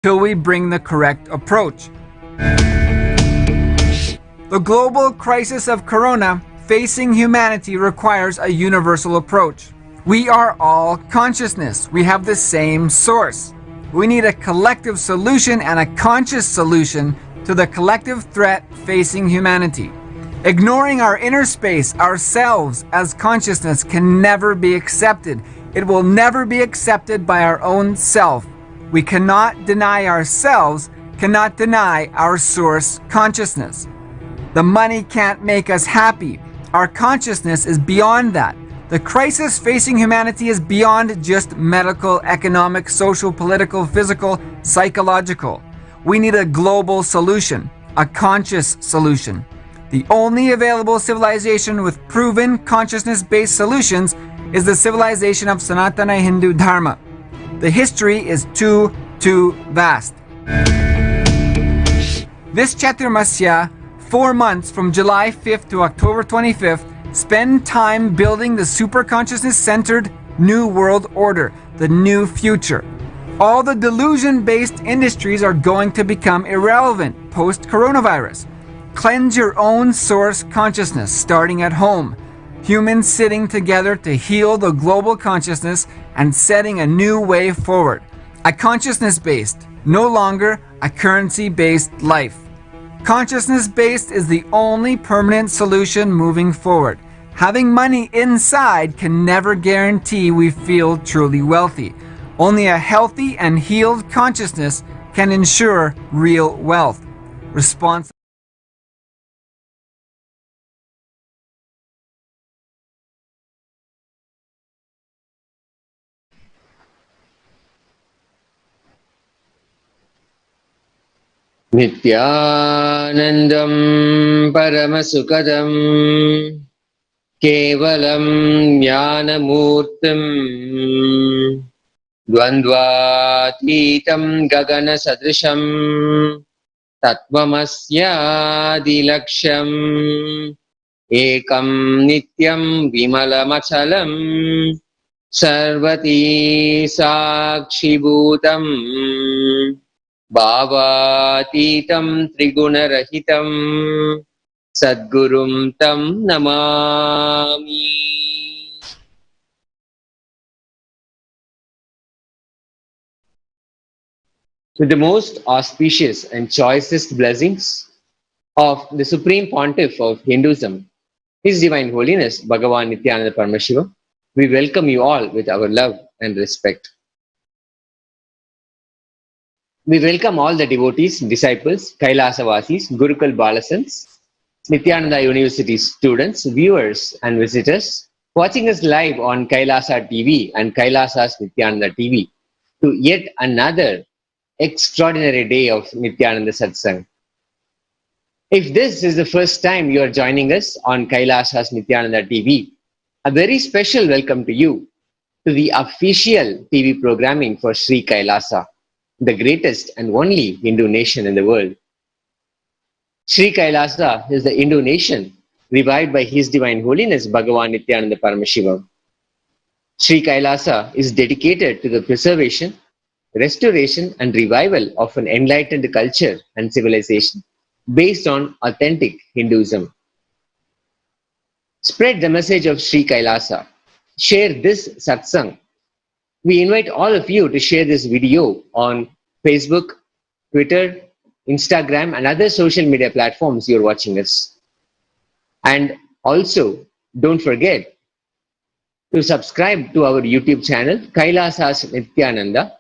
till we bring the correct approach. The global crisis of corona facing humanity requires a universal approach. We are all consciousness. We have the same source. We need a collective solution and a conscious solution to the collective threat facing humanity. Ignoring our inner space, ourselves, as consciousness can never be accepted. It will never be accepted by our own self. We cannot deny ourselves, cannot deny our source consciousness. The money can't make us happy. Our consciousness is beyond that. The crisis facing humanity is beyond just medical, economic, social, political, physical, psychological. We need a global solution, a conscious solution. The only available civilization with proven consciousness-based solutions is the civilization of Sanatana Hindu Dharma. The history is too vast. This Chaturmasya, 4 months from July 5th to October 25th, spend time building the super-consciousness-centered new world order, the new future. All the delusion-based industries are going to become irrelevant post-coronavirus. Cleanse your own source consciousness, starting at home. Humans sitting together to heal the global consciousness and setting a new way forward. A consciousness-based, no longer a currency-based life. Consciousness-based is the only permanent solution moving forward. Having money inside can never guarantee we feel truly wealthy. Only a healthy and healed consciousness can ensure real wealth. Response. Nithyanandam Paramasukadam Kevalam Jnanamurtim Dvandvatitam Gagana Sadrisham Tattvamasya Dilaksham Ekam Nityam Vimalamachalam Sarvati Sakshibhutam Bhavatitam Trigunarahitam Sadgurum Tam Namami. With the most auspicious and choicest blessings of the Supreme Pontiff of Hinduism, His Divine Holiness Bhagavan Nithyananda Paramashivam, we welcome you all with our love and respect. We welcome all the devotees, disciples, Kailasavasis, Gurukul Balasans, Nithyananda University students, viewers and visitors watching us live on Kailasa TV and Kailasa's Nithyananda TV to yet another extraordinary day of Nithyananda Satsang. If this is the first time you are joining us on Kailasa's Nithyananda TV, a very special welcome to you to the official TV programming for Sri Kailasa, the greatest and only Hindu nation in the world. Sri Kailasa is the Hindu nation revived by His Divine Holiness Bhagavan Nithyananda Paramashivam. Sri Kailasa is dedicated to the preservation, restoration and revival of an enlightened culture and civilization based on authentic Hinduism. Spread the message of Sri Kailasa. Share this satsang. We invite all of you to share this video on Facebook, Twitter, Instagram and other social media platforms you're watching us. And also, don't forget to subscribe to our YouTube channel, Kailasas Nithyananda,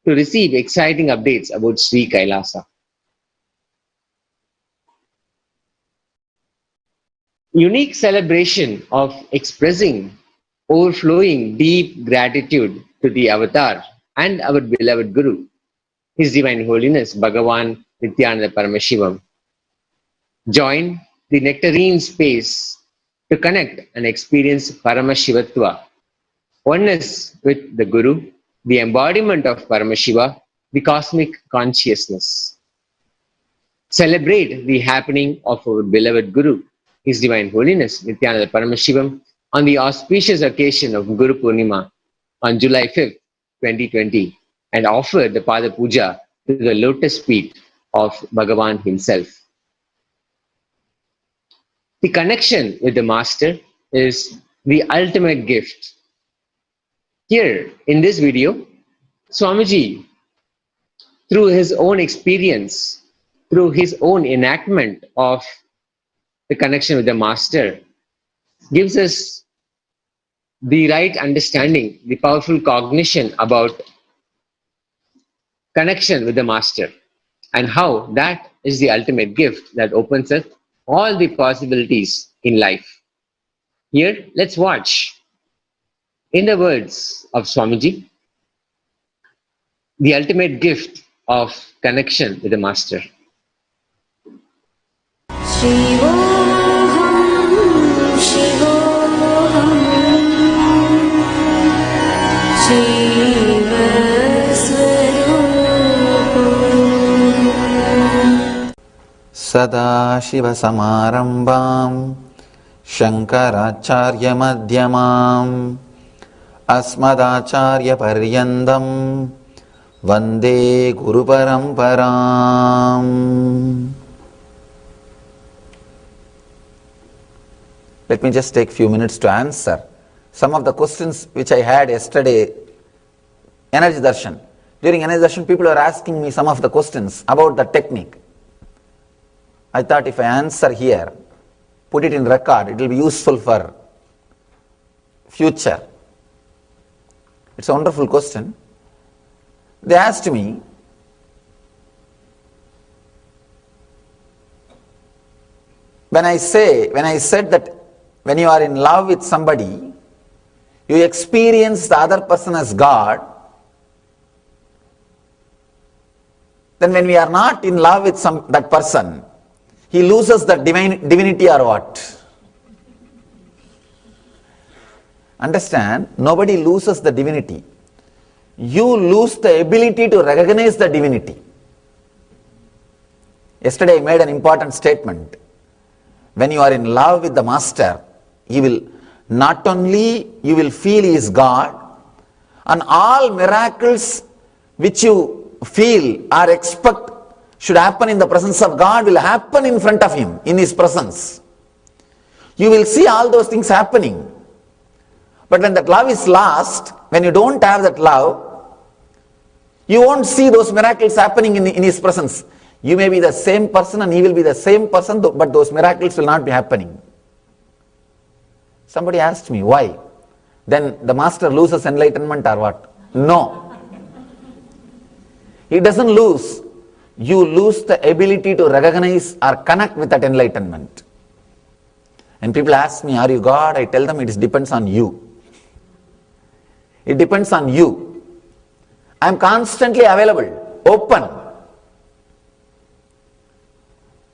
to receive exciting updates about Sri Kailasa. Unique celebration of expressing overflowing deep gratitude to the Avatar and our beloved Guru, His Divine Holiness Bhagavan Nithyananda Paramashivam. Join the nectarine space to connect and experience Paramashivatva, oneness with the Guru, the embodiment of Paramashiva, the cosmic consciousness. Celebrate the happening of our beloved Guru, His Divine Holiness Nithyananda Paramashivam, on the auspicious occasion of Guru Purnima on July 5th, 2020, and offer the Pada Puja to the lotus feet of Bhagavan himself. The connection with the Master is the ultimate gift. Here in this video, Swamiji, through his own experience, through his own enactment of the connection with the Master, gives us the right understanding, the powerful cognition about connection with the Master and how that is the ultimate gift that opens up all the possibilities in life. Here, let's watch, in the words of Swamiji, the ultimate gift of connection with the Master. Shivoham, Shivoham, Shivasvarupam. Sadashivasamarambam Shankaracharya Madhyamam Asmadacharya Paryandam Vande Guru Paramparam. Let me just take a few minutes to answer some of the questions which I had yesterday. Energy Darshan. During Energy Darshan, people were asking me some of the questions about the technique. I thought if I answer here, put it in record, it will be useful for future. It's a wonderful question. They asked me, when I said that when you are in love with somebody, you experience the other person as God, then when we are not in love with that person, he loses the divinity or what? Understand, nobody loses the divinity. You lose the ability to recognize the divinity. Yesterday I made an important statement. When you are in love with the Master, he will not only you will feel he is God, and all miracles which you feel or expect should happen in the presence of God will happen in front of him, in his presence. You will see all those things happening. But when that love is lost, when you don't have that love, you won't see those miracles happening in his presence. You may be the same person and he will be the same person, but those miracles will not be happening. Somebody asked me, why? Then the Master loses enlightenment or what? No. He doesn't lose. You lose the ability to recognize or connect with that enlightenment. And people ask me, are you God? I tell them it depends on you. It depends on you. I am constantly available, open.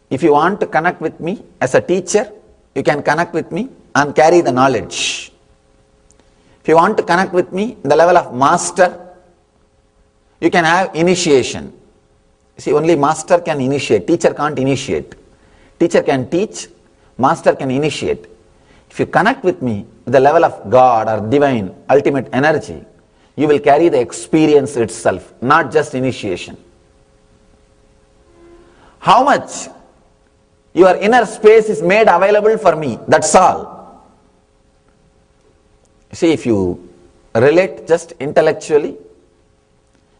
If you want to connect with me as a teacher, you can connect with me and carry the knowledge. If you want to connect with me in the level of Master, you can have initiation. See, only Master can initiate, teacher can't initiate. Teacher can teach, Master can initiate. If you connect with me at the level of God or divine, ultimate energy, you will carry the experience itself, not just initiation. How much your inner space is made available for me, that's all. See, if you relate just intellectually,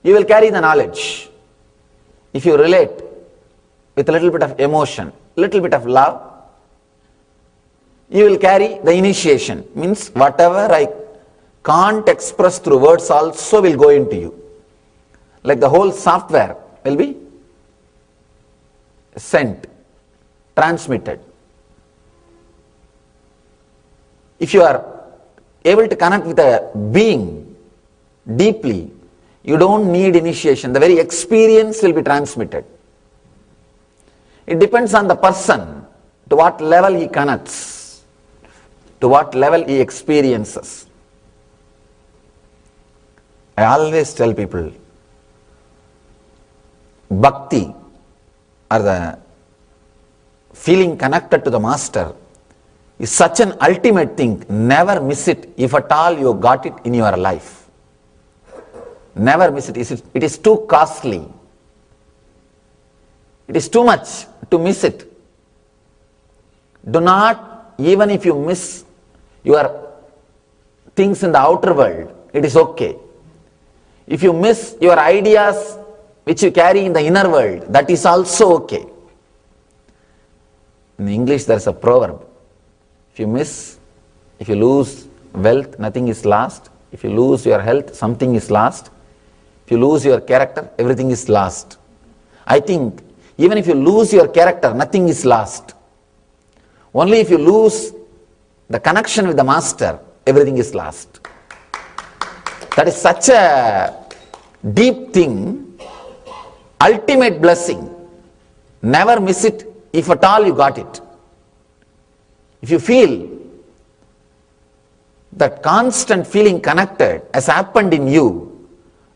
you will carry the knowledge. If you relate with a little bit of emotion, little bit of love, you will carry the initiation. Means whatever I can't express through words also will go into you. Like the whole software will be sent, transmitted. If you are able to connect with a being deeply, you don't need initiation. The very experience will be transmitted. It depends on the person, to what level he connects, to what level he experiences. I always tell people, bhakti, or the feeling connected to the Master, is such an ultimate thing. Never miss it if at all you got it in your life. Never miss it. It is too costly. It is too much to miss it. Do not, even if you miss your things in the outer world, it is okay. If you miss your ideas which you carry in the inner world, that is also okay. In English there is a proverb. If you lose wealth, nothing is lost. If you lose your health, something is lost. If you lose your character, everything is lost. I think even if you lose your character, nothing is lost. Only if you lose the connection with the master, everything is lost. That is such a deep thing, ultimate blessing. Never miss it if at all you got it. If you feel that constant feeling connected has happened in you,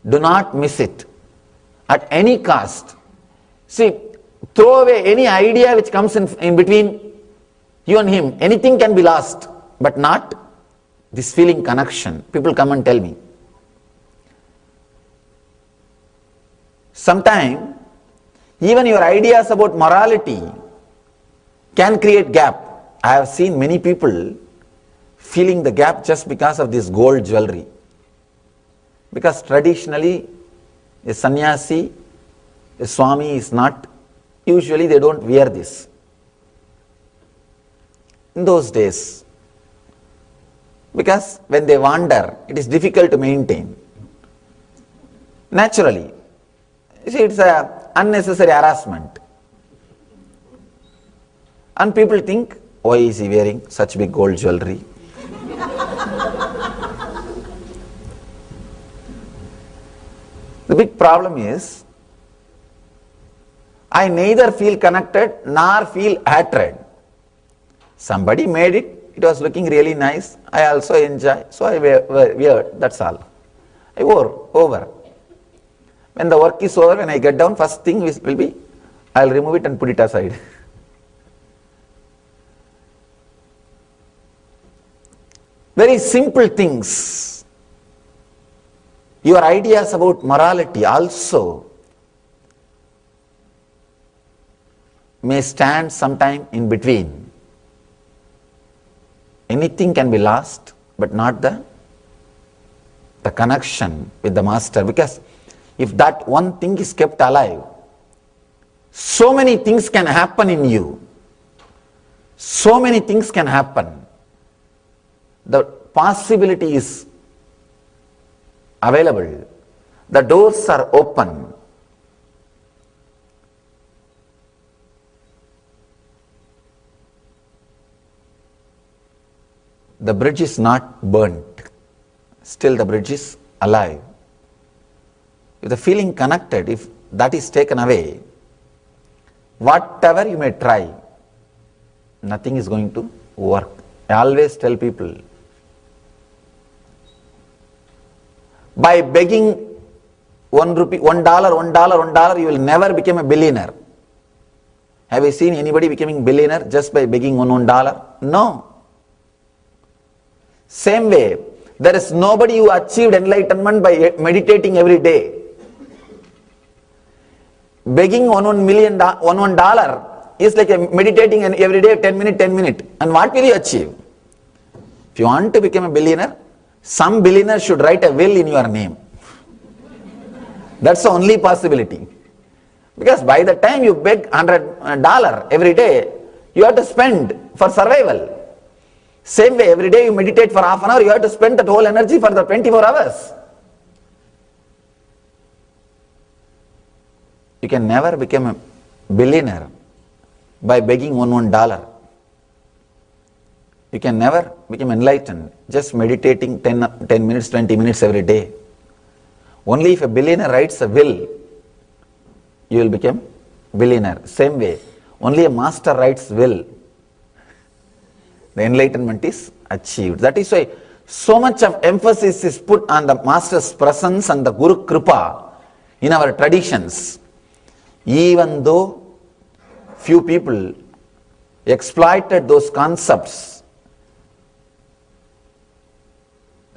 do not miss it at any cost. See, throw away any idea which comes in between you and him. Anything can be lost, but not this feeling connection. People come and tell me. Sometimes, even your ideas about morality can create gap. I have seen many people feeling the gap just because of this gold jewelry. Because traditionally, a sannyasi, a swami is not, usually they don't wear this. In those days, because when they wander, it is difficult to maintain. Naturally, you see, it's an unnecessary harassment. And people think, why is he wearing such big gold jewelry? The big problem is, I neither feel connected nor feel hatred. Somebody made it, it was looking really nice, I also enjoy, so I wear, that's all. I wore over. When the work is over, when I get down, first thing will be, I'll remove it and put it aside. Very simple things. Your ideas about morality also may stand sometime in between. Anything can be lost, but not the connection with the master. Because if that one thing is kept alive, so many things can happen in you. So many things can happen. The possibility is available. The doors are open. The bridge is not burnt. Still the bridge is alive. If the feeling connected, if that is taken away, whatever you may try, nothing is going to work. I always tell people, by begging $1, you will never become a billionaire. Have you seen anybody becoming billionaire just by begging $1? No. Same way, there is nobody who achieved enlightenment by meditating every day. Begging $1 is like meditating every day 10 minutes. And what will you achieve? If you want to become a billionaire, some billionaire should write a will in your name. That's the only possibility. Because by the time you beg $100 every day, you have to spend for survival. Same way, every day you meditate for half an hour, you have to spend that whole energy for the 24 hours. You can never become a billionaire by begging $1. You can never become enlightened just meditating 10 minutes, 20 minutes every day. Only if a billionaire writes a will, you will become billionaire. Same way, only a master writes will, the enlightenment is achieved. That is why so much of emphasis is put on the master's presence and the Guru Kripa in our traditions. Even though few people exploited those concepts,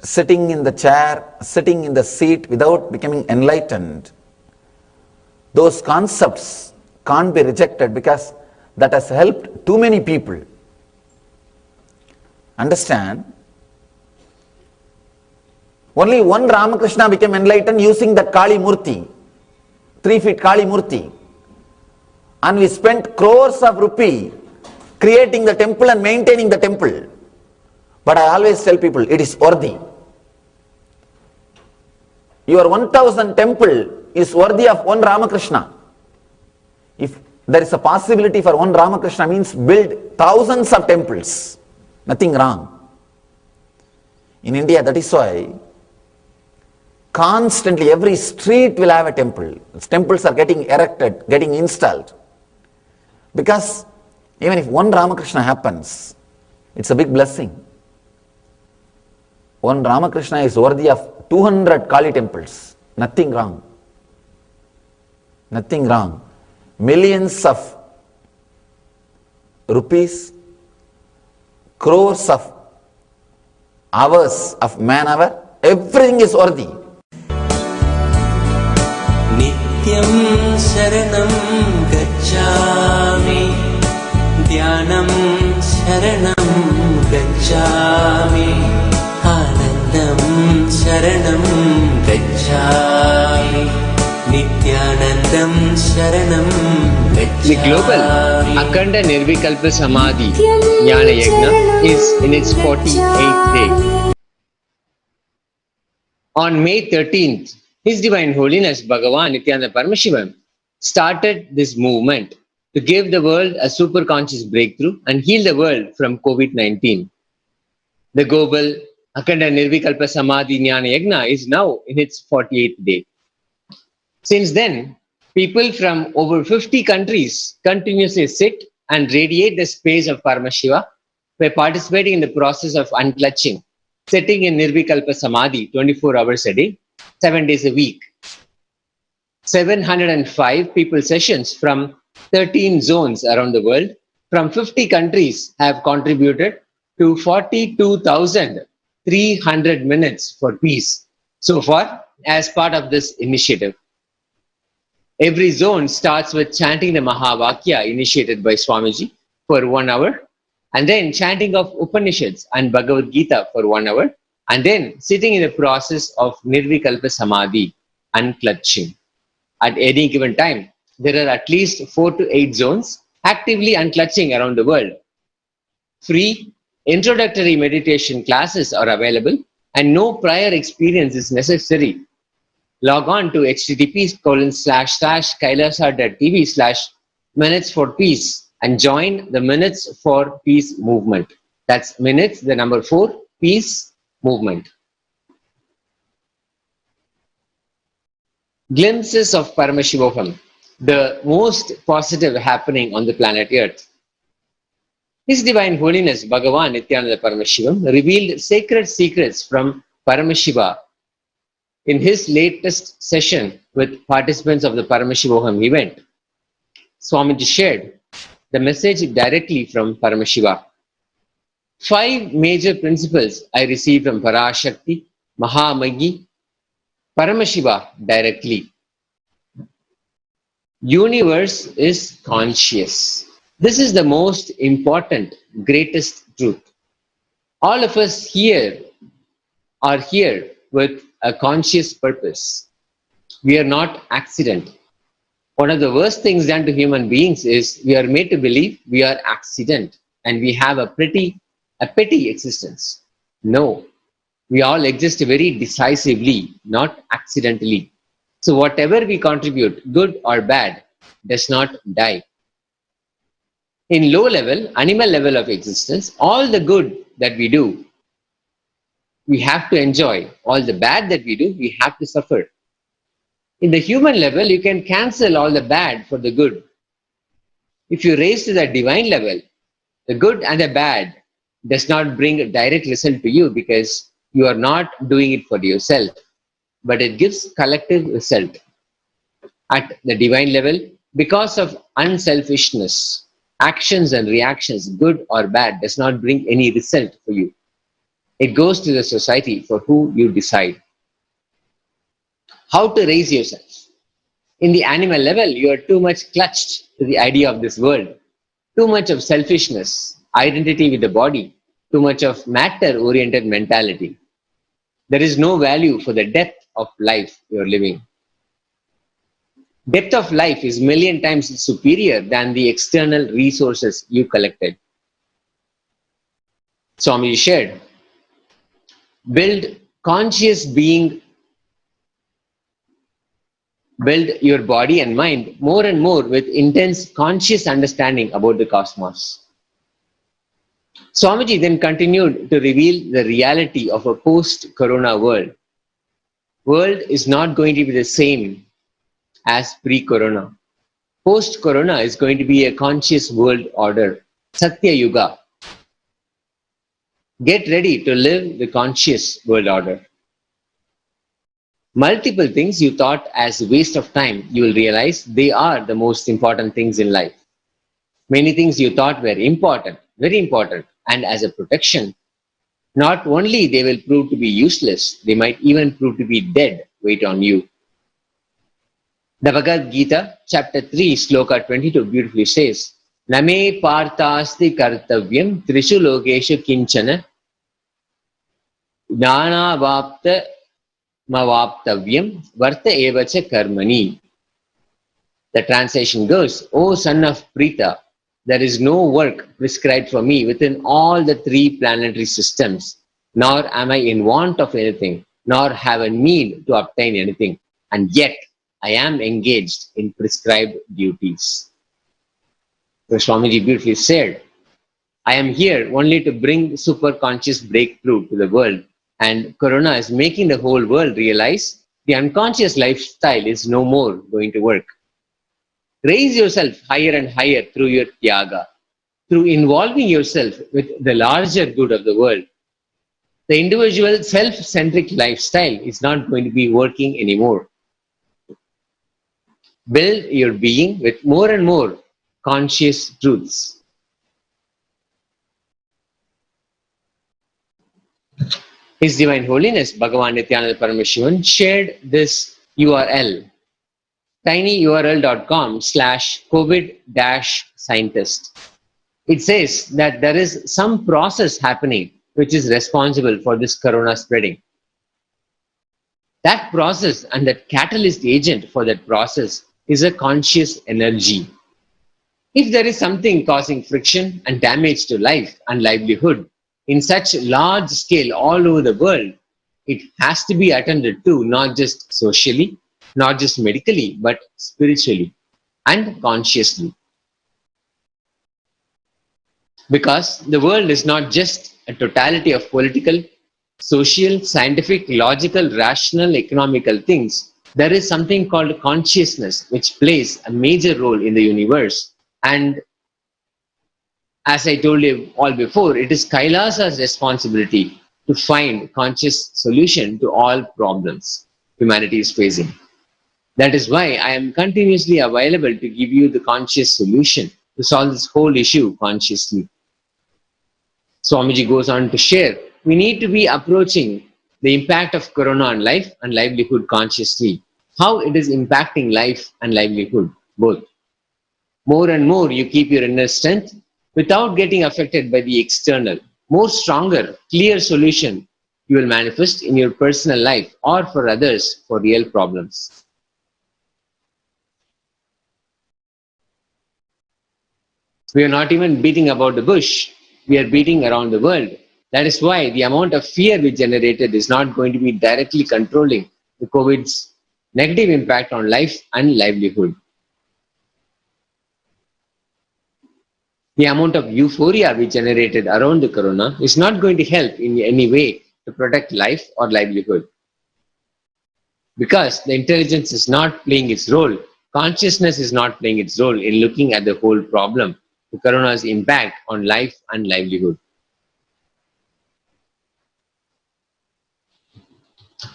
sitting in the chair, sitting in the seat without becoming enlightened, those concepts can't be rejected because that has helped too many people. Understand? Only one Ramakrishna became enlightened using that Kali Murti, 3 feet Kali Murti. And we spent crores of rupee creating the temple and maintaining the temple. But I always tell people, it is worthy. Your 1000 temple is worthy of one Ramakrishna. If there is a possibility for one Ramakrishna, means build thousands of temples. Nothing wrong. In India, that is why constantly every street will have a temple. Temples are getting erected, getting installed. Because even if one Ramakrishna happens, it's a big blessing. One Ramakrishna is worthy of 200 Kali temples. Nothing wrong. Nothing wrong. Millions of rupees, crores of hours of man-hour, everything is worthy. नित्यं शरणं गच्छामि ध्यानं शरणं गच्छामि आनन्दं शरणं गच्छामि नित्यानन्दं शरणं The global Akhanda Nirvikalpa Samadhi Jnana Yajna is in its 48th day. On May 13th, His Divine Holiness Bhagavan Nithyananda Paramashivam started this movement to give the world a super conscious breakthrough and heal the world from COVID-19. The global Akhanda Nirvikalpa Samadhi Jnana Yajna is now in its 48th day. Since then, people from over 50 countries continuously sit and radiate the space of Paramashiva by participating in the process of unclutching, sitting in Nirvikalpa Samadhi 24 hours a day, 7 days a week. 705 people sessions from 13 zones around the world from 50 countries have contributed to 42,300 minutes for peace so far as part of this initiative. Every zone starts with chanting the Mahavakya initiated by Swamiji for 1 hour, and then chanting of Upanishads and Bhagavad Gita for 1 hour, and then sitting in the process of Nirvikalpa Samadhi, unclutching. At any given time, there are at least 4 to 8 zones actively unclutching around the world. Free introductory meditation classes are available and no prior experience is necessary. Log on to http://kailasa.tv/minutes for peace and join the Minutes for Peace movement. That's minutes, the number 4, peace movement. Glimpses of Paramashivoham, the most positive happening on the planet Earth. His Divine Holiness Bhagavan Nithyananda Paramashivam revealed sacred secrets from Paramashiva in his latest session with participants of the Paramashivoham event. Swamiji shared the message directly from Paramashiva. 5 major principles I received from Parashakti, Mahamagi, Paramashiva directly. Universe is conscious. This is the most important, greatest truth. All of us here are here with a conscious purpose. We are not accident. One of the worst things done to human beings is we are made to believe we are accident and we have a petty existence. No, we all exist very decisively, not accidentally. So whatever we contribute, good or bad, does not die. In low level, animal level of existence, all the good that we do, we have to enjoy. All the bad that we do, we have to suffer. In the human level, you can cancel all the bad for the good. If you raise to the divine level, the good and the bad does not bring a direct result to you because you are not doing it for yourself, but it gives collective result. At the divine level, because of unselfishness, actions and reactions, good or bad, does not bring any result for you. It goes to the society for who you decide. How to raise yourself? In the animal level, you are too much clutched to the idea of this world, too much of selfishness, identity with the body, too much of matter-oriented mentality. There is no value for the depth of life you are living. Depth of life is a million times superior than the external resources you collected. Swami shared, build conscious being, build your body and mind more and more with intense conscious understanding about the cosmos. Swamiji then continued to reveal the reality of a post-corona world. World is not going to be the same as pre-corona. Post-corona is going to be a conscious world order, Satya Yuga. Get ready to live the conscious world order. Multiple things you thought as a waste of time, you will realize they are the most important things in life. Many things you thought were important, very important, and as a protection, not only they will prove to be useless, they might even prove to be dead weight on you. The Bhagavad Gita, chapter 3, sloka 22 beautifully says, Name partasti kartavyam trishu logeshu kinchana jnana vapta mavaptavyam varta evacha karmani. The translation goes, O son of Prita, there is no work prescribed for me within all the three planetary systems, nor am I in want of anything, nor have a need to obtain anything, and yet I am engaged in prescribed duties. So Swamiji beautifully said, I am here only to bring super conscious breakthrough to the world, and Corona is making the whole world realize the unconscious lifestyle is no more going to work. Raise yourself higher and higher through your Tyaga, through involving yourself with the larger good of the world. The individual self-centric lifestyle is not going to be working anymore. Build your being with more and more conscious truths. His Divine Holiness Bhagavan Nithyananda Paramashivam shared this URL, tinyurl.com/COVID-scientist. It says that there is some process happening which is responsible for this corona spreading. That process and that catalyst agent for that process is a conscious energy. If there is something causing friction and damage to life and livelihood in such large scale all over the world, it has to be attended to not just socially, not just medically, but spiritually and consciously. Because the world is not just a totality of political, social, scientific, logical, rational, economical things. There is something called consciousness which plays a major role in the universe. And as I told you all before, it is Kailasa's responsibility to find conscious solution to all problems humanity is facing. That is why I am continuously available to give you the conscious solution to solve this whole issue consciously. Swamiji goes on to share, we need to be approaching the impact of Corona on life and livelihood consciously, how it is impacting life and livelihood, both. More and more you keep your inner strength without getting affected by the external, more stronger, clear solution you will manifest in your personal life or for others for real problems. We are not even beating about the bush. We are beating around the world. That is why the amount of fear we generated is not going to be directly controlling the COVID's negative impact on life and livelihood. The amount of euphoria we generated around the corona is not going to help in any way to protect life or livelihood. Because the intelligence is not playing its role, consciousness is not playing its role in looking at the whole problem, the corona's impact on life and livelihood.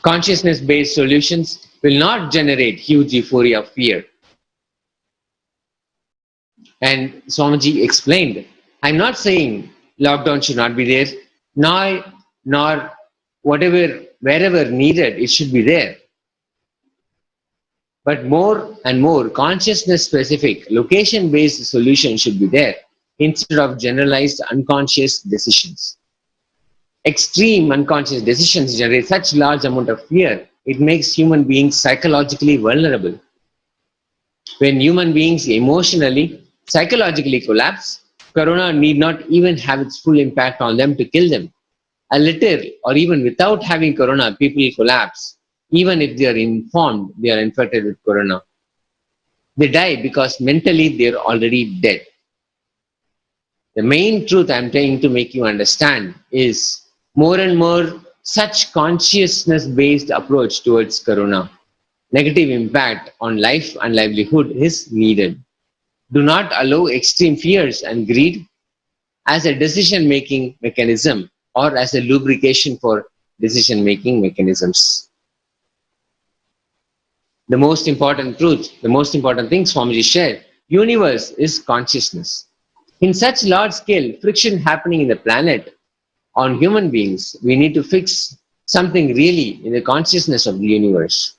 Consciousness-based solutions will not generate huge euphoria of fear. And Swamiji explained, I'm not saying lockdown should not be there, nor wherever needed, it should be there. But more and more consciousness specific, location based solutions should be there instead of generalized unconscious decisions. Extreme unconscious decisions generate such large amount of fear, it makes human beings psychologically vulnerable. When human beings emotionally, psychologically collapse, corona need not even have its full impact on them to kill them. A little or even without having corona, people collapse. Even if they are informed they are infected with corona. They die because mentally they are already dead. The main truth I'm trying to make you understand is more and more such consciousness-based approach towards corona. Negative impact on life and livelihood is needed. Do not allow extreme fears and greed as a decision-making mechanism or as a lubrication for decision-making mechanisms. The most important truth, the most important thing Swamiji shared, universe is consciousness. In such large scale friction happening in the planet on human beings, we need to fix something really in the consciousness of the universe.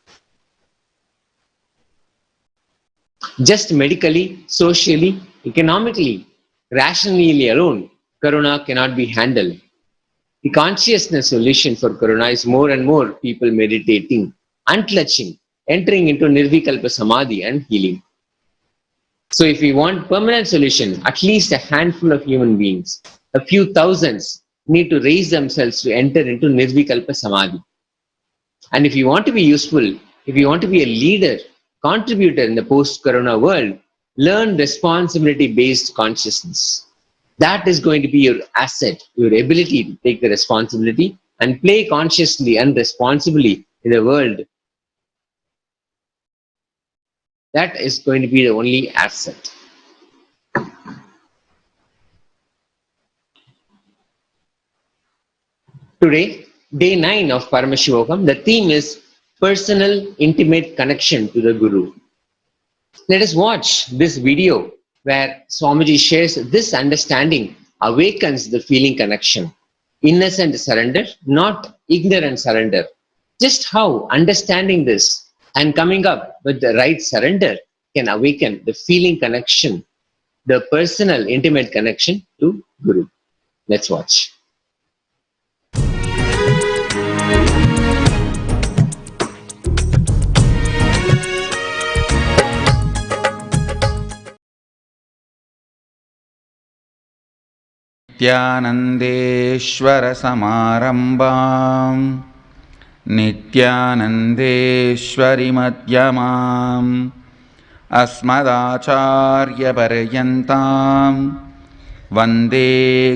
Just medically, socially, economically, rationally alone, corona cannot be handled. The consciousness solution for corona is more and more people meditating, unclutching, entering into nirvikalpa samadhi and healing. So if we want permanent solution, at least a handful of human beings, a few thousands, need to raise themselves to enter into nirvikalpa samadhi. And if you want to be useful, if you want to be a leader, contributor in the post-corona world, learn responsibility-based consciousness. That is going to be your asset, your ability to take the responsibility and play consciously and responsibly in the world. That is going to be the only asset. Today, day 9 of Paramashivoham, the theme is personal, intimate connection to the Guru. Let us watch this video where Swamiji shares this understanding awakens the feeling connection. Innocent surrender, not ignorant surrender. Just how understanding this and coming up with the right surrender can awaken the feeling connection, the personal, intimate connection to Guru. Let's watch. नित्यानन्देश्वर समारम्भां नित्यानन्देश्वरि मध्यमाम् अस्मदाचार्यपर्यन्तां वन्दे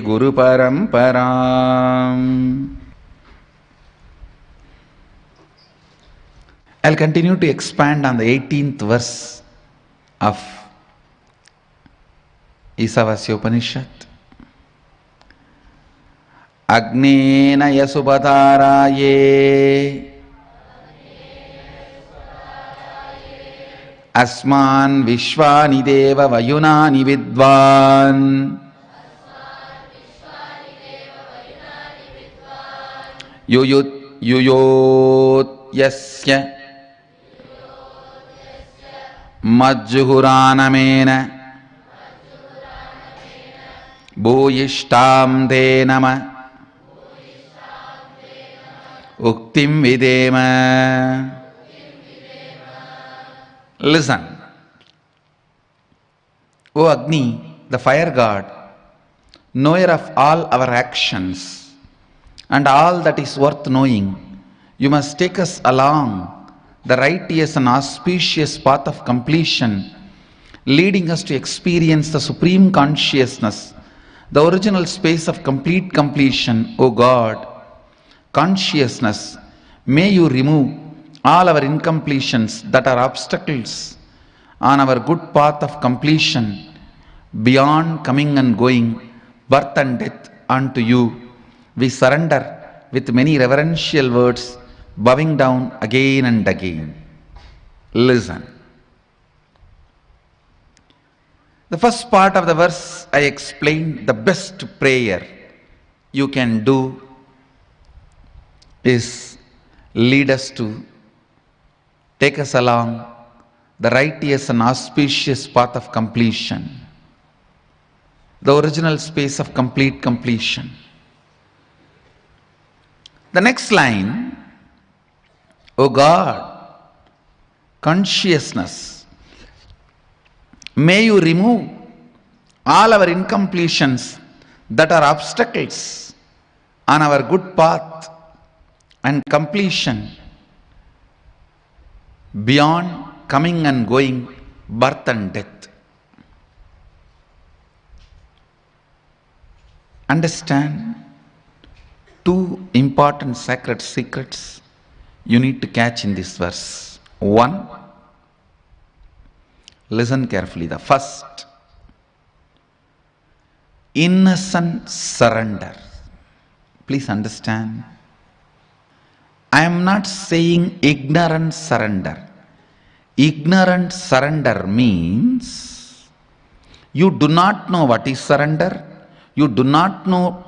गुरुपरम्पराम्. I'll continue to expand on the 18th verse of Isavasya Upanishad. Agneena yasubhataraye asman vishvani deva vayunani vidvan yuyot yasya majjuhuranamena bhuyishtam de nama uktim videma. Listen. O Agni, the fire god, knower of all our actions and all that is worth knowing, you must take us along the righteous and auspicious path of completion, leading us to experience the supreme consciousness, the original space of complete completion. O God, consciousness, may you remove all our incompletions that are obstacles on our good path of completion, beyond coming and going, birth and death unto you. We surrender with many reverential words, bowing down again and again. Listen. The first part of the verse I explained, the best prayer you can do is lead us to, take us along the righteous and auspicious path of completion, the original space of complete completion. The next line, O God, consciousness, may you remove all our incompletions that are obstacles on our good path and completion beyond coming and going, birth and death. Understand two important sacred secrets you need to catch in this verse. One, listen carefully. The first, innocent surrender. Please understand. I am not saying ignorant surrender. Ignorant surrender means you do not know what is surrender. You do not know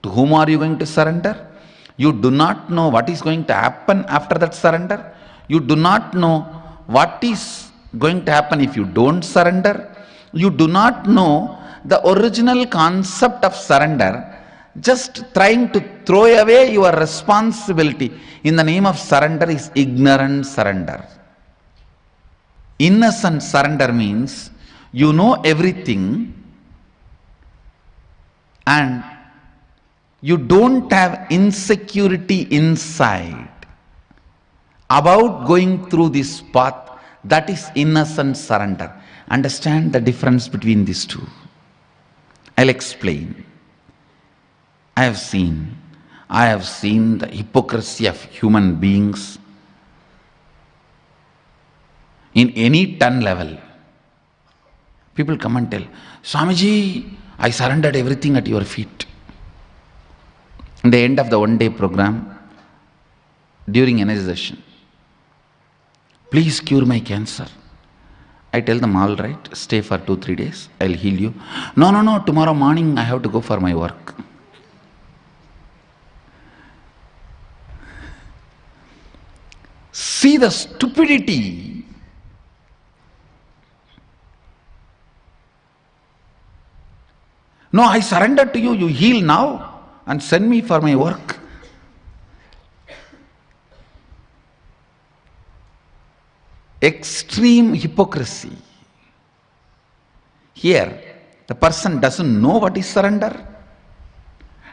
to whom are you going to surrender. You do not know what is going to happen after that surrender. You do not know what is going to happen if you don't surrender. You do not know the original concept of surrender. Just trying to throw away your responsibility in the name of surrender is ignorant surrender. Innocent surrender means you know everything and you don't have insecurity inside about going through this path. That is innocent surrender. Understand the difference between these two. I'll explain. I have seen the hypocrisy of human beings in any ton level. People come and tell, Swamiji, I surrendered everything at your feet. In the end of the one-day program, during energy session, please cure my cancer. I tell them, all right, stay for 2-3 days, I'll heal you. No, tomorrow morning I have to go for my work. See the stupidity. No, I surrender to you, you heal now and send me for my work. Extreme hypocrisy. Here, the person doesn't know what is surrender,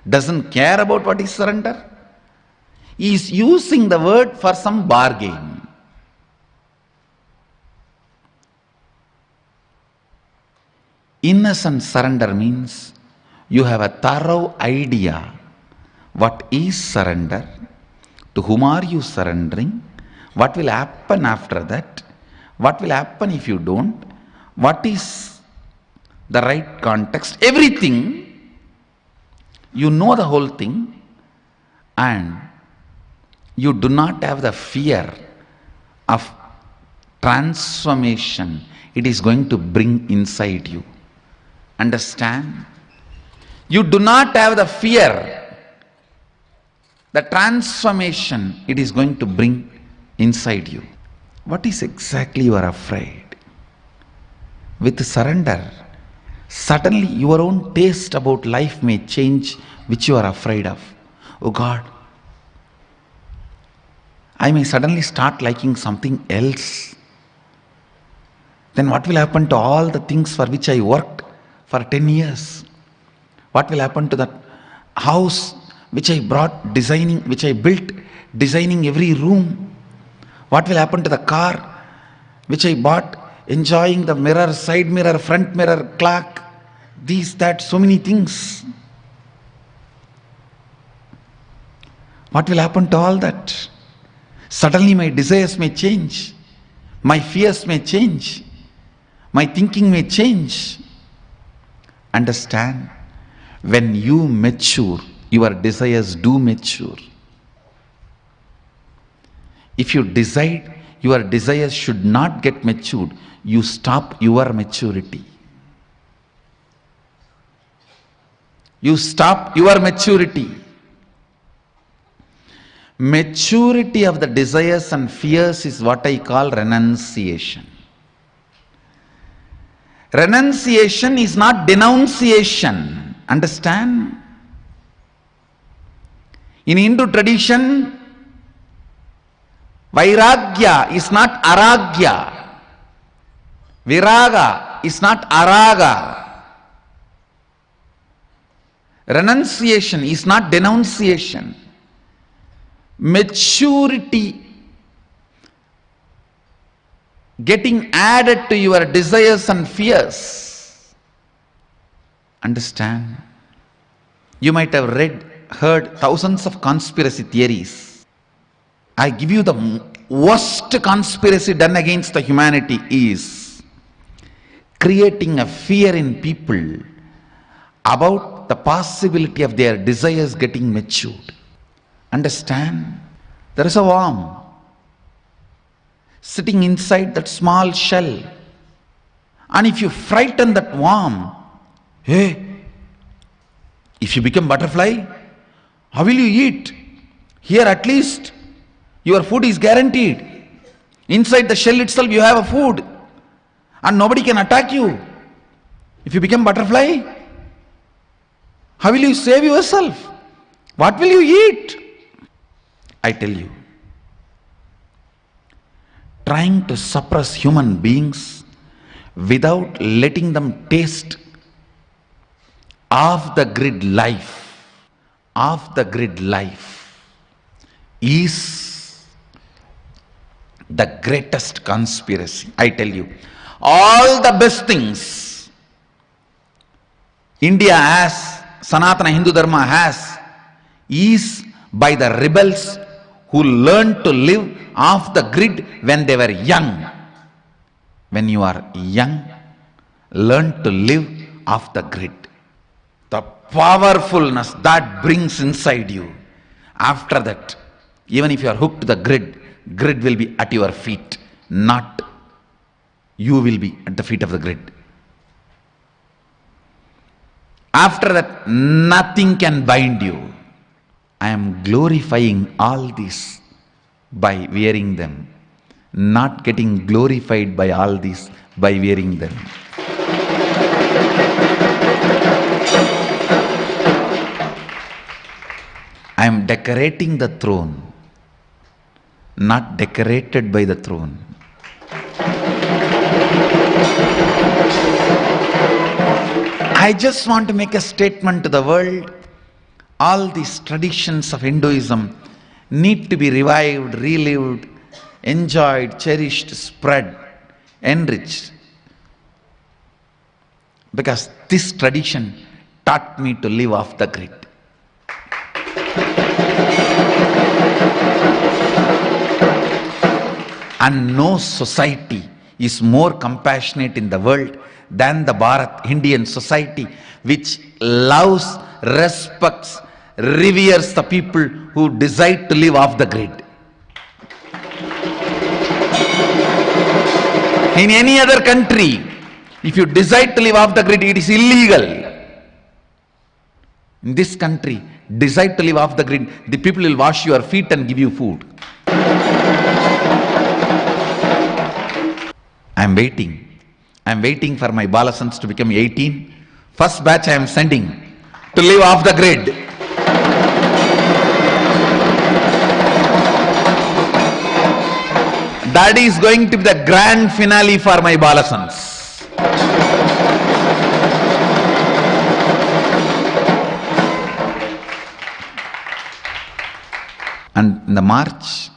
doesn't care about what is surrender. He is using the word for some bargain. Innocent surrender means you have a thorough idea what is surrender, to whom are you surrendering, what will happen after that, what will happen if you don't, what is the right context, everything. You know the whole thing and you do not have the fear of transformation it is going to bring inside you. Understand? You do not have the fear, the transformation it is going to bring inside you. What is exactly you are afraid? With surrender, suddenly your own taste about life may change, which you are afraid of. Oh God, I may suddenly start liking something else. Then what will happen to all the things for which I worked for 10 years? What will happen to that house which I brought designing, which I built designing every room? What will happen to the car which I bought enjoying the mirror, side mirror, front mirror, clock, these, that, so many things? What will happen to all that? Suddenly my desires may change, my fears may change, my thinking may change. Understand, when you mature, your desires do mature. If you decide your desires should not get matured, you stop your maturity. You stop your maturity. Maturity of the desires and fears is what I call renunciation. Renunciation is not denunciation. Understand? In Hindu tradition, Vairagya is not Aragya. Viraga is not Araga. Renunciation is not denunciation. Maturity getting added to your desires and fears. Understand? You might have heard thousands of conspiracy theories. I give you the worst conspiracy done against the humanity is creating a fear in people about the possibility of their desires getting matured. Understand? There is a worm sitting inside that small shell. And if you frighten that worm, hey, if you become butterfly, how will you eat? Here at least your food is guaranteed. Inside the shell itself you have a food and nobody can attack you. If you become butterfly, how will you save yourself? What will you eat? I tell you, trying to suppress human beings without letting them taste off the grid life is the greatest conspiracy. I tell you, all the best things India has, Sanatana Hindu Dharma has, is by the rebels who learned to live off the grid when they were young. When you are young, learn to live off the grid. The powerfulness that brings inside you. After that, even if you are hooked to the grid will be at your feet, not you will be at the feet of the grid. After that, nothing can bind you. I am glorifying all this by wearing them, not getting glorified by all this by wearing them. I am decorating the throne, not decorated by the throne. I just want to make a statement to the world. All these traditions of Hinduism need to be revived, relived, enjoyed, cherished, spread, enriched. Because this tradition taught me to live off the grid. And no society is more compassionate in the world than the Bharat Indian society, which loves, respects, reveres the people who decide to live off the grid. In any other country, if you decide to live off the grid, it is illegal. In this country, decide to live off the grid, the people will wash your feet and give you food. I am waiting for my Balasans to become 18. First batch I am sending to live off the grid. That is going to be the grand finale for my Balasans. And in the March,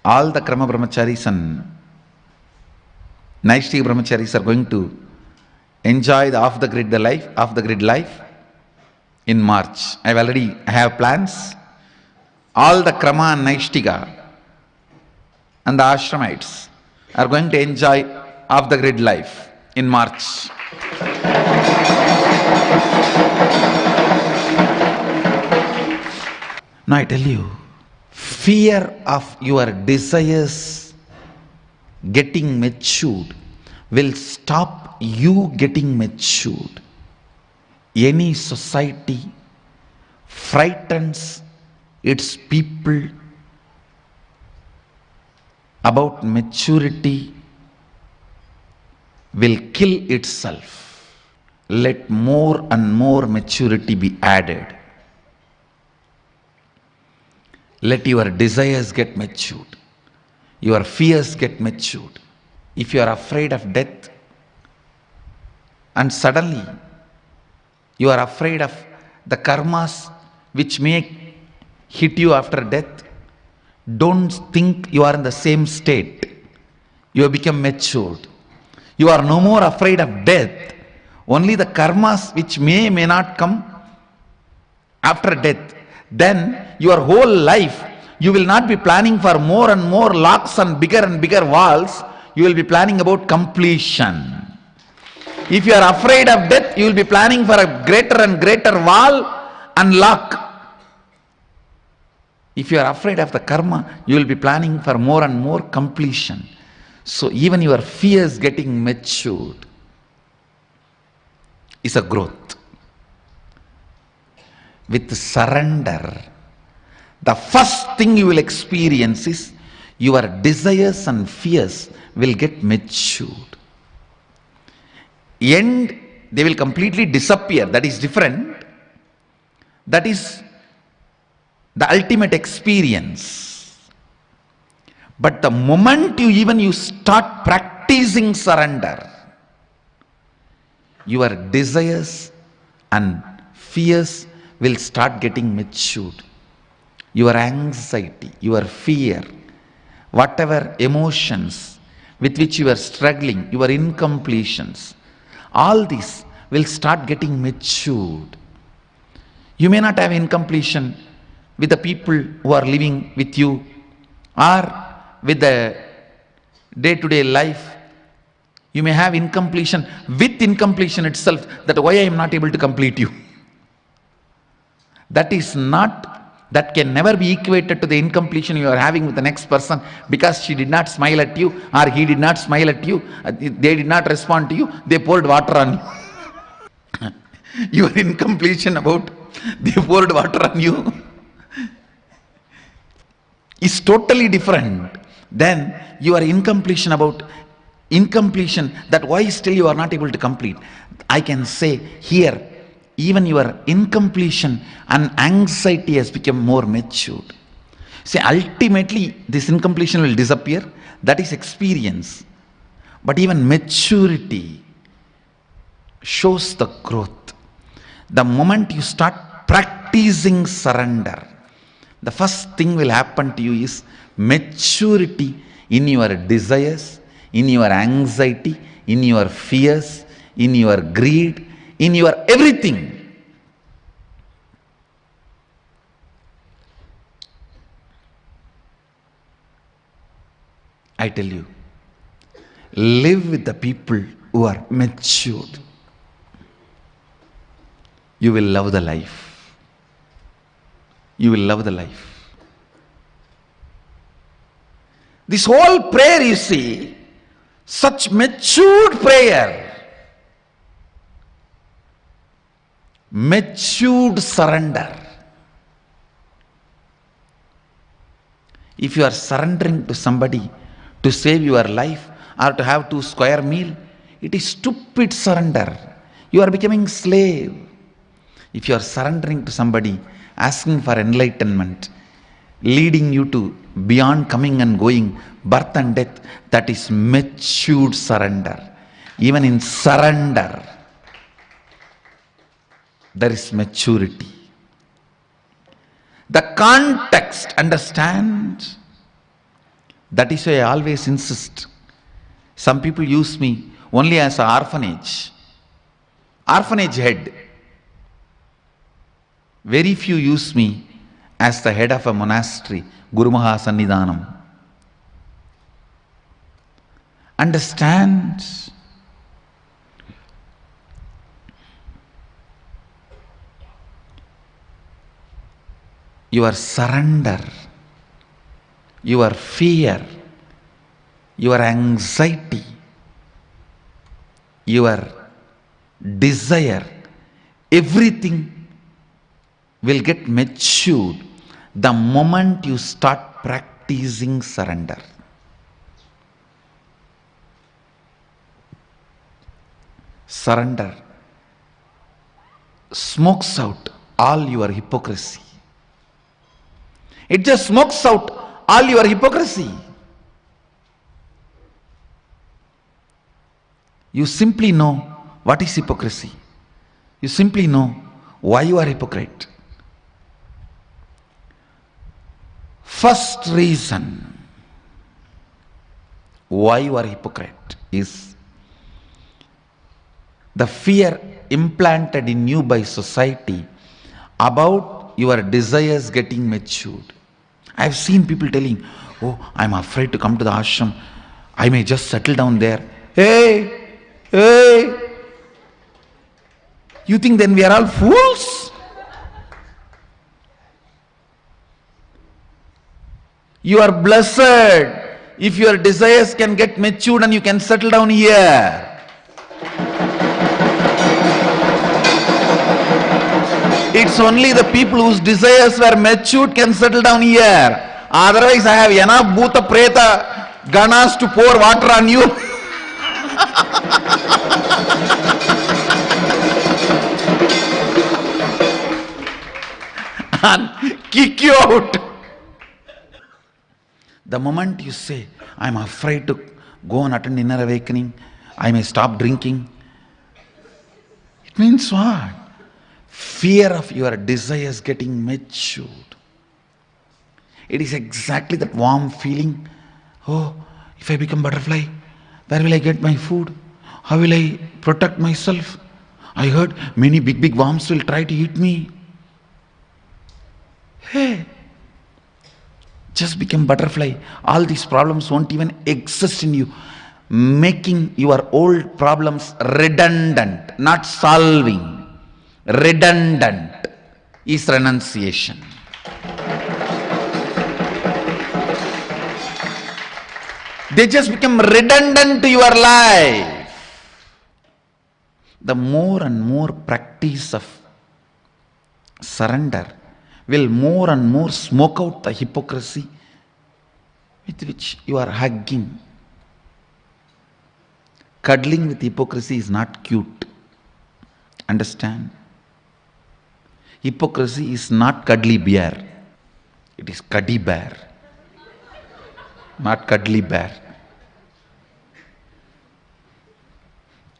all the Krama Brahmacharis and Naishtika Brahmacharis are going to enjoy the off the grid life in March. I have plans. All the Krama and Naishtika and the Ashramites are going to enjoy off the grid life in March. Now I tell you, fear of your desires getting matured will stop you getting matured. Any society frightens its people about maturity will kill itself. Let more and more maturity be added. Let your desires get matured. Your fears get matured. If you are afraid of death and suddenly you are afraid of the karmas which may hit you after death, don't think you are in the same state. You have become matured. You are no more afraid of death. Only the karmas which may not come after death. Then your whole life you will not be planning for more and more locks and bigger walls. You will be planning about completion. If you are afraid of death, you will be planning for a greater and greater wall and lock. If you are afraid of the karma, you will be planning for more and more completion. So even your fears getting matured is a growth. With surrender, the first thing you will experience is your desires and fears will get matured. And they will completely disappear. That is different. That is the ultimate experience. But the moment you start practicing surrender, your desires and fears will start getting matured. Your anxiety, your fear, whatever emotions with which you are struggling, your incompletions, all these will start getting matured. You may not have incompletion with the people who are living with you or with the day-to-day life. You may have incompletion with incompletion itself, that why I am not able to complete you. That can never be equated to the incompletion you are having with the next person because she did not smile at you or he did not smile at you, they did not respond to you, they poured water on you. Your incompletion about they poured water on you is totally different than your incompletion that why still you are not able to complete. I can say here, even your incompletion and anxiety has become more matured. See, ultimately this incompletion will disappear. That is experience. But even maturity shows the growth. The moment you start practicing surrender, the first thing will happen to you is maturity in your desires, in your anxiety, in your fears, in your greed, in your everything. I tell you, live with the people who are matured. You will love the life. You will love the life. This whole prayer, you see, such matured prayer, matured surrender. If you are surrendering to somebody to save your life or to have 2 square meal, it is stupid surrender. You are becoming slave. If you are surrendering to somebody, asking for enlightenment, leading you to beyond coming and going, birth and death, that is matured surrender. Even in surrender, there is maturity. The context, understand? That is why I always insist. Some people use me only as an orphanage head. Very few use me as the head of a monastery, Guru Maha Sannidhanam. Understand? Your surrender, your fear, your anxiety, your desire, everything will get matured the moment you start practicing surrender. surrender smokes out all your hypocrisy. It just smokes out all your hypocrisy. You simply know what is hypocrisy. You simply know why you are hypocrite. First reason why you are hypocrite is the fear implanted in you by society about your desires getting matured. I have seen people telling, oh, I'm afraid to come to the ashram. I may just settle down there. Hey! You think then we are all fools? You are blessed if your desires can get matured and you can settle down here. It's only the people whose desires were matured can settle down here. Otherwise, I have enough bhuta preta ganas to pour water on you. And kick you out. The moment you say, I'm afraid to go and attend inner awakening, I may stop drinking, it means what? Fear of your desires getting matured. It is exactly that warm feeling. Oh, if I become butterfly, where will I get my food? How will I protect myself? I heard many big worms will try to eat me. Hey, just become butterfly. All these problems won't even exist in you. Making your old problems redundant, not solving. Redundant is renunciation. They just become redundant to your life. The more and more practice of surrender will more and more smoke out the hypocrisy with which you are hugging. Cuddling with hypocrisy is not cute. Understand? Hypocrisy is not cuddly bear. It is cuddy bear. Not cuddly bear.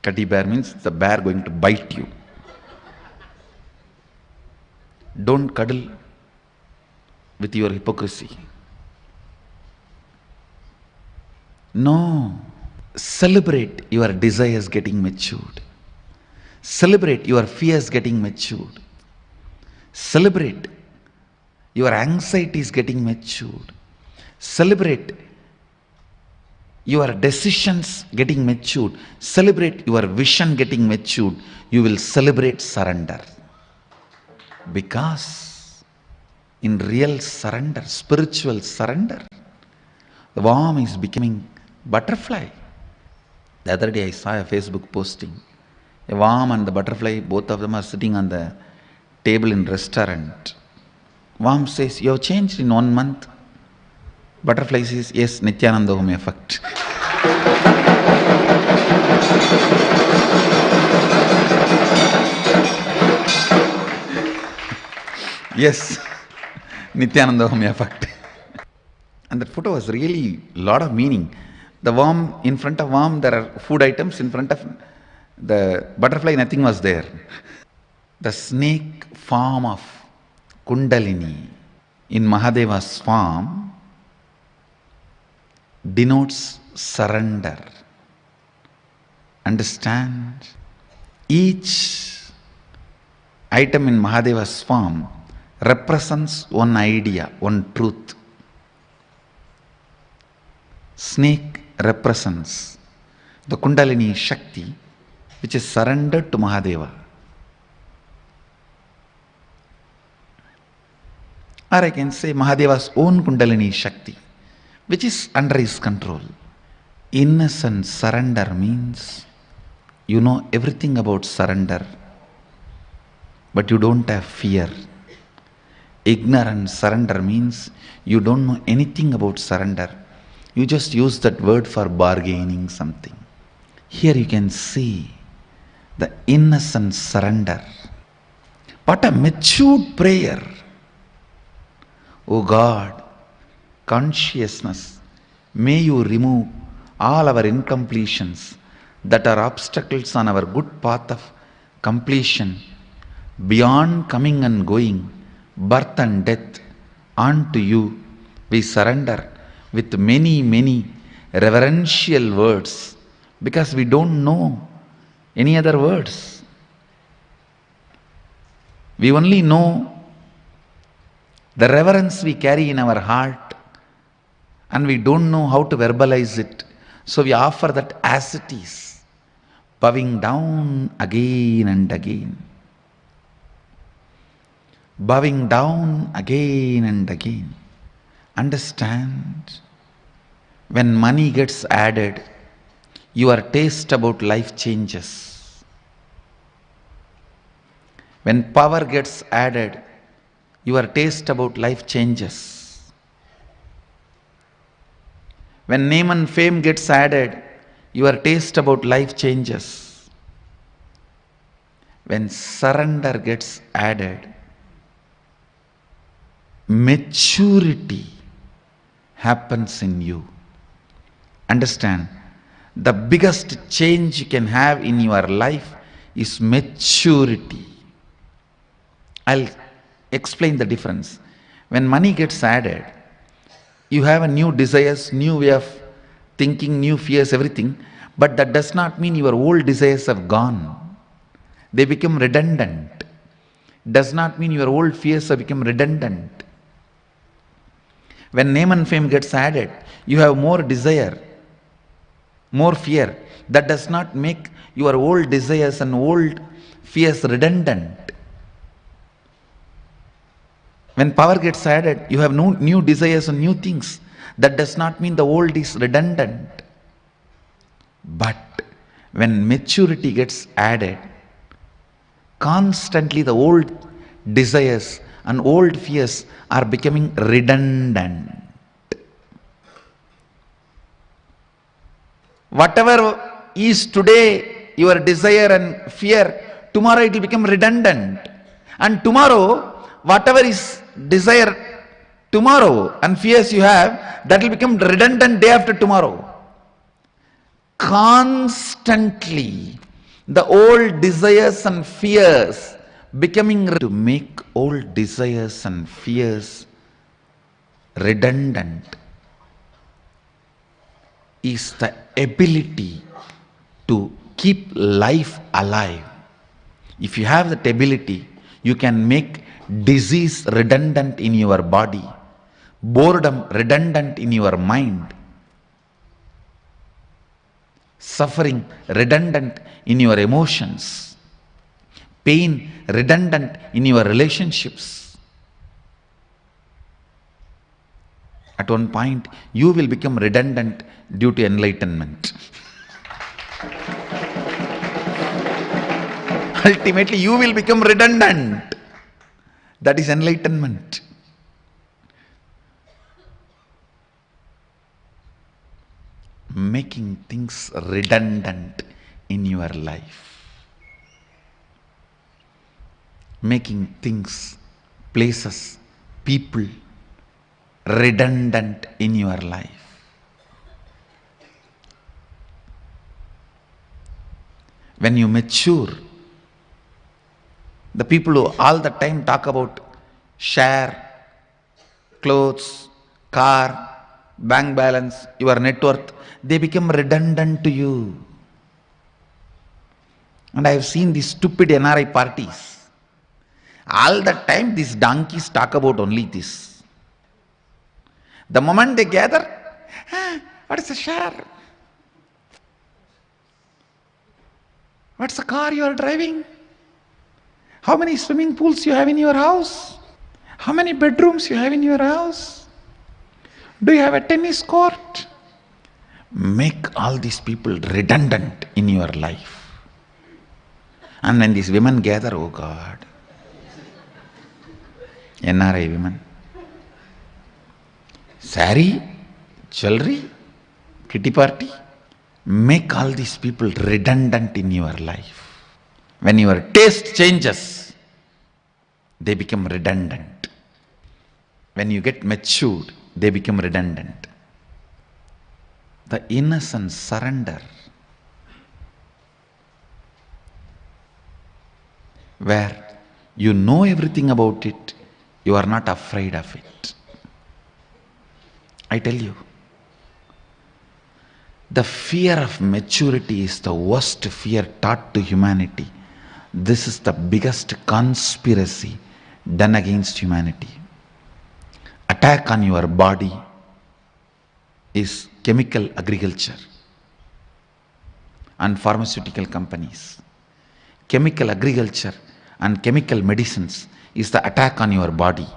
Cuddy bear means the bear going to bite you. Don't cuddle with your hypocrisy. No. Celebrate your desires getting matured. Celebrate your fears getting matured. Celebrate your anxieties getting matured. Celebrate your decisions getting matured. Celebrate your vision getting matured. You will celebrate surrender. Because in real surrender, spiritual surrender, the worm is becoming butterfly. The other day I saw a Facebook posting. A worm and the butterfly, both of them are sitting on the table in restaurant. Worm says, you have changed in 1 month. Butterfly says, yes, Nithyananda effect. Yes, Nithyananda effect. And that photo was really a lot of meaning. The worm, in front of worm, there are food items. In front of the butterfly, nothing was there. The snake form of Kundalini in Mahadeva's form denotes surrender. Understand? Each item in Mahadeva's form represents one idea, one truth. Snake represents the Kundalini Shakti, which is surrendered to Mahadeva. Or I can say Mahadeva's own Kundalini Shakti, which is under his control. Innocent surrender means you know everything about surrender, but you don't have fear. Ignorant surrender means you don't know anything about surrender. You just use that word for bargaining something. Here you can see the innocent surrender. What a matured prayer. O God, consciousness, may you remove all our incompletions that are obstacles on our good path of completion, beyond coming and going, birth and death. Unto you we surrender with many, many reverential words, because we don't know any other words. We only know the reverence we carry in our heart, and we don't know how to verbalize it. So we offer that as it is, bowing down again and again. Bowing down again and again. Understand, when money gets added, your taste about life changes. When power gets added, your taste about life changes. When name and fame gets added, your taste about life changes. When surrender gets added, maturity happens in you. Understand, the biggest change you can have in your life is maturity. I'll explain the difference. When money gets added, you have a new desires, new way of thinking, new fears, everything, but that does not mean your old desires have gone. They become redundant. Does not mean your old fears have become redundant. When name and fame gets added, you have more desire, more fear. That does not make your old desires and old fears redundant. When power gets added, you have no new desires and new things. That does not mean the old is redundant. But when maturity gets added, constantly the old desires and old fears are becoming redundant. Whatever is today your desire and fear, tomorrow it will become redundant. And tomorrow, whatever is desire tomorrow and fears you have, that will become redundant day after tomorrow. Constantly, the old desires and fears becoming to make old desires and fears redundant is the ability to keep life alive. If you have that ability, you can make disease redundant in your body, boredom redundant in your mind, suffering redundant in your emotions, pain redundant in your relationships. At one point, you will become redundant due to enlightenment. Ultimately, you will become redundant. That is enlightenment. Making things redundant in your life. Making things, places, people redundant in your life. When you mature, the people who all the time talk about share, clothes, car, bank balance, your net worth, they become redundant to you. And I have seen these stupid NRI parties. All the time these donkeys talk about only this. The moment they gather, what is the share? What's the car you are driving? How many swimming pools you have in your house? How many bedrooms you have in your house? Do you have a tennis court? Make all these people redundant in your life. And when these women gather, oh God, NRI women, sari, jewelry, kitty party, make all these people redundant in your life. When your taste changes, they become redundant. When you get matured, they become redundant. The innocent surrender, where you know everything about it, you are not afraid of it. I tell you, the fear of maturity is the worst fear taught to humanity. This is the biggest conspiracy done against humanity. Attack on your body is chemical agriculture and pharmaceutical companies. Chemical agriculture and chemical medicines is the attack on your body.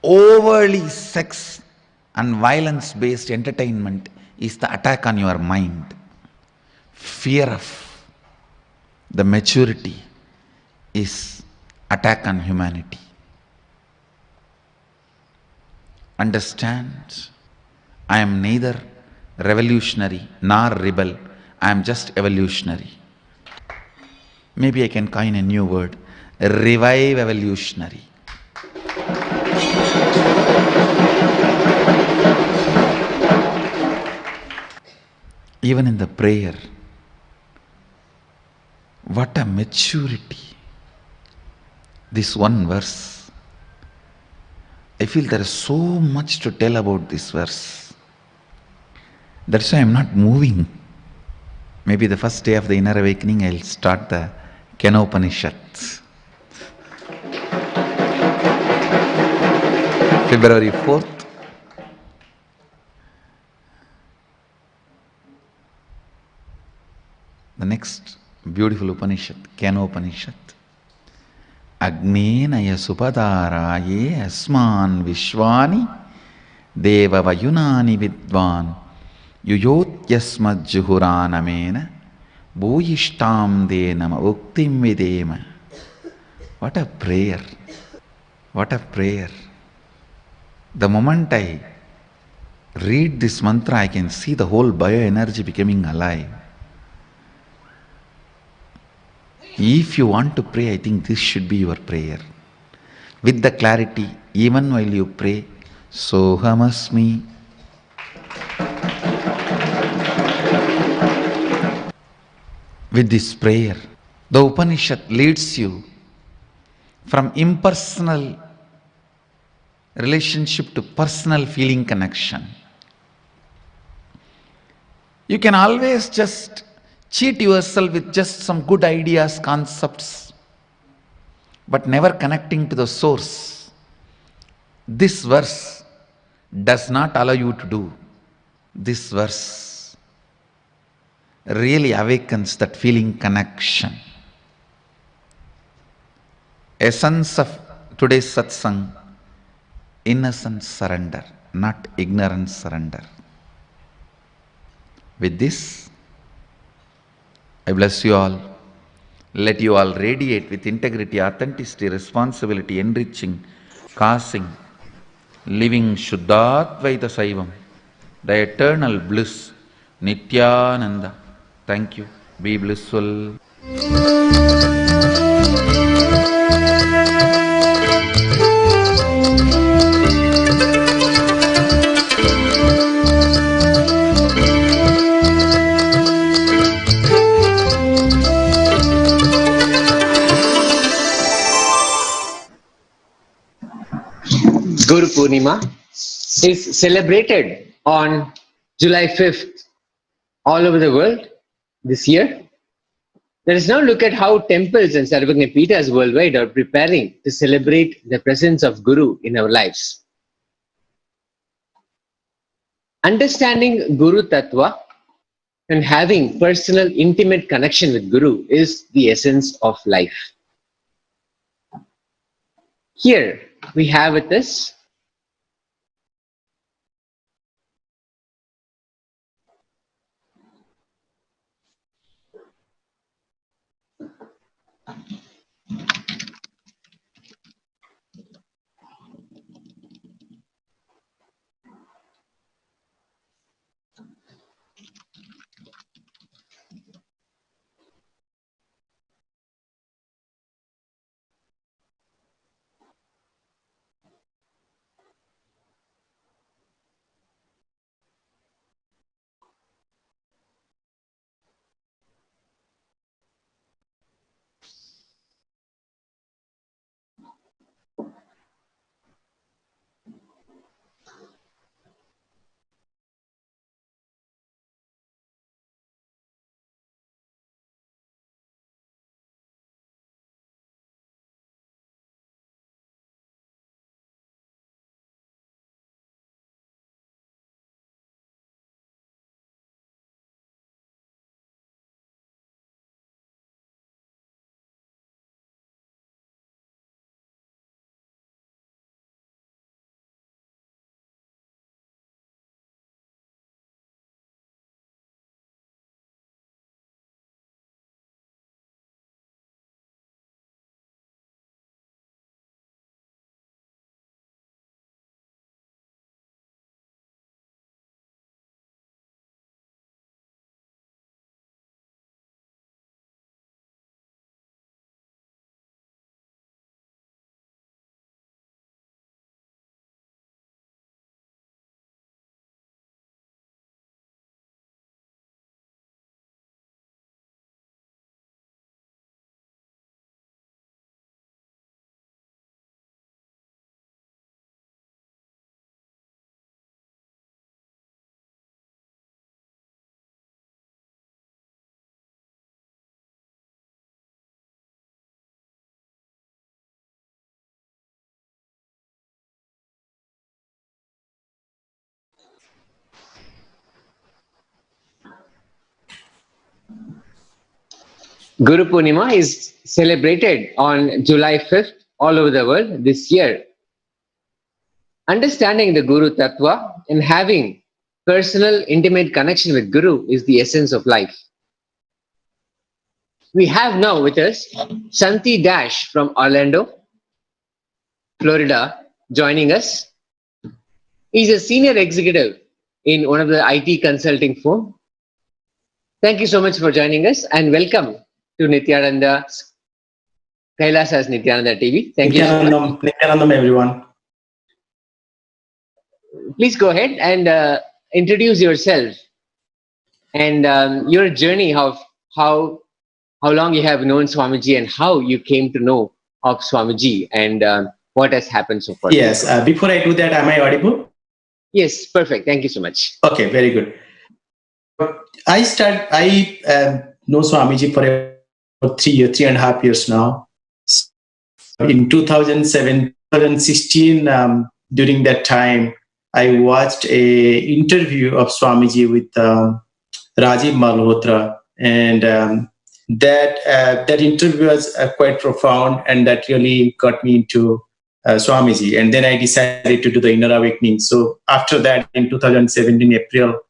Overly sex and violence based entertainment is the attack on your mind. Fear of the maturity is attack on humanity. Understand, I am neither revolutionary nor rebel, I am just evolutionary. Maybe I can coin a new word, revive evolutionary. Even in the prayer, what a maturity. This one verse, I feel there is so much to tell about this verse. That's why I'm not moving. Maybe the first day of the inner awakening, I'll start the Kenopanishads. February 4th. The next beautiful Upanishad, Kenopanishad. Agnenaya supadaraye asman vishwani deva vayunani vidvan yuyotyasmad juhuranamena bhuyishtam denama uktim videma. What a prayer! What a prayer! The moment I read this mantra, I can see the whole bioenergy becoming alive. If you want to pray, I think this should be your prayer. With the clarity, even while you pray, Sohamasmi. With this prayer, the Upanishad leads you from impersonal relationship to personal feeling connection. You can always just cheat yourself with just some good ideas, concepts, but never connecting to the source. This verse does not allow you to do. This verse really awakens that feeling connection. Essence of today's satsang, innocent surrender, not ignorant surrender. With this, I bless you all. Let you all radiate with integrity, authenticity, responsibility, enriching, causing, living Shuddhadvaita Saivam, the eternal bliss, Nithyananda. Thank you. Be blissful. Guru Purnima is celebrated on July 5th all over the world this year. Let us now look at how temples and Sarvagna Peethas worldwide are preparing to celebrate the presence of Guru in our lives. Understanding Guru Tattva and having personal, intimate connection with Guru is the essence of life. Here we have with us Guru Purnima is celebrated on July 5th all over the world this year. Understanding the Guru Tattva and having personal, intimate connection with Guru is the essence of life. We have now with us Shanti Dash from Orlando, Florida, joining us. He's a senior executive in one of the IT consulting firm. Thank you so much for joining us and welcome to Nithyananda's Kailasa's Nithyananda TV. Thank you so much. Nithyanandam, everyone. Please go ahead and introduce yourself and your journey, how long you have known Swamiji and how you came to know of Swamiji and what has happened so far. Yes, before I do that, am I audible? Yes, perfect. Thank you so much. Okay, very good. I know Swamiji for about 3.5 years now. In 2016, during that time, I watched a interview of Swamiji with Rajiv Malhotra, and that interview was quite profound, and that really got me into Swamiji. And then I decided to do the inner awakening. So after that, in 2017 April,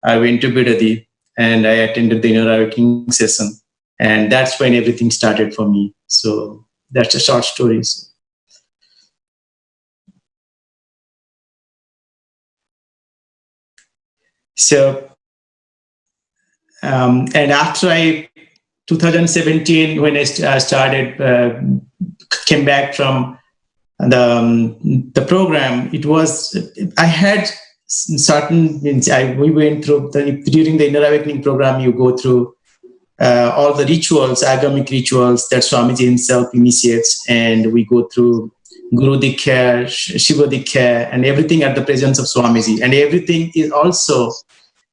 I went to Bidadi and I attended the inner awakening session, and that's when everything started for me. So that's a short story. So, and after 2017, when I started, came back from the program, I had certain, we went through, during the Inner Awakening program, you go through all the rituals, agamic rituals that Swamiji himself initiates, and we go through Guru Diksha, Shiva Diksha, and everything at the presence of Swamiji. And everything is also,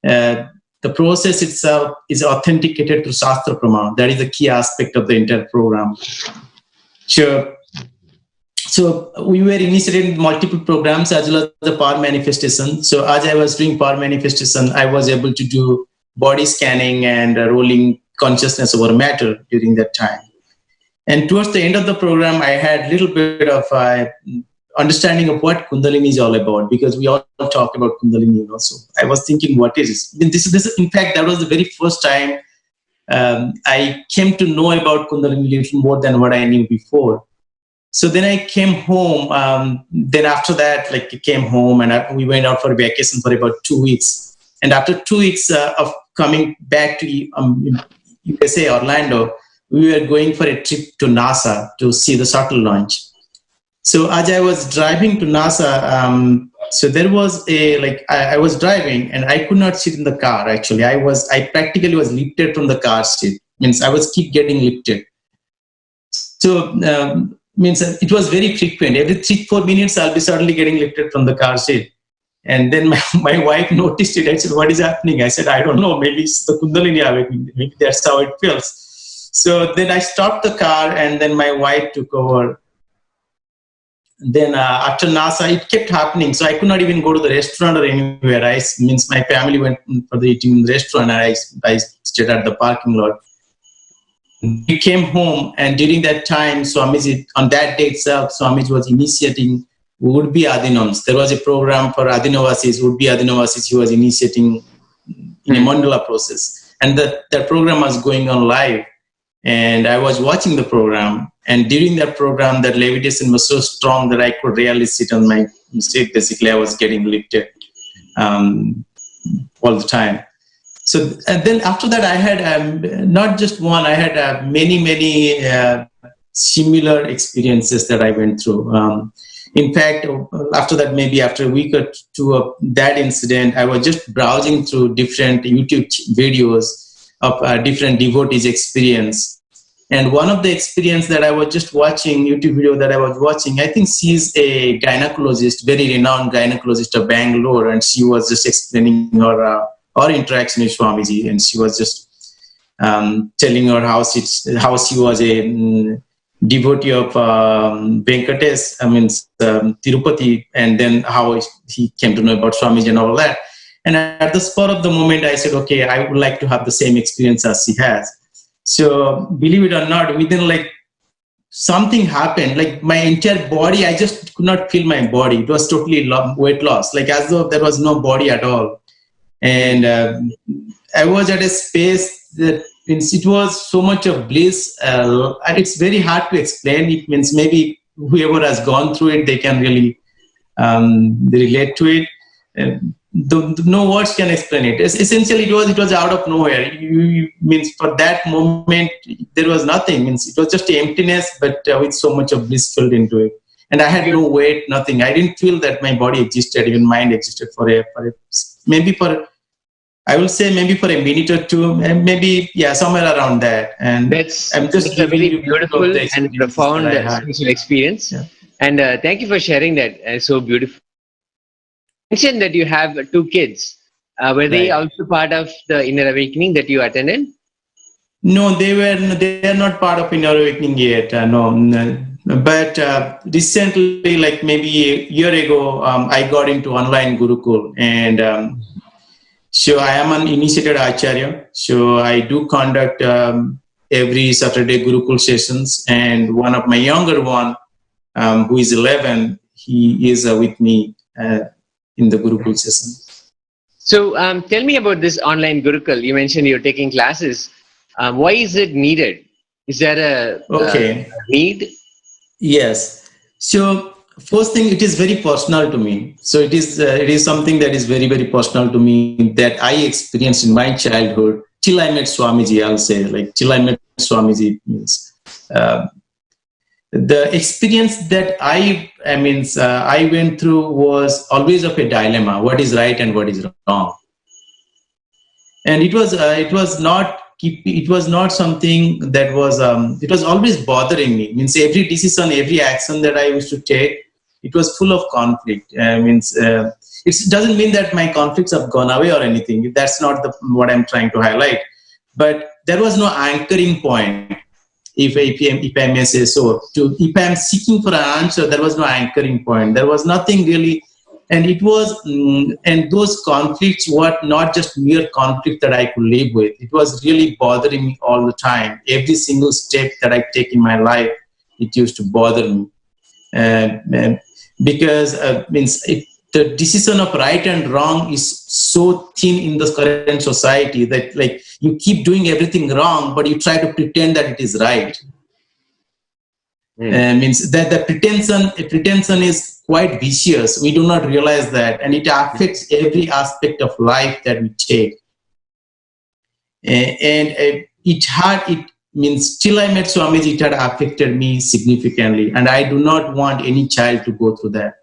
the process itself is authenticated through Shastra Praman. That is the key aspect of the entire program. Sure. So we were initiated in multiple programs as well as the power manifestation. So as I was doing power manifestation, I was able to do body scanning and rolling consciousness over matter during that time. And towards the end of the program, I had a little bit of understanding of what Kundalini is all about, because we all talk about Kundalini also. I was thinking, what is this? In fact, that was the very first time I came to know about Kundalini a little more than what I knew before. So then I came home. Then after that, I came home and we went out for a vacation for about 2 weeks. And after 2 weeks of coming back to USA, Orlando, we were going for a trip to NASA to see the shuttle launch. So as I was driving to NASA, so there was I was driving and I could not sit in the car. Actually, I practically was lifted from the car seat. Means I was keep getting lifted. So means it was very frequent. Every 3-4 minutes, I'll be suddenly getting lifted from the car seat. And then my wife noticed it. I said, "What is happening?" I said, "I don't know. Maybe it's the Kundalini awakening. Maybe that's how it feels." So then I stopped the car, and then my wife took over. Then after NASA, it kept happening. So I could not even go to the restaurant or anywhere. My family went for the eating in the restaurant, and I stayed at the parking lot. We came home, and during that time, Swamiji, on that day itself, Swamiji was initiating would-be Adinams. There was a program for Adinavasis, would-be Adinavasis. He was initiating in a mandala process. And that program was going on live. And I was watching the program. And during that program, that levitation was so strong that I could really sit on my seat. Basically, I was getting lifted all the time. So, and then after that, I had not just one, I had many similar experiences that I went through. In fact, after that, maybe after a week or two of that incident, I was just browsing through different YouTube videos of different devotees' experience. And one of the experience that I was just watching, YouTube video that I was watching, I think she's a gynecologist, very renowned gynecologist of Bangalore, and she was just explaining her interaction with Swamiji, and she was just telling her how she was a devotee of Venkatesh, Tirupati, and then how he came to know about Swamiji and all that. And at the spur of the moment, I said, okay, I would like to have the same experience as she has. So believe it or not, within like something happened, like my entire body, I just could not feel my body. It was totally weight loss, like as though there was no body at all. And I was at a space that means it was so much of bliss. And it's very hard to explain. It means maybe whoever has gone through it, they can really relate to it. No words can explain it. Essentially, it was out of nowhere. Means for that moment there was nothing. Means it was just emptiness, but with so much of bliss filled into it. And I had no weight, nothing. I didn't feel that my body existed, even mind existed for a I will say maybe for a minute or two, and maybe somewhere around that. And I'm just a very beautiful and profound spiritual experience. Yeah. And thank you for sharing that. So beautiful. You mentioned that you have 2 kids. Were they also part of the Inner Awakening that you attended? No, they are not part of Inner Awakening yet. No. But recently, like maybe a year ago, I got into online Gurukul, and so I am an initiated Acharya. So I do conduct every Saturday Gurukul sessions, and one of my younger one, who is 11, he is with me in the Gurukul session. So tell me about this online Gurukul. You mentioned you're taking classes. Why is it needed? Is there a need? Yes. So first thing, it is very personal to me. So it is something that is very, very personal to me that I experienced in my childhood till I met Swamiji. I'll say, like, till I met Swamiji means the experience that I went through was always of a dilemma: what is right and what is wrong. And it was not something that was it was always bothering me. Means every decision, every action that I used to take, it was full of conflict. It doesn't mean that my conflicts have gone away or anything. That's not what I'm trying to highlight. But there was no anchoring point, if I may say so. If I'm seeking for an answer, there was no anchoring point. There was nothing really. And it was, and those conflicts were not just mere conflict that I could live with. It was really bothering me all the time. Every single step that I take in my life, it used to bother me. Because the decision of right and wrong is so thin in the current society that, like, you keep doing everything wrong, but you try to pretend that it is right. Means that the pretension is quite vicious. We do not realize that, and it affects every aspect of life that we take. And it means till I met Swamiji, it had affected me significantly, and I do not want any child to go through that.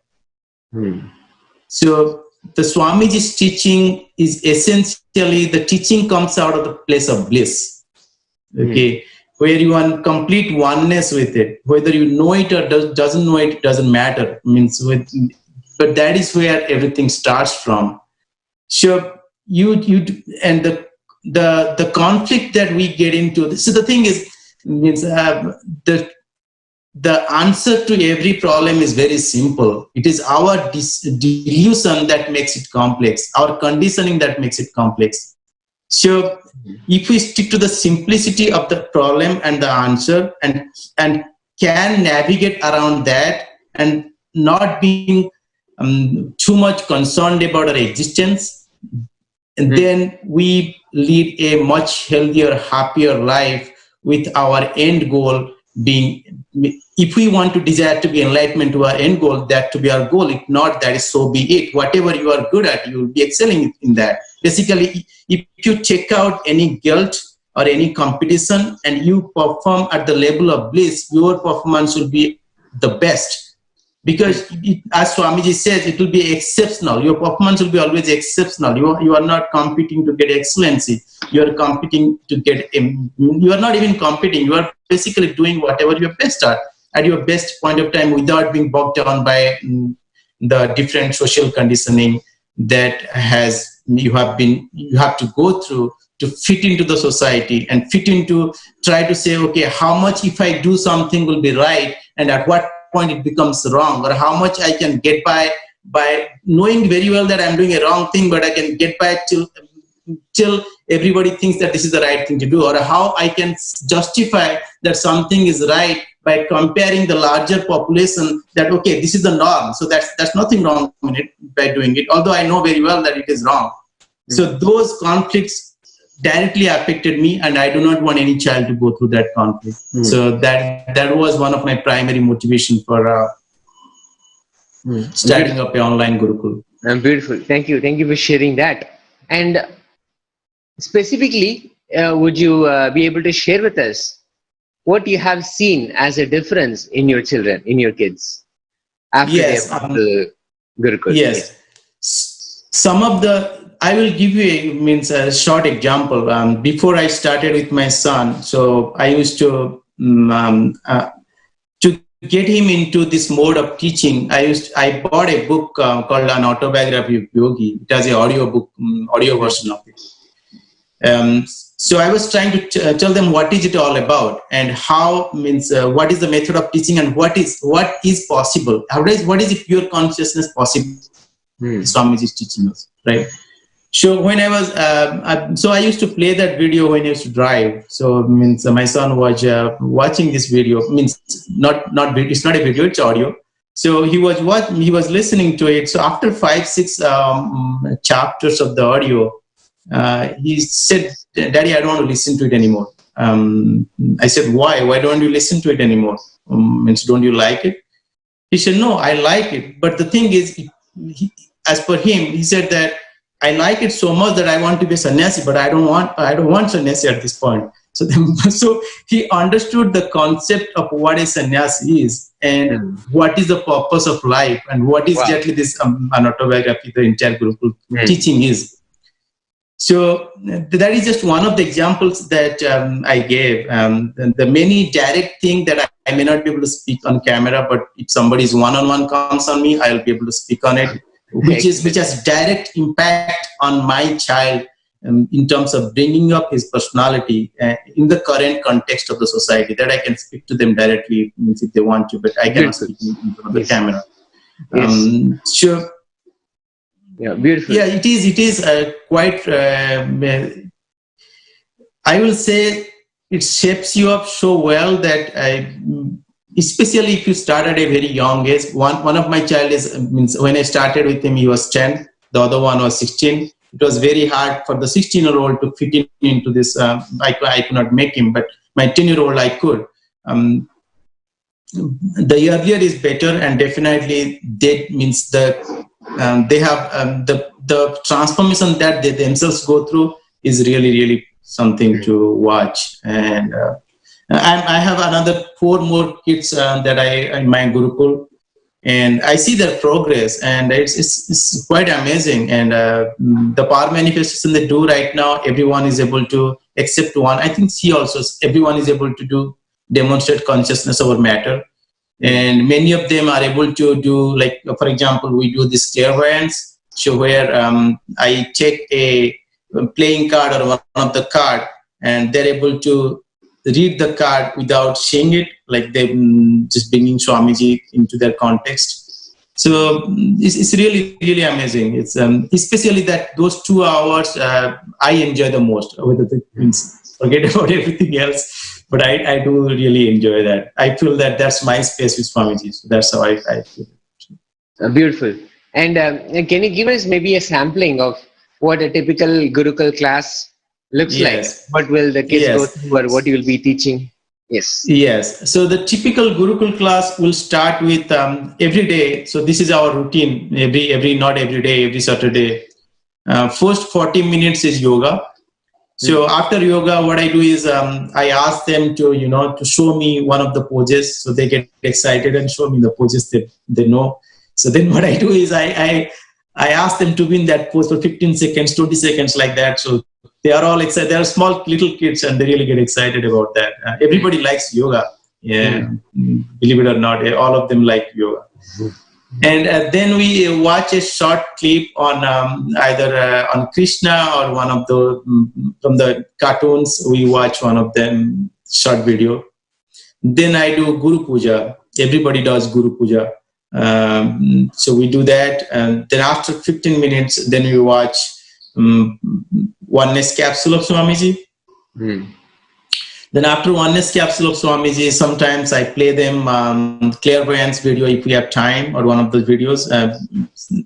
So the Swamiji's teaching is essentially, the teaching comes out of the place of bliss. Okay. Where you are in complete oneness with it, whether you know it or doesn't know it, doesn't matter. But that is where everything starts from. So and the conflict that we get into. So the thing is, the answer to every problem is very simple. It is our delusion that makes it complex, our conditioning that makes it complex. So if we stick to the simplicity of the problem and the answer, and can navigate around that, and not being too much concerned about our existence, and then we lead a much healthier, happier life, with our end goal being, if we want to desire to be enlightenment to our end goal, that to be our goal. If not, that is so be it. Whatever you are good at, you will be excelling in that. Basically, if you check out any guilt or any competition and you perform at the level of bliss, your performance will be the best. Because as Swamiji says, it will be exceptional. Your performance will be always exceptional. You are not competing to get excellency. You are competing to get, you are not even competing. You are basically doing whatever you are best at your best point of time, without being bogged down by the different social conditioning that you have to go through to fit into the society, and try to say, okay, how much if I do something will be right, and at what point it becomes wrong, or how much I can get by knowing very well that I'm doing a wrong thing, but I can get by till till everybody thinks that this is the right thing to do, or how I can justify that something is right by comparing the larger population, that okay, this is the norm, so that's nothing wrong in it by doing it, although I know very well that it is wrong. So those conflicts directly affected me, and I do not want any child to go through that conflict. So that was one of my primary motivation for starting up an online Gurukul. Beautiful. Thank you for sharing that. And specifically, would you be able to share with us what you have seen as a difference in your children, in your kids, after they have come to Gurukul? Yes. Some of the, I will give you a short example. Before I started with my son, so I used to get him into this mode of teaching. I bought a book called An Autobiography of Yogi. It has an audio book, audio version of it. So I was trying to tell them what is it all about, and how what is the method of teaching, and what is possible. What is a pure consciousness possible? Swamiji is teaching us, right? So when I was, so I used to play that video when I used to drive. So my son was watching this video. It's not a video, it's audio. So he was listening to it. So after 5-6 chapters of the audio, he said, "Daddy, I don't want to listen to it anymore." I said, "Why? Why don't you listen to it anymore? Don't you like it?" He said, "No, I like it. But the thing is, as per him, he said that I like it so much that I want to be a sannyasi, but I don't want sannyasi at this point." So he understood the concept of what a sannyasi is, and what is the purpose of life, and what is exactly this an autobiography, the entire Gurukul teaching is. So that is just one of the examples that I gave. The many direct thing that I may not be able to speak on camera, but if somebody's one-on-one comes on me, I'll be able to speak on it, which has direct impact on my child in terms of bringing up his personality in the current context of the society, that I can speak to them directly if they want to, but I cannot speak in front of the camera. Sure. Yeah, beautiful. Yeah, it is quite, I will say it shapes you up so well that especially if you start at a very young age. One of my child when I started with him, he was 10, the other one was 16. It was very hard for the 16-year-old to fit into this. I could not make him, but my 10-year-old I could. The earlier is better, and definitely that means they have the transformation that they themselves go through is really, really something to watch. And I have another 4 more kids that in my Gurukul, and I see their progress, and it's quite amazing. And the power manifestation they do right now, everyone is able to, except one, I think everyone is able to demonstrate consciousness over matter. And many of them are able to do, like, for example, we do this clairvoyance, so where I check a playing card or one of the card, and they're able to read the card without seeing it, like they just bringing Swamiji into their context. So it's really, really amazing. It's especially that those 2 hours I enjoy the most. Whether it means forget about everything else. But I do really enjoy that. I feel that that's my space with Swamiji. So that's how I feel. Beautiful. And can you give us maybe a sampling of what a typical Gurukul class looks like? What will the kids go through, or what you will be teaching? Yes. So the typical Gurukul class will start with every day. So this is our routine. Not every day, every Saturday. First 40 minutes is yoga. So after yoga, what I do is I ask them to show me one of the poses, so they get excited and show me the poses they know. So then what I do is I ask them to be in that pose for 15 seconds, 20 seconds, like that. So they are all excited. They are small little kids, and they really get excited about that. Everybody likes yoga. Yeah, believe it or not, all of them like yoga. And then we watch a short clip on either on Krishna or one of the from the cartoons. We watch one of them short video. Then I do Guru Puja. Everybody does Guru Puja. So we do that. And then after 15 minutes, then we watch Oneness Capsule of Swamiji. Then after Oneness Capsule of Swamiji, sometimes I play them clairvoyance video if we have time, or one of the videos.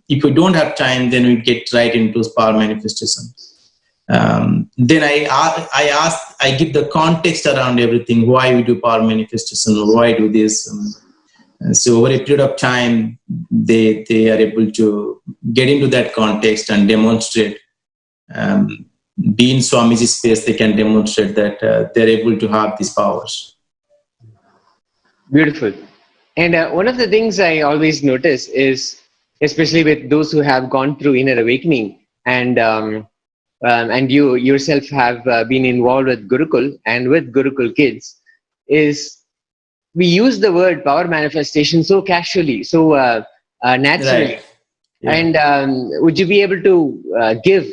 If we don't have time, then we get right into power manifestation. Then I give the context around everything, why we do power manifestation, why do this. So over a period of time, they are able to get into that context and demonstrate. Be in Swamiji's space, they can demonstrate that they're able to have these powers. Beautiful. And one of the things I always notice is, especially with those who have gone through inner awakening, and you yourself have been involved with Gurukul and with Gurukul kids, is we use the word power manifestation so casually, so naturally. Right. Yeah. And would you be able to give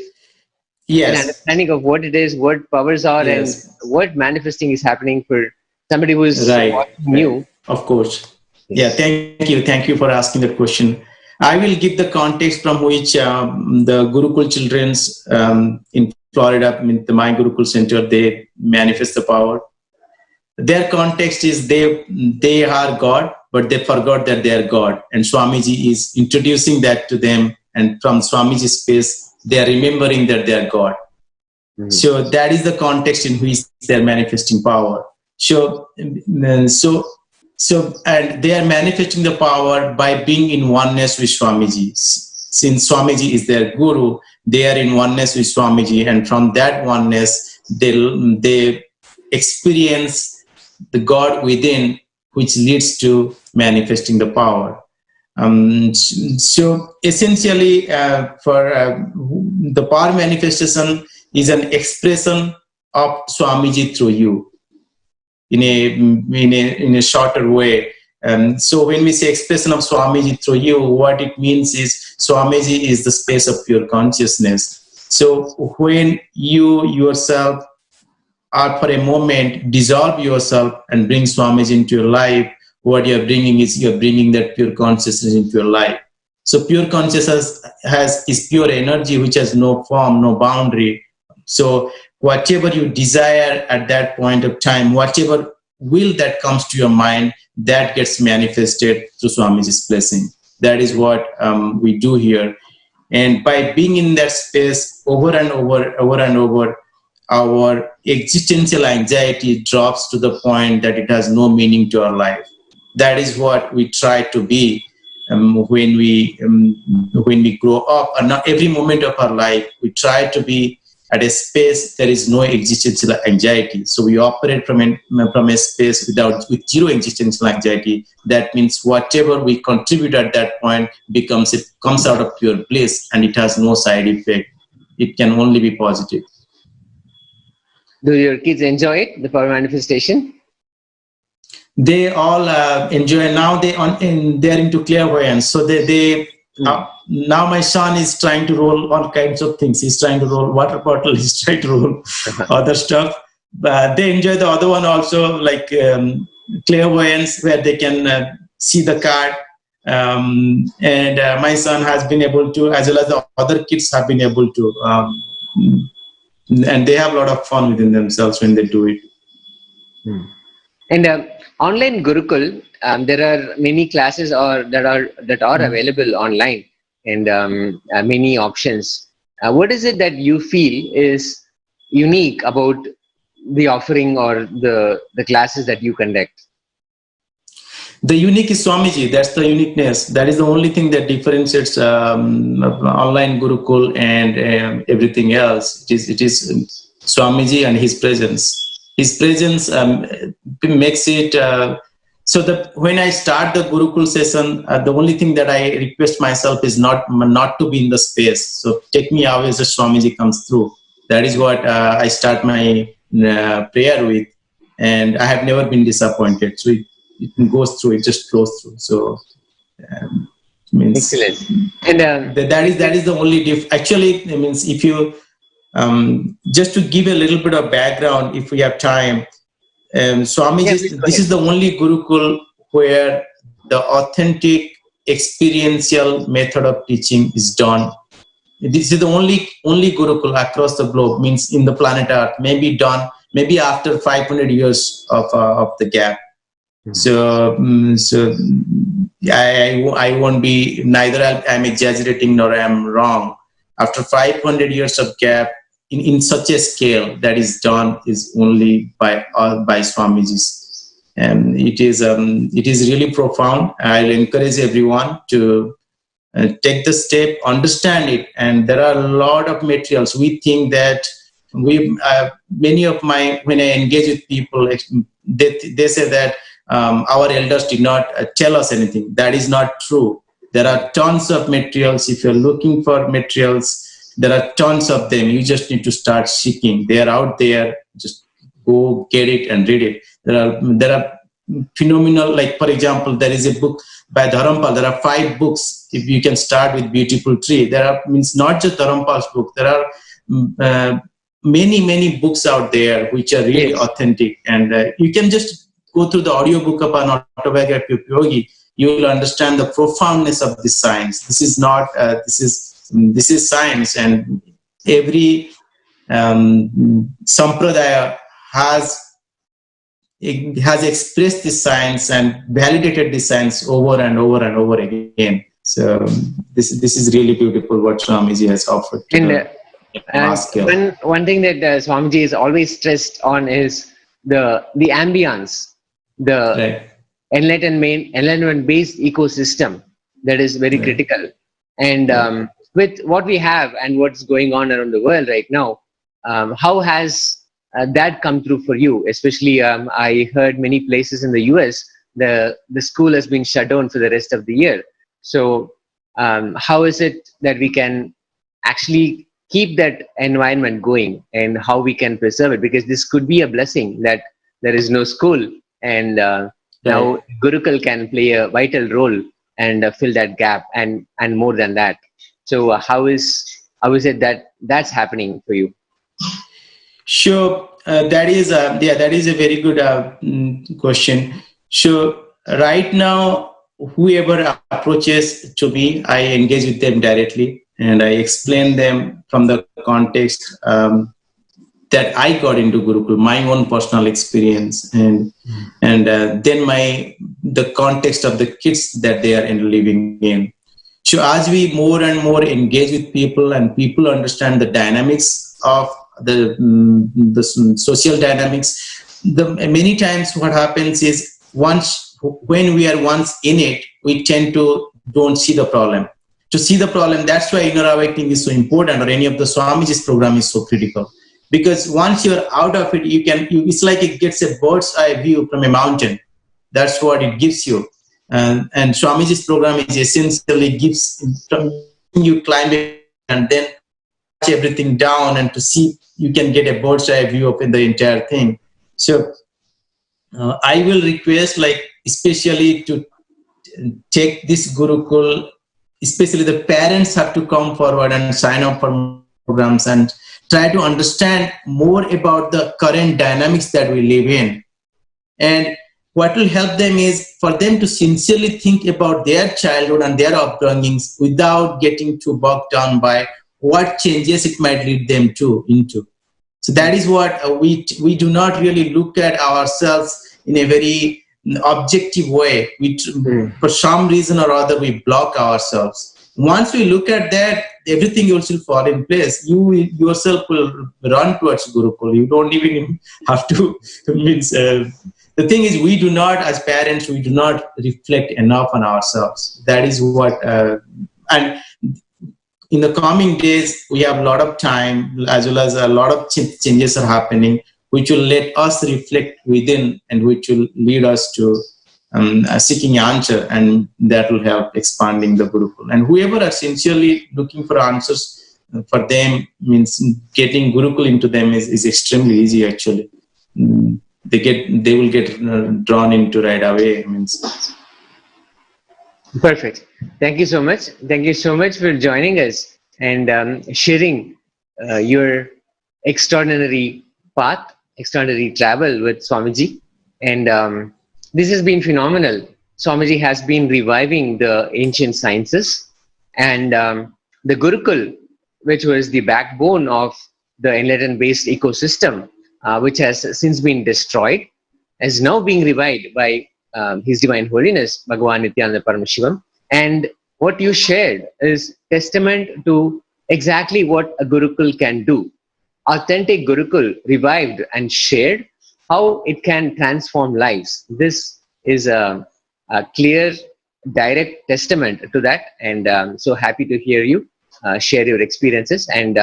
Yes. an understanding of what it is, what powers are, Yes. and what manifesting is happening for somebody who is new? Of course. Yeah, thank you for asking that question. I will give the context from which the Gurukul children's in Florida, my Gurukul center, they manifest the power. Their context is they are God, but they forgot that they are God, and Swamiji is introducing that to them, and from Swamiji's space, they are remembering that they are God. So that is the context in which they are manifesting power. So and they are manifesting the power by being in oneness with Swamiji. Since Swamiji is their guru, they are in oneness with Swamiji, and from that oneness, they experience the God within, which leads to manifesting the power. So essentially, for the power manifestation is an expression of Swamiji through you in a shorter way. So when we say expression of Swamiji through you, what it means is Swamiji is the space of pure consciousness. So when you yourself are for a moment dissolve yourself and bring Swamiji into your life, what you're bringing is you're bringing that pure consciousness into your life. So pure consciousness is pure energy which has no form, no boundary. So whatever you desire at that point of time, whatever will that comes to your mind, that gets manifested through Swamiji's blessing. That is what we do here. And by being in that space over and over, our existential anxiety drops to the point that it has no meaning to our life. That is what we try to be when we grow up. And not every moment of our life, we try to be at a space there is no existential anxiety. So we operate from a space with zero existential anxiety. That means whatever we contribute at that point comes out of pure bliss, and it has no side effect. It can only be positive. Do your kids enjoy it, the power manifestation? They all enjoy. Now they're into clairvoyance. So now my son is trying to roll all kinds of things. He's trying to roll water bottle. He's trying to roll other stuff. But they enjoy the other one also, like clairvoyance, where they can see the card. And my son has been able to, as well as the other kids have been able to. And they have a lot of fun within themselves when they do it. And online Gurukul, there are many classes that are available online, and many options. What is it that you feel is unique about the offering or the classes that you conduct? The unique is Swamiji. That's the uniqueness. That is the only thing that differentiates online Gurukul and everything else. It is Swamiji and his presence. His presence makes it so that when I start the Gurukul session, the only thing that I request myself is not to be in the space. So take me away as Swamiji comes through. That is what I start my prayer with, and I have never been disappointed. So it goes through, it just flows through. So means excellent. And that is the only actually, it means if you just to give a little bit of background, if we have time, Swamiji, this is the only Gurukul where the authentic experiential method of teaching is done This is the only Gurukul across the globe, means in the planet Earth, maybe done maybe after 500 years of the gap. So I won't be, neither I'm exaggerating nor I'm wrong. After 500 years of gap in such a scale that is done is only by Swamiji's. And it is really profound. I'll encourage everyone to take the step, understand it. And there are a lot of materials. We think that when I engage with people, they say that our elders did not tell us anything. That is not true. There are tons of materials. If you're looking for materials, there are tons of them. You just need to start seeking. They are out there. Just go get it and read it. There are phenomenal, like for example, there is a book by Dharampal. There are 5 books. If you can start with Beautiful Tree, there are, means not just Dharampal's book. There are many books out there which are really authentic, and you can just go through the audiobook of an autobiography of Yogi. You will understand the profoundness of this science. This is not this is science, and every sampradaya has expressed this science and validated this science over and over and over again. So this is really beautiful what Swamiji has offered. And one thing that Swamiji has always stressed on is the ambience, the enlightenment-based ecosystem that is very critical. And with what we have and what's going on around the world right now, how has that come through for you? Especially, I heard many places in the US, the school has been shut down for the rest of the year. So how is it that we can actually keep that environment going, and how we can preserve it? Because this could be a blessing that there is no school, and now Gurukul can play a vital role and fill that gap, and more than that. So how is it that that's happening for you? Sure, that is a very good question. So right now, whoever approaches to me, I engage with them directly, and I explain them from the context that I got into Gurukul, my own personal experience, and then the context of the kids that they are living in. So as we more and more engage with people, and people understand the dynamics of the social dynamics, many times what happens is when we are once in it, we tend to don't see the problem. To see the problem, that's why inner awakening is so important, or any of the Swamiji's program is so critical. Because once you're out of it, it's like it gets a bird's eye view from a mountain. That's what it gives you. And Swamiji's program is essentially gives you climb it and then watch everything down, and to see, you can get a bird's eye view of the entire thing. So I will request, especially to take this Gurukul, especially the parents have to come forward and sign up for programs and try to understand more about the current dynamics that we live in. And what will help them is for them to sincerely think about their childhood and their upbringings without getting too bogged down by what changes it might lead them into. So that is what we do not really look at ourselves in a very objective way. For some reason or other, we block ourselves. Once we look at that, everything else will fall in place. You yourself will run towards Gurukul. You don't even have to convince. The thing is, we do not, as parents, we do not reflect enough on ourselves. That is what, and in the coming days, we have a lot of time, as well as a lot of changes are happening, which will let us reflect within, and which will lead us to seeking answer, and that will help expanding the Gurukul. And whoever are sincerely looking for answers, for them, means getting Gurukul into them is extremely easy, actually. They will get drawn into right away. Perfect. Thank you so much. Thank you so much for joining us and sharing your extraordinary path, extraordinary travel with Swamiji. And this has been phenomenal. Swamiji has been reviving the ancient sciences, and the Gurukul which was the backbone of the enlightenment-based ecosystem, which has since been destroyed, is now being revived by His Divine Holiness, Bhagavan Nithyananda Paramashivam. And what you shared is testament to exactly what a Gurukul can do. Authentic Gurukul revived and shared how it can transform lives. This is a clear, direct testament to that, and so happy to hear you share your experiences, and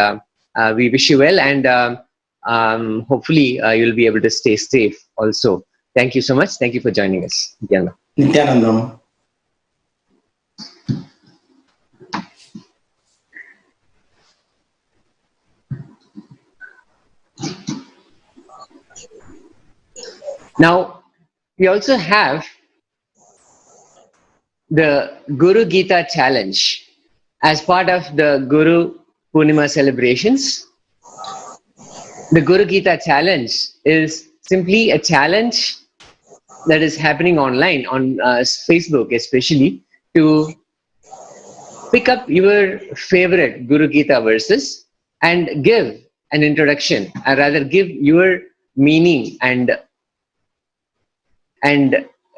we wish you well, and hopefully you'll be able to stay safe also. Thank you so much. Thank you for joining us. Nithyanandam. Now, we also have the Guru Gita Challenge as part of the Guru Purnima celebrations. The Guru Gita Challenge is simply a challenge that is happening online on Facebook, especially, to pick up your favorite Guru Gita verses and give an introduction, or rather give your meaning and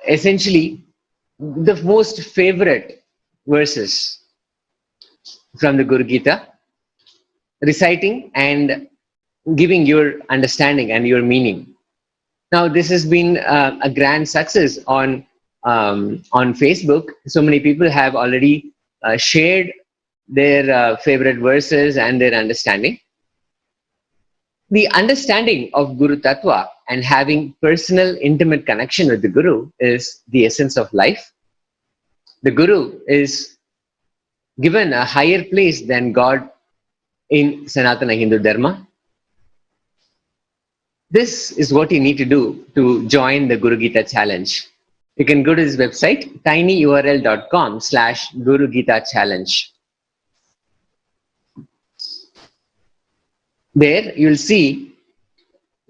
essentially the most favorite verses from the Guru Gita, reciting and giving your understanding and your meaning. Now, this has been a grand success on Facebook. So many people have already shared their favorite verses and their understanding. The understanding of Guru Tattva and having personal, intimate connection with the Guru is the essence of life. The Guru is given a higher place than God in Sanatana Hindu Dharma. This is what you need to do to join the Guru Gita Challenge. You can go to this website, tinyurl.com/Guru Gita Challenge. There you'll see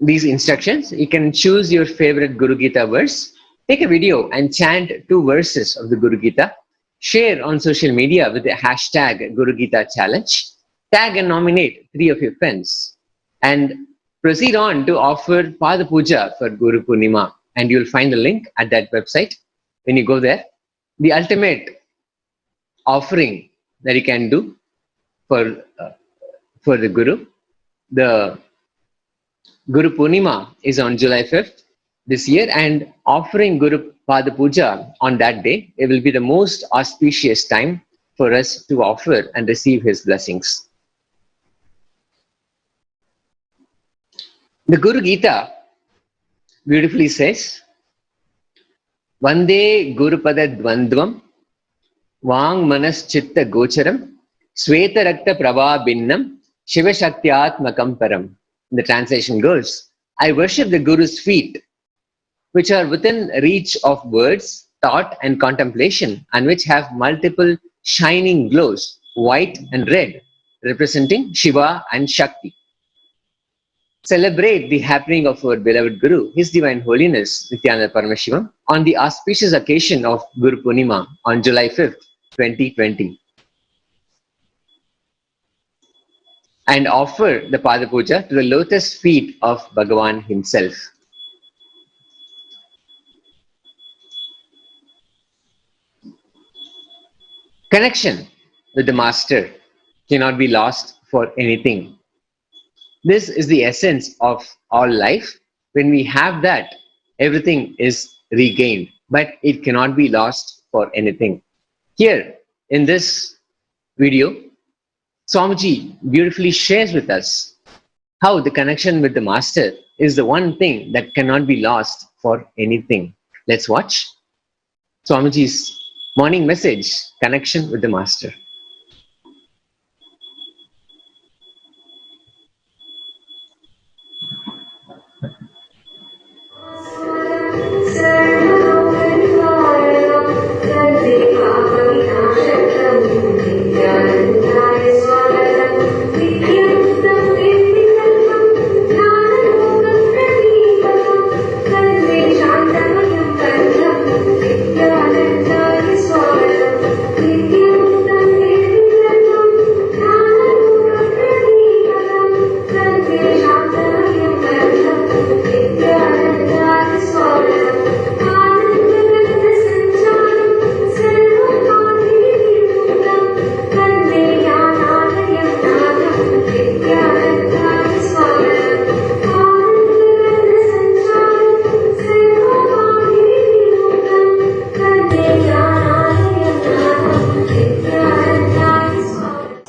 these instructions. You can choose your favorite Guru Gita verse, take a video and chant 2 verses of the Guru Gita, share on social media with the hashtag Guru Gita Challenge, tag and nominate 3 of your friends, and proceed on to offer Pada Puja for Guru Purnima, and you'll find the link at that website. When you go there, the ultimate offering that you can do for the Guru, the Guru Purnima is on July 5th this year, and offering Guru Pada Puja on that day, it will be the most auspicious time for us to offer and receive his blessings. The Guru Gita beautifully says, Vande Guru Pada Dvandvam Vang Manas Chitta Gocharam Sweta Rakta Prabha Binnam Shiva Shaktyatmakam Param. The translation goes, I worship the Guru's feet, which are within reach of words, thought and contemplation, and which have multiple shining glows, white and red, representing Shiva and Shakti. Celebrate the happening of our beloved Guru, His Divine Holiness Nithyananda Paramashivam, on the auspicious occasion of Guru Purnima on July 5th, 2020. And offer the Pada Puja to the lotus feet of Bhagavan himself. Connection with the Master cannot be lost for anything. This is the essence of all life. When we have that, everything is regained, but it cannot be lost for anything. Here, in this video, Swamiji beautifully shares with us how the connection with the Master is the one thing that cannot be lost for anything. Let's watch Swamiji's morning message, connection with the Master. Thank you.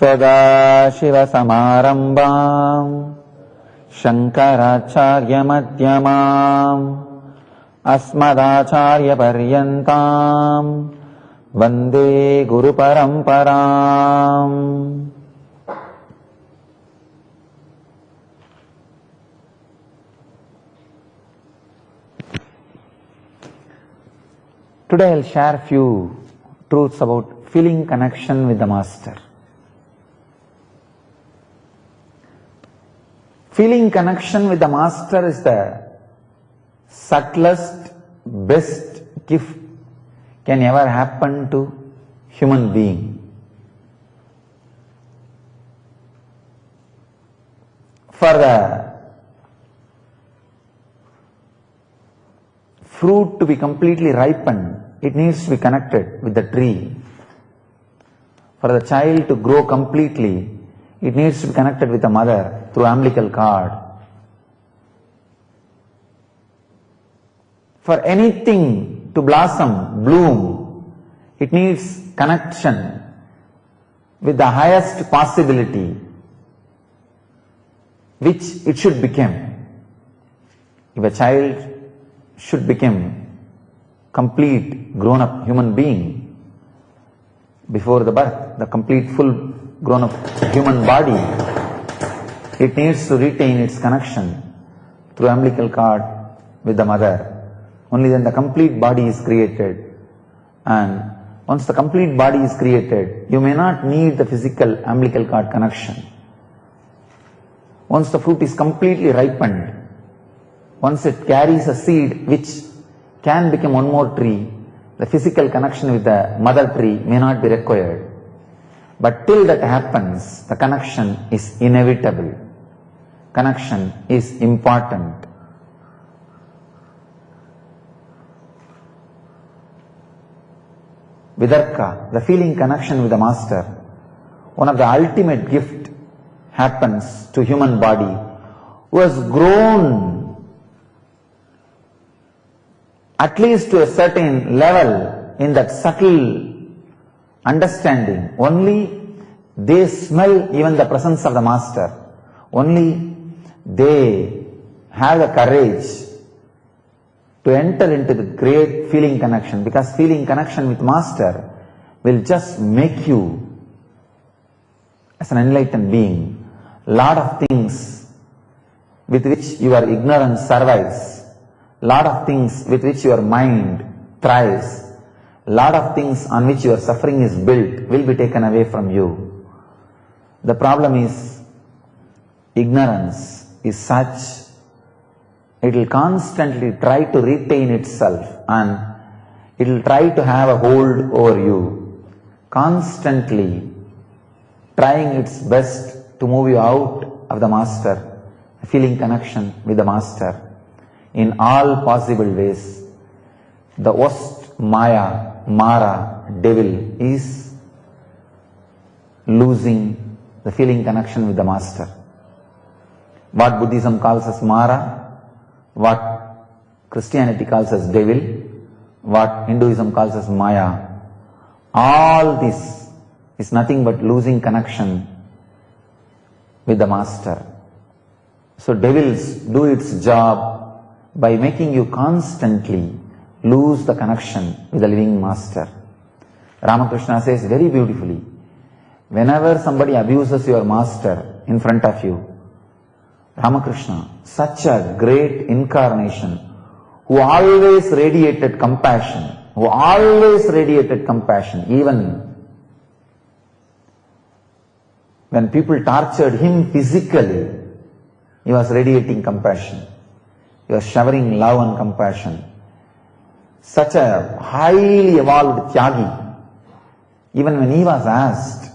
सदाशिवसमारम्भाम् शङ्कराचार्यमध्यमाम् अस्मदाचार्यपर्यन्ताम् वन्दे गुरुपरम्पराम्. Today I'll share few truths about feeling connection with the Master. Feeling connection with the Master is the subtlest, best gift can ever happen to human being. For the fruit to be completely ripened, it needs to be connected with the tree. For the child to grow completely, it needs to be connected with the mother through umbilical cord. For anything to blossom, bloom, it needs connection with the highest possibility which it should become. If a child should become complete grown-up human being before the birth, the complete full grown-up human body, it needs to retain its connection through umbilical cord with the mother. Only then the complete body is created. And once the complete body is created, you may not need the physical umbilical cord connection. Once the fruit is completely ripened, once it carries a seed which can become one more tree, the physical connection with the mother tree may not be required. But till that happens, the connection is inevitable. Connection is important. Vidarka, the feeling connection with the Master, one of the ultimate gift happens to human body who has grown at least to a certain level in that subtle understanding. Only they smell even the presence of the Master. Only they have the courage to enter into the great feeling connection, because feeling connection with Master will just make you as an enlightened being. Lot of things with which your ignorance survives, lot of things with which your mind thrives, lot of things on which your suffering is built will be taken away from you. The problem is ignorance is such, it will constantly try to retain itself and it will try to have a hold over you, constantly trying its best to move you out of the Master, feeling connection with the Master in all possible ways. The worst Maya, Mara, devil is losing the feeling connection with the Master. What Buddhism calls as Mara, what Christianity calls as devil, what Hinduism calls as Maya, all this is nothing but losing connection with the Master. So devils do its job by making you constantly lose the connection with the living Master. Ramakrishna says very beautifully, whenever somebody abuses your Master in front of you, Ramakrishna, such a great incarnation, who always radiated compassion, even when people tortured him physically, he was radiating compassion. He was showering love and compassion. Such a highly evolved Tyagi, even when he was asked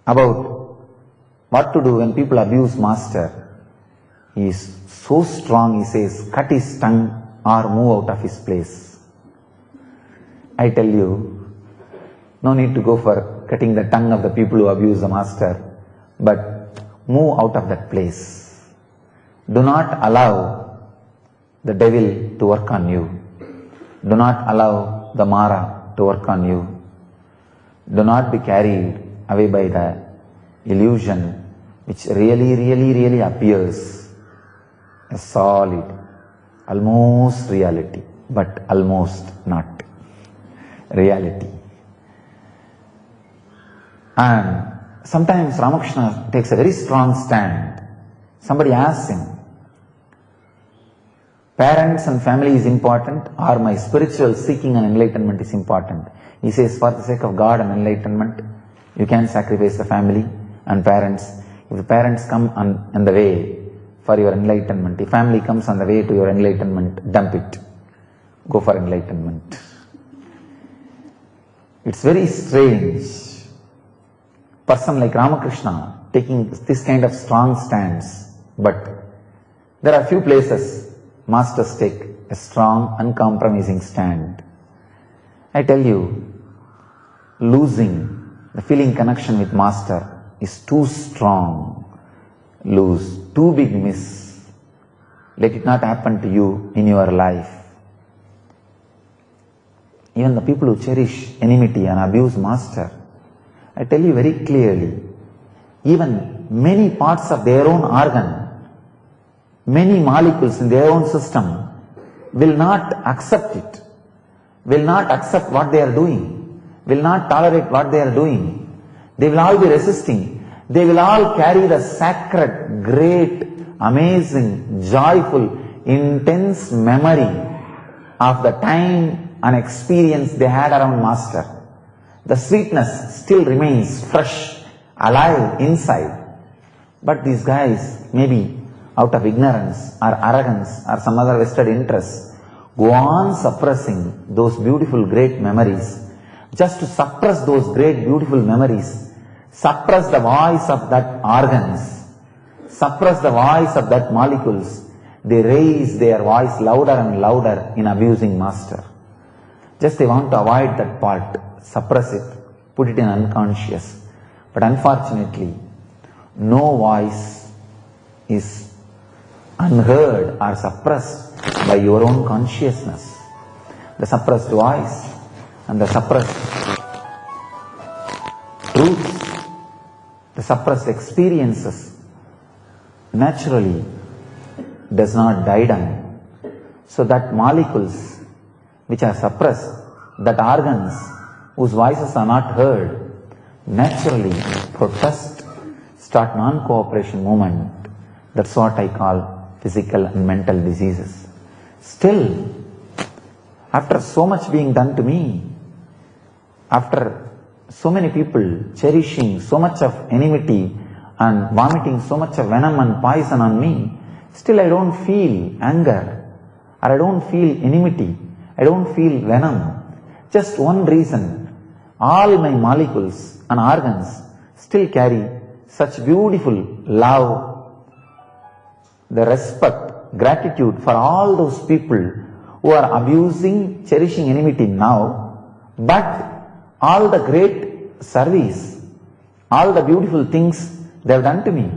about what to do when people abuse Master, he is so strong, he says, cut his tongue or move out of his place. I tell you, no need to go for cutting the tongue of the people who abuse the Master, but move out of that place. Do not allow the devil to work on you. Do not allow the Mara to work on you. Do not be carried away by the illusion which really appears as solid, almost reality, but almost not reality. And sometimes Ramakrishna takes a very strong stand. Somebody asks him, parents and family is important, or my spiritual seeking and enlightenment is important? He says, for the sake of God and enlightenment, you can sacrifice the family and parents. If the parents come on the way for your enlightenment, if family comes on the way to your enlightenment, dump it. Go for enlightenment. It's very strange. Person like Ramakrishna taking this kind of strong stance, but there are few places masters take a strong, uncompromising stand. I tell you, losing the feeling connection with master is too strong. Lose, too big miss. Let it not happen to you in your life. Even the people who cherish enmity and abuse master, I tell you very clearly, even many parts of their own organ, many molecules in their own system will not accept it, will not accept what they are doing, will not tolerate what they are doing. They will all be resisting. They will all carry the sacred, great, amazing, joyful, intense memory of the time and experience they had around master. The sweetness still remains fresh, alive inside. But these guys, maybe out of ignorance or arrogance or some other vested interests, go on suppressing those beautiful great memories. Just to suppress those great beautiful memories, suppress the voice of that organs, suppress the voice of that molecules, they raise their voice louder and louder in abusing master. Just they want to avoid that part, suppress it, put it in unconscious. But unfortunately, no voice is unheard or suppressed by your own consciousness. The suppressed voice and the suppressed truths, the suppressed experiences naturally does not die down. So that molecules which are suppressed, that organs whose voices are not heard, naturally protest, start non-cooperation movement. That's what I call physical and mental diseases. Still, after so much being done to me, after so many people cherishing so much of enmity and vomiting so much of venom and poison on me, still I don't feel anger, or I don't feel enmity, I don't feel venom. Just one reason, all my molecules and organs still carry such beautiful love, the respect, gratitude for all those people who are abusing, cherishing enmity now, but all the great service, all the beautiful things they have done to me,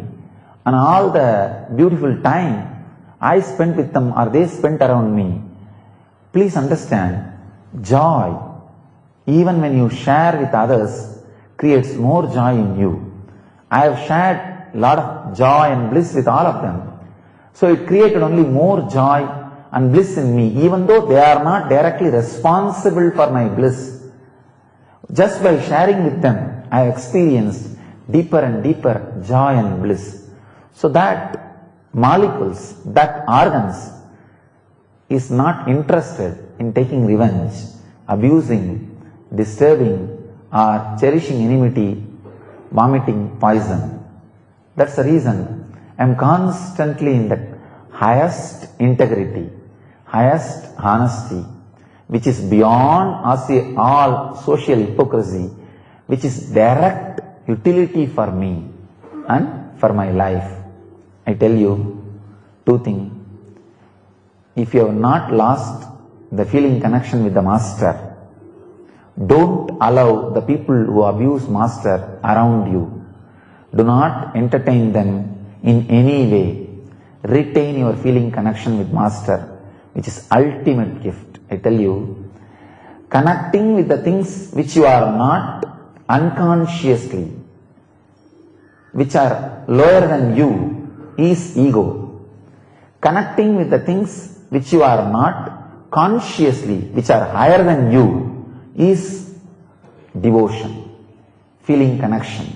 and all the beautiful time I spent with them or they spent around me. Please understand, joy, even when you share with others, creates more joy in you. I have shared a lot of joy and bliss with all of them. So it created only more joy and bliss in me, even though they are not directly responsible for my bliss. Just by sharing with them, I have experienced deeper and deeper joy and bliss. So that molecules, that organs is not interested in taking revenge, abusing, disturbing or cherishing enmity, vomiting poison. That's the reason I am constantly in the highest integrity, highest honesty, which is beyond all social hypocrisy, which is direct utility for me and for my life. I tell you two things. If you have not lost the feeling connection with the master, don't allow the people who abuse master around you. Do not entertain them in any way. Retain your feeling connection with master which is ultimate gift. I tell you, connecting with the things which you are not unconsciously, which are lower than you, is ego. Connecting with the things which you are not consciously, which are higher than you, is devotion, feeling connection,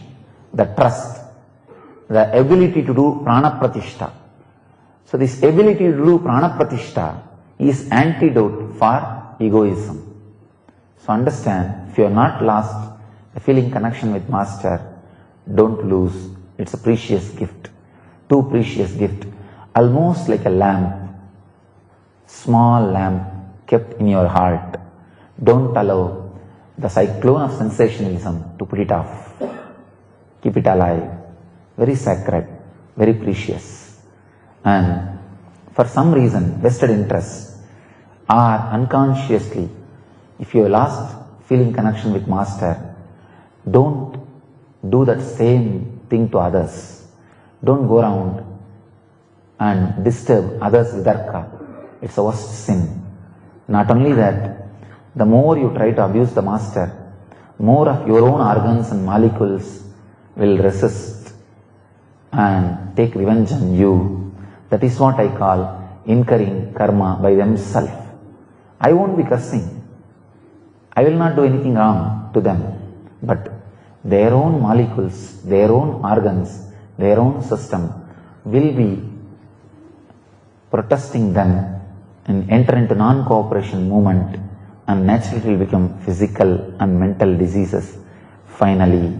the trust, the ability to do prana pratishta. So this ability to do prana pratishta is antidote for egoism. So understand, if you are not lost the feeling connection with Master, don't lose. It's a precious gift, too precious gift, almost like a lamp, small lamp kept in your heart. Don't allow the cyclone of sensationalism to put it off. Keep it alive, very sacred, very precious. And for some reason, vested interests are unconsciously, if you have lost feeling connection with Master, don't do that same thing to others. Don't go around and disturb others with arka. It's a worst sin. Not only that, the more you try to abuse the Master, more of your own organs and molecules will resist and take revenge on you. That is what I call incurring karma by themselves. I won't be cursing. I will not do anything wrong to them. But their own molecules, their own organs, their own system will be protesting them and enter into non-cooperation movement, and naturally will become physical and mental diseases. Finally,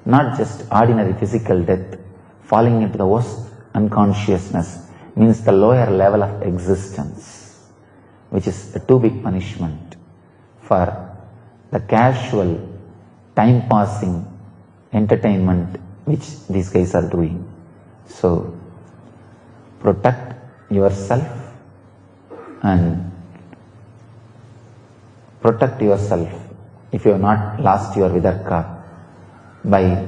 not just ordinary physical death, falling into the worst unconsciousness means the lower level of existence, which is a too big punishment for the casual, time-passing entertainment which these guys are doing. So, protect yourself and protect yourself if you have not lost your vidarka by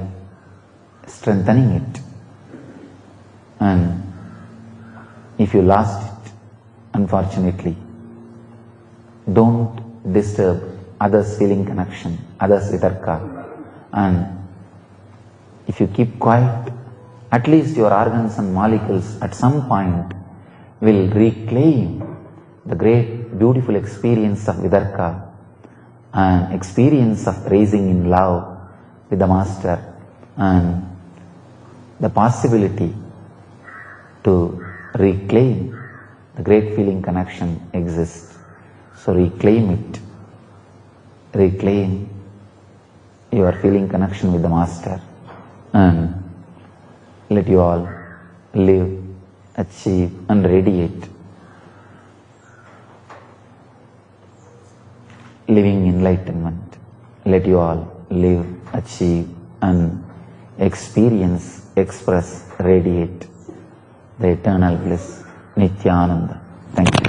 strengthening it. And if you lost it, unfortunately, don't disturb others' feeling connection, others' vidarka. And if you keep quiet, at least your organs and molecules at some point will reclaim the great beautiful experience of vidarka and experience of raising in love with the Master, and the possibility to reclaim the great feeling connection exists. So reclaim it. Reclaim your feeling connection with the Master, and let you all live, achieve and radiate, living enlightenment. Let you all live, achieve and experience, express, radiate the eternal bliss, Nithyananda. Thank you.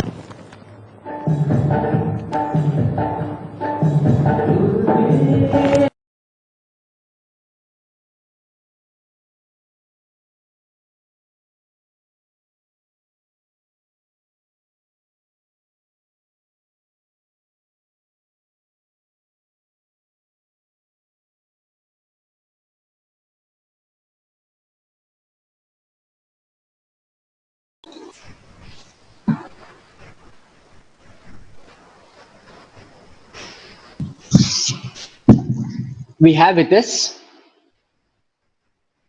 We have with us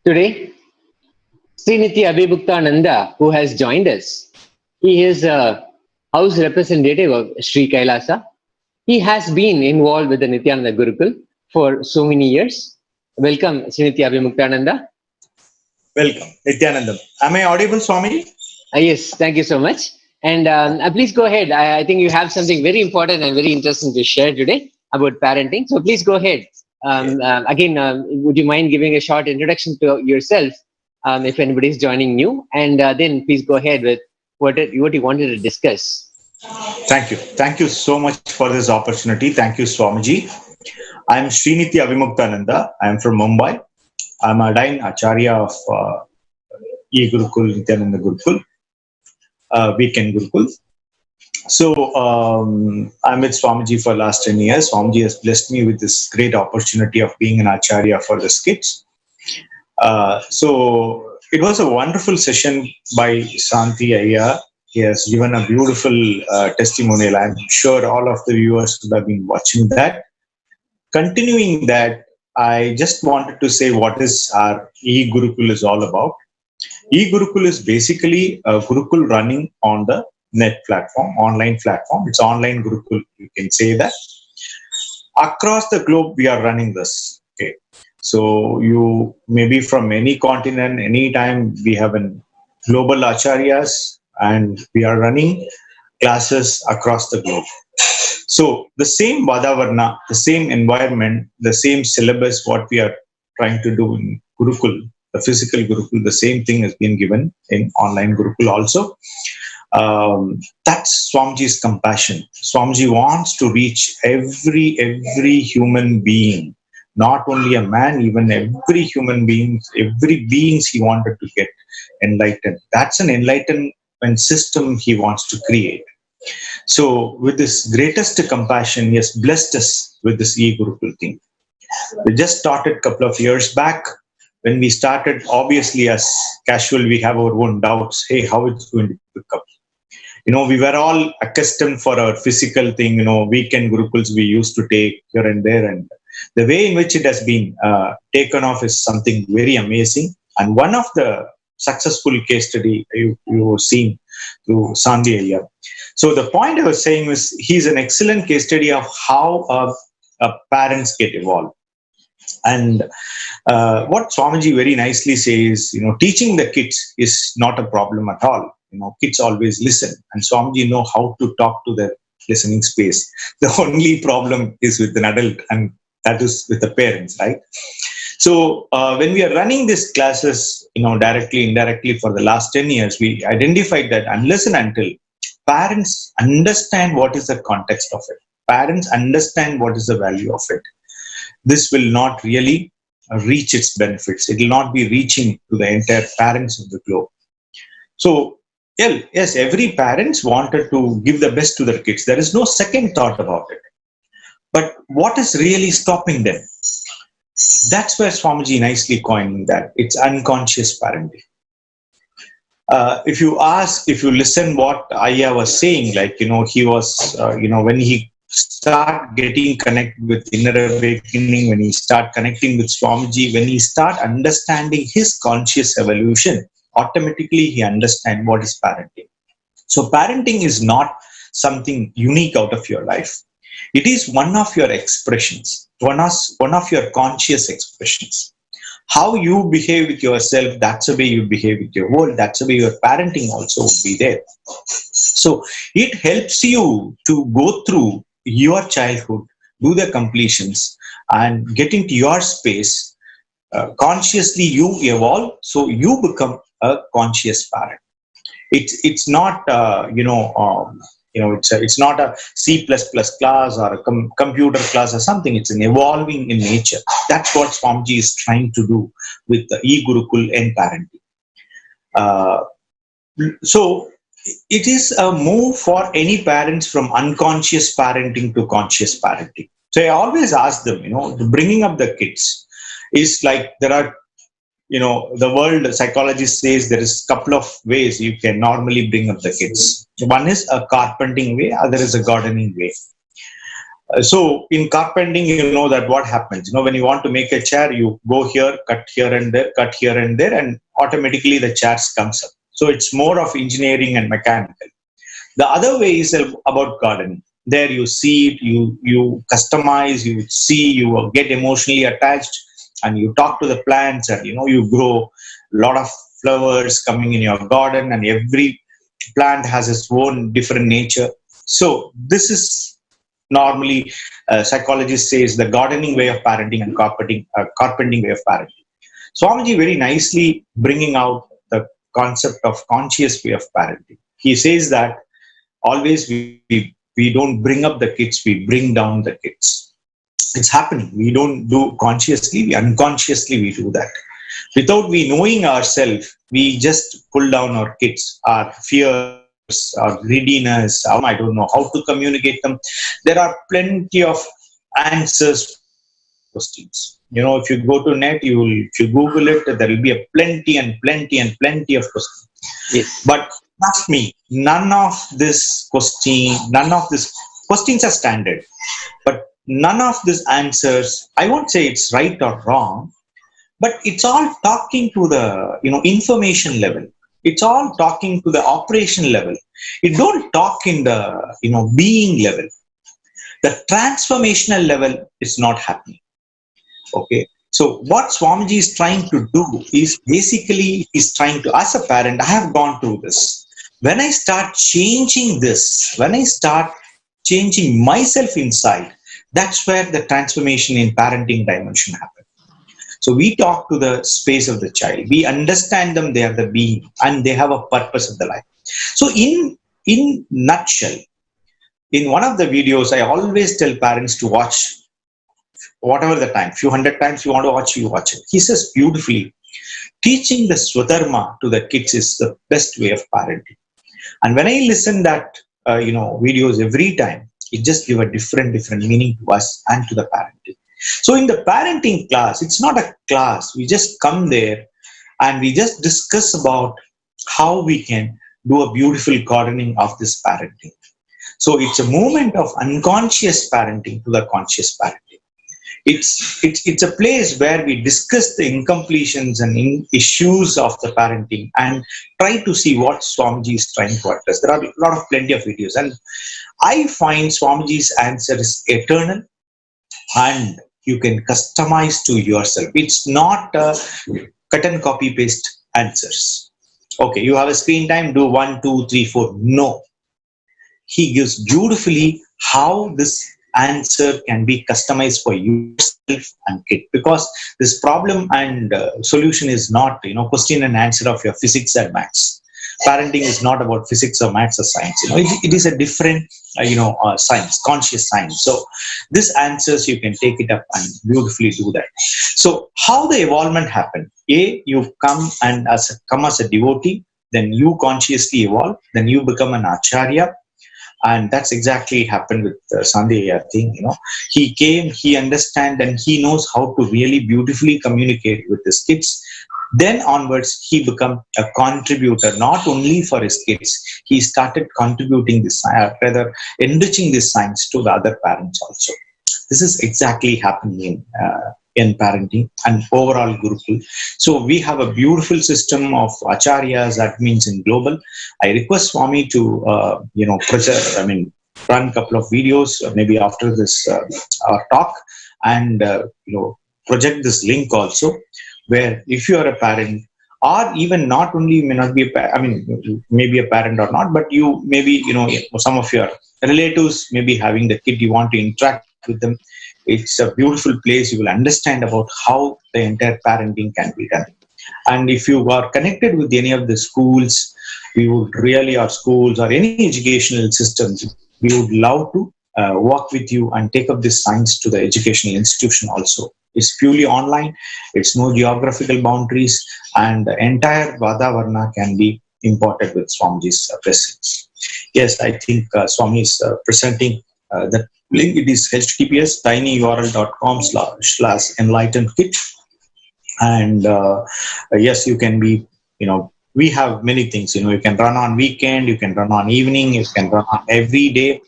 today Srinitya Abhibhuktananda, who has joined us. He is a house representative of Sri Kailasa. He has been involved with the Nithyananda Gurukul for so many years. Welcome, Srinitya Abhibhuktananda. Welcome, Nithyanandam. Am I audible, Swami? Yes, thank you so much. And please go ahead. I think you have something very important and very interesting to share today about parenting. So please go ahead. Again, would you mind giving a short introduction to yourself if anybody is joining new? And then please go ahead with what you wanted to discuss. Thank you. Thank you so much for this opportunity. Thank you, Swamiji. I am Srinitya Abhimuktananda. I am from Mumbai. I am a Dain Acharya of E Gurukul, Nithyananda Gurukul, Weekend Gurukul. So I'm with Swamiji for last 10 years. Swamiji has blessed me with this great opportunity of being an Acharya for the kids. So it was a wonderful session by Santi Ayya. He has given a beautiful testimonial. I'm sure all of the viewers would have been watching that. Continuing that, I just wanted to say what is our e-Gurukul is all about. E-Gurukul is basically a Gurukul running on the net platform, online platform. It's online Gurukul, you can say that. Across the globe, we are running this. Okay. So you may be from any continent, anytime. We have a global acharyas and we are running classes across the globe. So the same Vadavarna, the same environment, the same syllabus, what we are trying to do in Gurukul, the physical Gurukul, the same thing has been given in online Gurukul also. That's Swamiji's compassion. Swamiji wants to reach every human being, not only a man, even every human being, every beings he wanted to get enlightened. That's an enlightenment system he wants to create. So with this greatest compassion, he has blessed us with this e-Gurukul thing. We just started a couple of years back. When we started, obviously as casual, we have our own doubts. Hey, how it's going to pick up? We were all accustomed for our physical thing, weekend Gurukuls we used to take here and there. And the way in which it has been taken off is something very amazing. And one of the successful case study you've seen through Sandhi Ayya. So the point I was saying was he's an excellent case study of how parents get evolved. And what Swamiji very nicely says, teaching the kids is not a problem at all. Kids always listen, and Swamiji know how to talk to their listening space. The only problem is with an adult, and that is with the parents, right? So when we are running these classes, directly, indirectly for the last 10 years, we identified that unless and until parents understand what is the context of it, parents understand what is the value of it, this will not really reach its benefits. It will not be reaching to the entire parents of the globe. So, yes, every parents wanted to give the best to their kids. There is no second thought about it. But what is really stopping them? That's where Swamiji nicely coined that. It's unconscious parenting. If you listen what Ayya was saying, he was, when he start getting connected with inner awakening, when he start connecting with Swamiji, when he start understanding his conscious evolution, automatically he understands what is parenting. So parenting is not something unique out of your life. It is one of your expressions, one of your conscious expressions. How you behave with yourself, that's the way you behave with your world, that's the way your parenting also will be there. So it helps you to go through your childhood, do the completions, and get into your space. Consciously you evolve, so you become a conscious parent. It's not it's not a C++ class or a computer class or something. It's an evolving in nature. That's what Swamiji is trying to do with the e-Gurukul and parenting. So it is a move for any parents from unconscious parenting to conscious parenting. So I always ask them, the bringing up the kids is like there are, the world psychologist says there is a couple of ways you can normally bring up the kids. One is a carpenting way, other is a gardening way. So in carpenting, that what happens, when you want to make a chair, you go here, cut here and there, cut here and there, and automatically the chair comes up. So it's more of engineering and mechanical. The other way is about gardening. There you see it, you customize, you see, you get emotionally attached, and you talk to the plants, and you grow a lot of flowers coming in your garden, and every plant has its own different nature. So this is normally psychologist says the gardening way of parenting and carpenting way of parenting. Swamiji very nicely bringing out the concept of conscious way of parenting. He says that always we don't bring up the kids, we bring down the kids. It's happening. We don't do consciously, we unconsciously we do that. Without we knowing ourselves, we just pull down our kids, our fear, or greediness, I don't know how to communicate them. There are plenty of answers questions. If you go to net, if you Google it, there will be a plenty and plenty and plenty of questions. Yes. But trust me, none of these questions are standard. But none of these answers, I won't say it's right or wrong, but it's all talking to the information level. It's all talking to the operation level. It don't talk in the being level. The transformational level is not happening. Okay. So what Swamiji is trying to do is basically he's trying to, as a parent, I have gone through this. When I start changing this, when I start changing myself inside, that's where the transformation in parenting dimension happens. So we talk to the space of the child. We understand them, they are the being and they have a purpose of the life. So in nutshell, in one of the videos, I always tell parents to watch whatever the time, few hundred times you want to watch, you watch it. He says beautifully, teaching the Swadharma to the kids is the best way of parenting. And when I listen that, videos every time, it just gives a different meaning to us and to the parenting. So in the parenting class, it's not a class. We just come there and we just discuss about how we can do a beautiful gardening of this parenting. So it's a movement of unconscious parenting to the conscious parenting. It's a place where we discuss the incompletions and issues of the parenting and try to see what Swamiji is trying to address. There are plenty of videos, and I find Swamiji's answer is eternal and you can customize to yourself. It's not cut and copy paste answers. Okay, you have a screen time, do 1, 2, 3, 4. No. He gives beautifully how this answer can be customized for yourself and kid, because this problem and solution is not question and answer of your physics and maths. Parenting is not about physics or maths or science. It is a different science, conscious science. So this answers, you can take it up and beautifully do that. So how the evolvement happened? You come as a devotee, then you consciously evolve, then you become an acharya. And that's exactly happened with Sandeep, I think. He came, he understands, and he knows how to really beautifully communicate with his kids. Then onwards, he became a contributor, not only for his kids. He started contributing this, rather enriching this science to the other parents also. This is exactly happening in parenting and overall Gurukul. So we have a beautiful system of acharyas, that means in global. I request Swami to run a couple of videos maybe after this our talk, and project this link also, where if you are a parent, or even not only may not be maybe a parent or not, but you maybe some of your relatives may be having the kid, you want to interact with them. It's a beautiful place. You will understand about how the entire parenting can be done. And if you are connected with any of the schools, we would really, or schools or any educational systems, we would love to work with you and take up this science to the educational institution also. It's purely online. It's no geographical boundaries, and the entire Vadavarna can be imported with Swamiji's presence. Yes, I think Swami is presenting the link. It is https tinyurl.com/enlightenedkit. And yes, you can be, we have many things, you can run on weekend, you can run on evening, you can run on every day.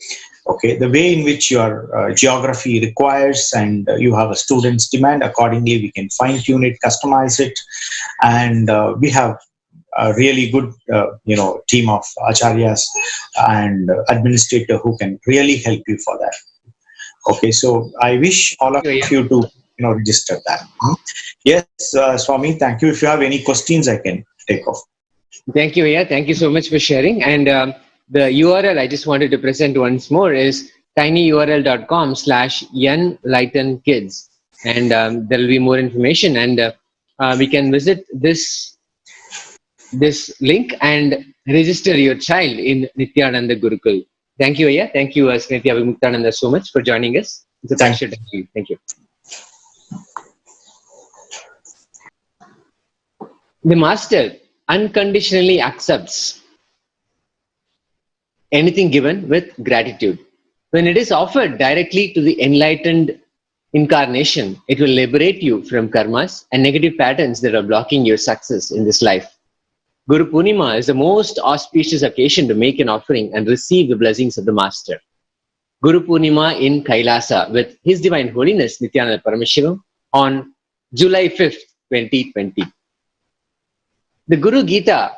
Okay, the way in which your geography requires, and you have a student's demand, accordingly we can fine tune it, customize it. And we have a really good team of acharyas and administrator who can really help you for that. Okay, so I wish all of you to register that. Yes, Swami, thank you. If you have any questions, I can take off. Thank you, Aya. Thank you so much for sharing. And the URL I just wanted to present once more is tinyurl.com/enlightenkids. And there will be more information, and we can visit this link and register your child in Nithyananda Gurukul. Thank you, Aya. Thank you, Snitya Vimuktananda, so much for joining us. It's a pleasure to have you. Thank you. The master unconditionally accepts anything given with gratitude. When it is offered directly to the enlightened incarnation, it will liberate you from karmas and negative patterns that are blocking your success in this life. Guru Purnima is the most auspicious occasion to make an offering and receive the blessings of the Master. Guru Purnima in Kailasa with His Divine Holiness Nithyananda Paramashivam on July 5th, 2020. The Guru Gita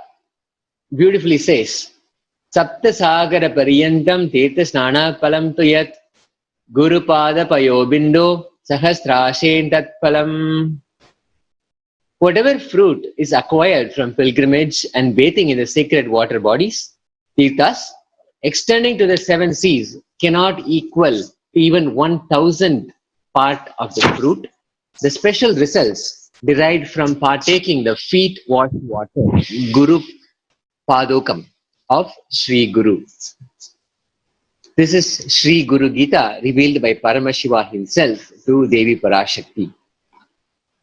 beautifully says, Sapta Sagara Pariyantam Teta Snana Palam Tuyat Guru Pada Payobindo Sahasrashen Tat Palam. Whatever fruit is acquired from pilgrimage and bathing in the sacred water bodies, Tirthas, extending to the 7 seas, cannot equal even 1,000th part of the fruit. The special results derived from partaking the feet washed water, Guru Padokam of Sri Guru. This is Sri Guru Gita revealed by Paramashiva himself to Devi Parashakti.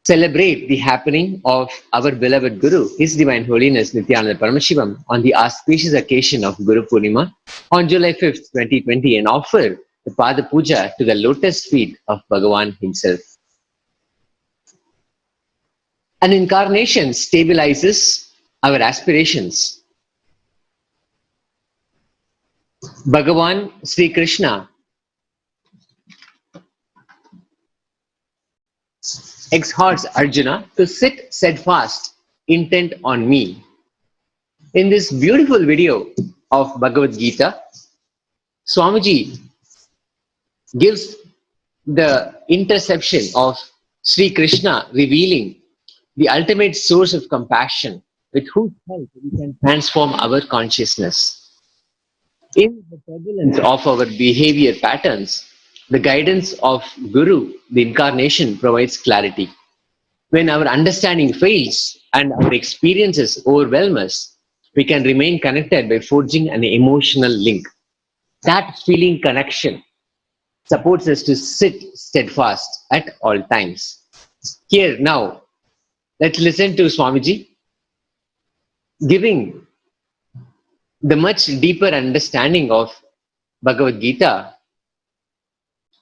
Celebrate the happening of our beloved Guru, His Divine Holiness Nithyananda Paramashivam on the auspicious occasion of Guru Purnima on July 5th, 2020 and offer the Pada Puja to the lotus feet of Bhagavan himself. An incarnation stabilizes our aspirations. Bhagavan Sri Krishna exhorts Arjuna to sit steadfast, intent on me. In this beautiful video of Bhagavad Gita, Swamiji gives the interception of Sri Krishna revealing the ultimate source of compassion with whose help we can transform our consciousness. In the turbulence of our behavior patterns, the guidance of Guru, the incarnation, provides clarity. When our understanding fails and our experiences overwhelm us, we can remain connected by forging an emotional link. That feeling connection supports us to sit steadfast at all times. Here now, let's listen to Swamiji giving the much deeper understanding of Bhagavad Gita.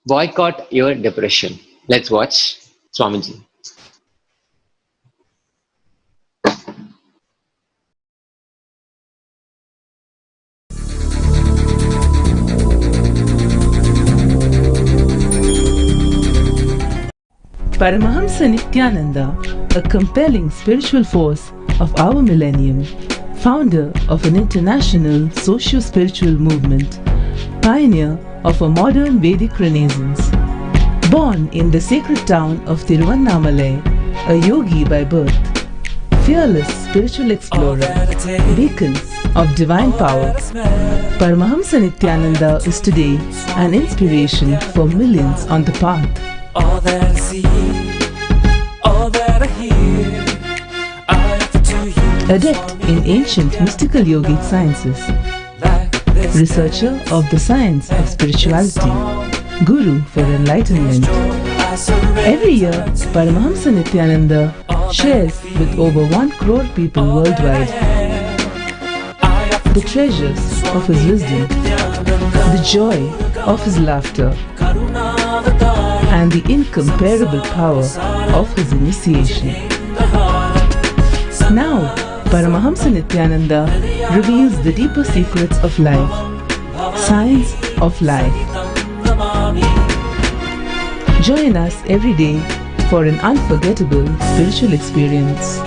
Boycott your depression. Let's watch Swamiji. Paramahamsa Nithyananda, a compelling spiritual force of our millennium, founder of an international socio-spiritual movement, pioneer of a modern Vedic renaissance. Born in the sacred town of Tiruvannamalai, a yogi by birth, fearless spiritual explorer, beacon of divine power, Paramahamsa Nithyananda is today an inspiration for millions on the path. All that I see, all that I hear, I offer to you. Adept in ancient mystical yogic sciences, researcher of the science of spirituality, guru for enlightenment. Every year, Paramahamsa Nithyananda shares with over 1 crore people worldwide the treasures of his wisdom, the joy of his laughter, and the incomparable power of his initiation. Now, Paramahamsa Nithyananda reveals the deeper secrets of life, science of life. Join us every day for an unforgettable spiritual experience.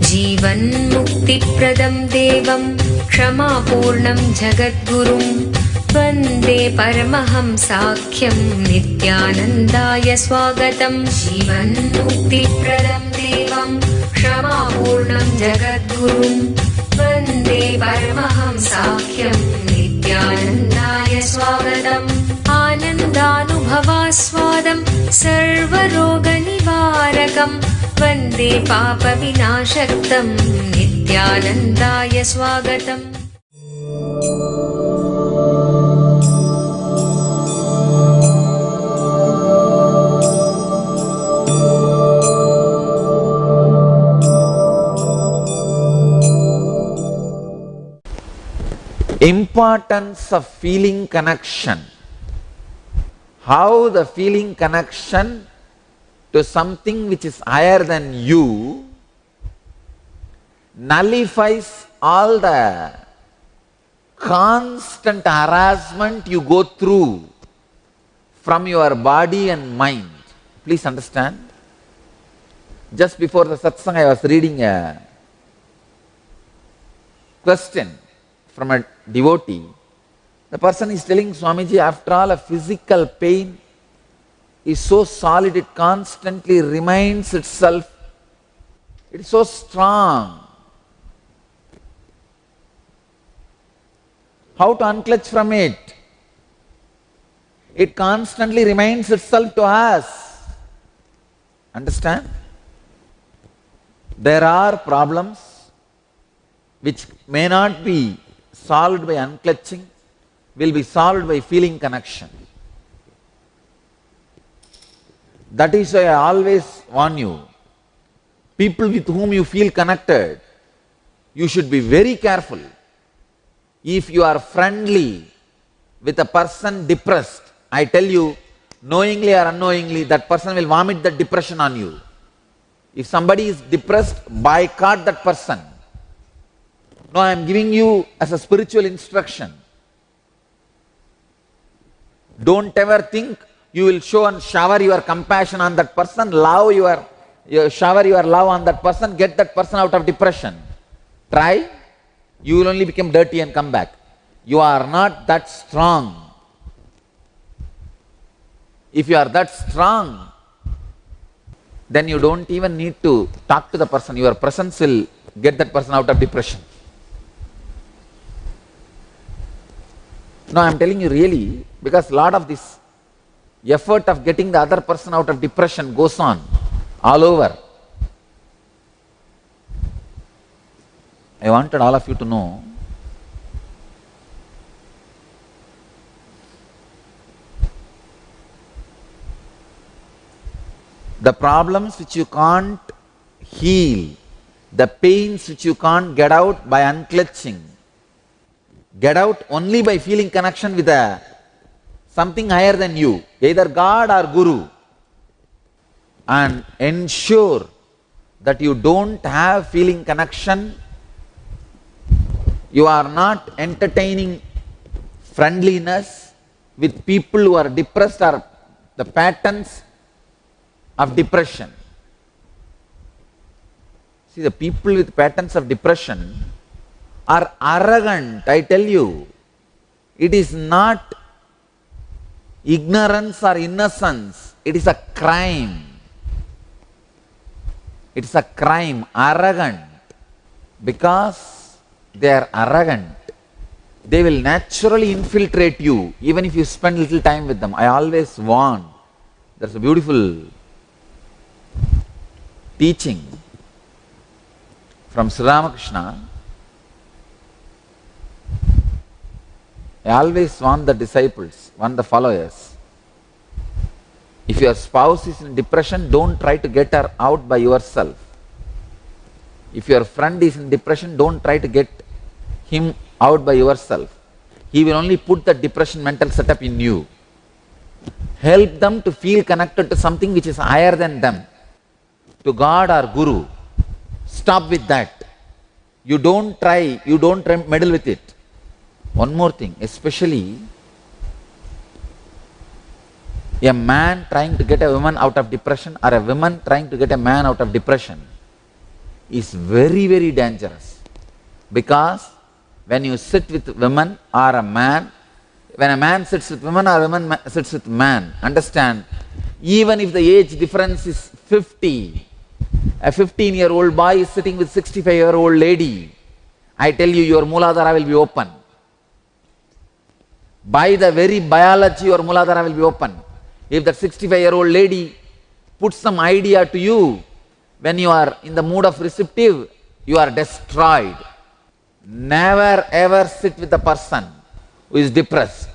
जीवन्मुक्तिप्रदं देवं क्षमापूर्णं जगद्गुरुं वन्दे परमहंसाख्यं नित्यानन्दाय स्वागतं। जीवन्मुक्तिप्रदं देवं क्षमापूर्णं जगद्गुरुं परमहंसाख्यं नित्यानन्दाय स्वागतम् आनन्दानुभवास्वादं सर्वरोगनिवारकं वन्दे पापविनाशक्तं नित्यानन्दाय स्वागतम्। Importance of feeling connection. How the feeling connection to something which is higher than you nullifies all the constant harassment you go through from your body and mind. Please understand. Just before the satsang I was reading a question from a devotee. The person is telling, Swamiji, after all, a physical pain is so solid, it constantly reminds itself. It is so strong. How to unclutch from it? It constantly reminds itself to us. Understand? There are problems which may not be solved by unclutching, will be solved by feeling connection. That is why I always warn you, people with whom you feel connected, you should be very careful. If you are friendly with a person depressed, I tell you, knowingly or unknowingly, that person will vomit that depression on you. If somebody is depressed, boycott that person. No, I am giving you as a spiritual instruction. Don't ever think you will show and shower your compassion on that person, shower your love on that person, get that person out of depression. Try, you will only become dirty and come back. You are not that strong. If you are that strong, then you don't even need to talk to the person. Your presence will get that person out of depression. No, I am telling you really, because a lot of this effort of getting the other person out of depression goes on all over. I wanted all of you to know the problems which you can't heal, the pains which you can't get out by unclutching, get out only by feeling connection with something higher than you, either God or Guru, and ensure that you don't have feeling connection, you are not entertaining friendliness with people who are depressed or the patterns of depression. See, the people with patterns of depression are arrogant, I tell you. It is not ignorance or innocence, it is a crime. It is a crime, arrogant. Because they are arrogant, they will naturally infiltrate you, even if you spend little time with them. I always warn, there's a beautiful teaching from Sri Ramakrishna. I always warn the disciples, warn the followers. If your spouse is in depression, don't try to get her out by yourself. If your friend is in depression, don't try to get him out by yourself. He will only put the depression mental setup in you. Help them to feel connected to something which is higher than them, to God or Guru. Stop with that. You don't try, you don't meddle with it. One more thing, especially a man trying to get a woman out of depression or a woman trying to get a man out of depression is very, very dangerous. Because when you sit with women or a man, when a man sits with women or a woman sits with man, understand, even if the age difference is 50, a 15-year-old boy is sitting with 65-year-old lady, I tell you, your Mooladhara will be open. By the very biology, your Mooladhara will be open. If that 65-year-old lady puts some idea to you, when you are in the mood of receptive, you are destroyed. Never ever sit with the person who is depressed.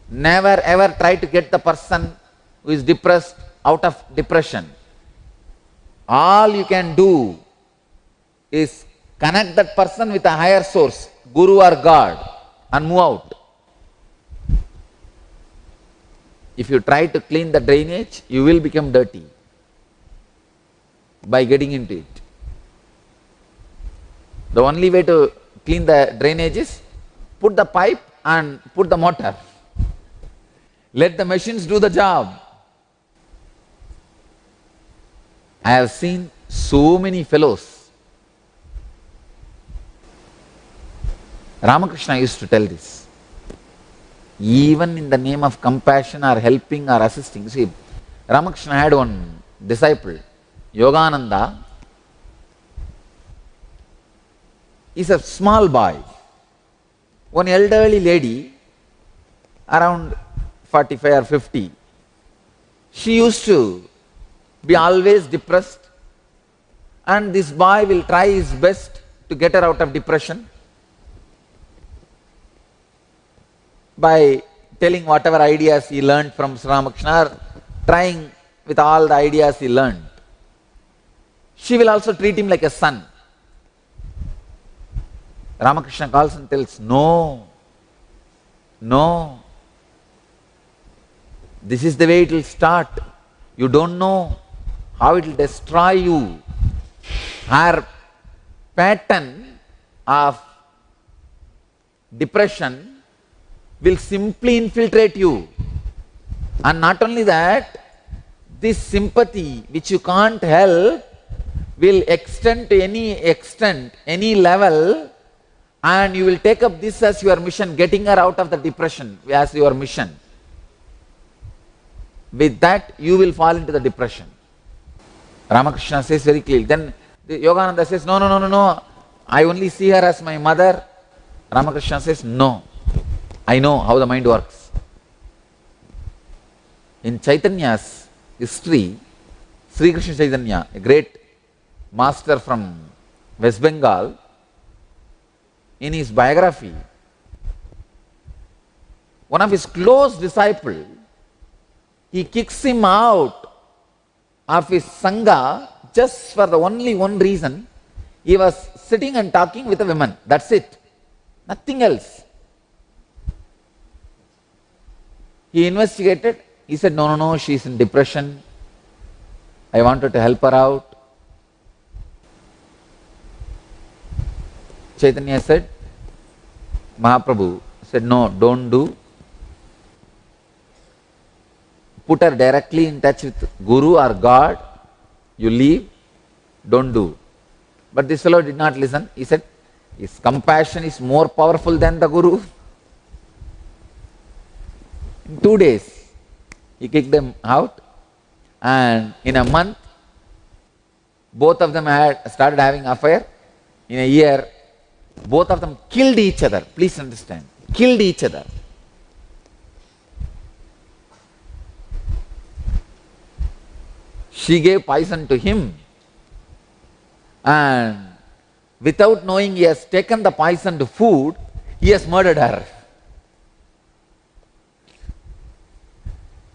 Never ever try to get the person who is depressed out of depression. All you can do is connect that person with a higher source, Guru or God, and move out. If you try to clean the drainage, you will become dirty by getting into it. The only way to clean the drainage is put the pipe and put the motor. Let the machines do the job. I have seen so many fellows. Ramakrishna used to tell this. Even in the name of compassion or helping or assisting. See, Ramakrishna had one disciple, Yogananda. He's a small boy. One elderly lady, around 45 or 50, she used to be always depressed, and this boy will try his best to get her out of depression by telling whatever ideas he learned from Sri Ramakrishna, or trying with all the ideas he learned. She will also treat him like a son. Ramakrishna calls and tells, no, no, this is the way it will start. You don't know how it will destroy you. Her pattern of depression will simply infiltrate you. And not only that, this sympathy which you can't help will extend to any extent, any level, and you will take up this as your mission, getting her out of the depression as your mission. With that, you will fall into the depression. Ramakrishna says very clearly. Then Yogananda says, no, no, no, no, no, I only see her as my mother. Ramakrishna says, no, I know how the mind works. In Chaitanya's history, Sri Krishna Chaitanya, a great master from West Bengal, in his biography, one of his close disciples, he kicks him out of his Sangha just for the only one reason. He was sitting and talking with a woman. That's it. Nothing else. He investigated. He said, no, no, no, she's in depression. I wanted to help her out. Chaitanya said, Mahaprabhu said, no, don't do. Put her directly in touch with Guru or God. You leave, don't do. But this fellow did not listen. He said, his compassion is more powerful than the Guru. In 2 days, he kicked them out, and in a month, both of them had started having affair. In a year, both of them killed each other. Please understand, killed each other. She gave poison to him, and without knowing he has taken the poison to food, he has murdered her.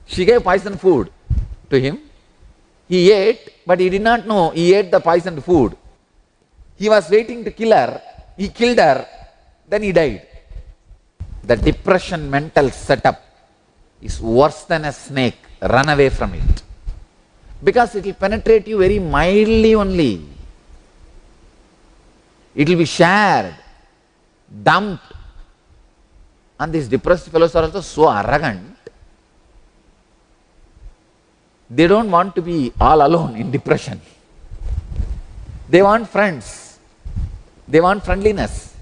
She gave poison food to him. He ate, but he did not know he ate the poisoned food. He was waiting to kill her. He killed her, then he died. The depression mental setup is worse than a snake. Run away from it. Because it will penetrate you very mildly only. It will be shared, dumped. And these depressed fellows are also so arrogant. They don't want to be all alone in depression. They want friends. They want friendliness.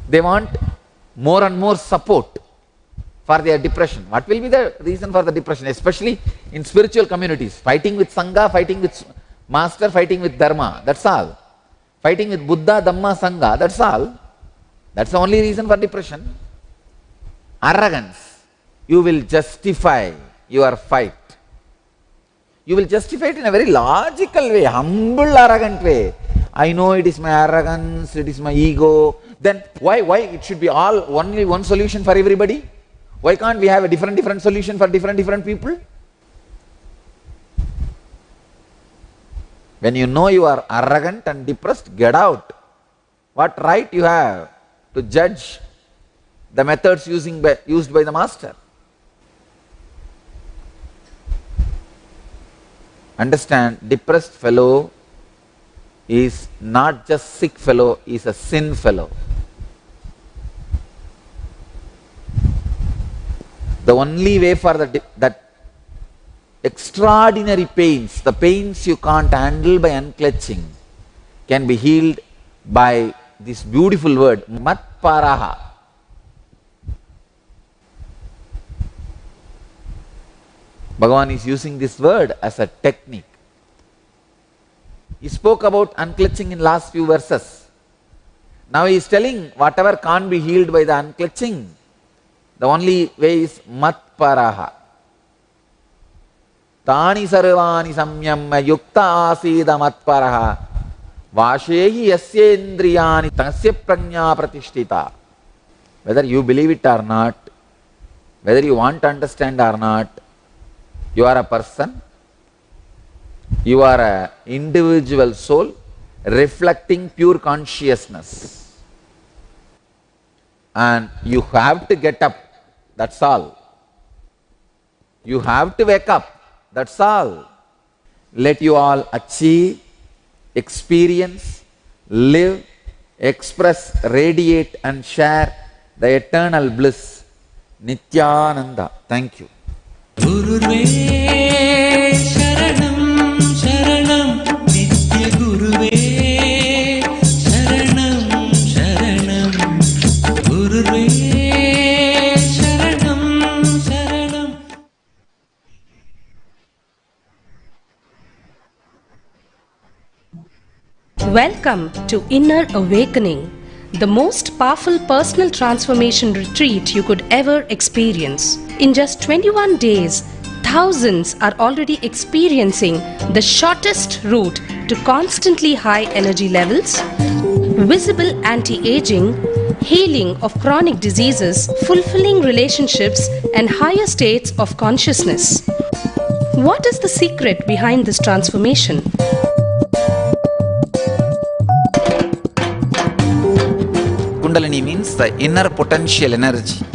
They want more and more support for their depression. What will be the reason for the depression? Especially in spiritual communities. Fighting with Sangha, fighting with Master, fighting with Dharma. That's all. fighting with Buddha, Dhamma, Sangha, that's all. That's the only reason for depression. Arrogance. You will justify your fight. You will justify it in a very logical way, humble, arrogant way. I know it is my arrogance, it is my ego. Then why it should be all only one solution for everybody? Why can't we have a different solution for different people? When you know you are arrogant and depressed, get out. What right you have to judge the methods used by the master? Understand, depressed fellow is not just sick fellow, he is a sin fellow. The only way for that extraordinary pains, the pains you can't handle by unclutching, can be healed by this beautiful word, matparaha. Bhagavan is using this word as a technique. He spoke about unclutching in last few verses. Now he is telling whatever can't be healed by the unclutching, the only way is matparaha. Tani sarvani samyamya yukta asida matparaha vashehi yasyendriyani tasya prajna pratishtita. Whether you believe it or not, whether you want to understand or not, you are a person, you are an individual soul reflecting pure consciousness. And you have to get up, that's all. You have to wake up, that's all. Let you all achieve, experience, live, express, radiate and share the eternal bliss. Nithyananda. Thank you. Guruve Sharanam Sharanam Nitya Guruve Sharanam Sharanam Guruve Sharanam Sharanam. Welcome to Inner Awakening, the most powerful personal transformation retreat you could ever experience. In just 21 days, thousands are already experiencing the shortest route to constantly high energy levels, visible anti-aging, healing of chronic diseases, fulfilling relationships, and higher states of consciousness. What is the secret behind this transformation? Kundalini means the inner potential energy.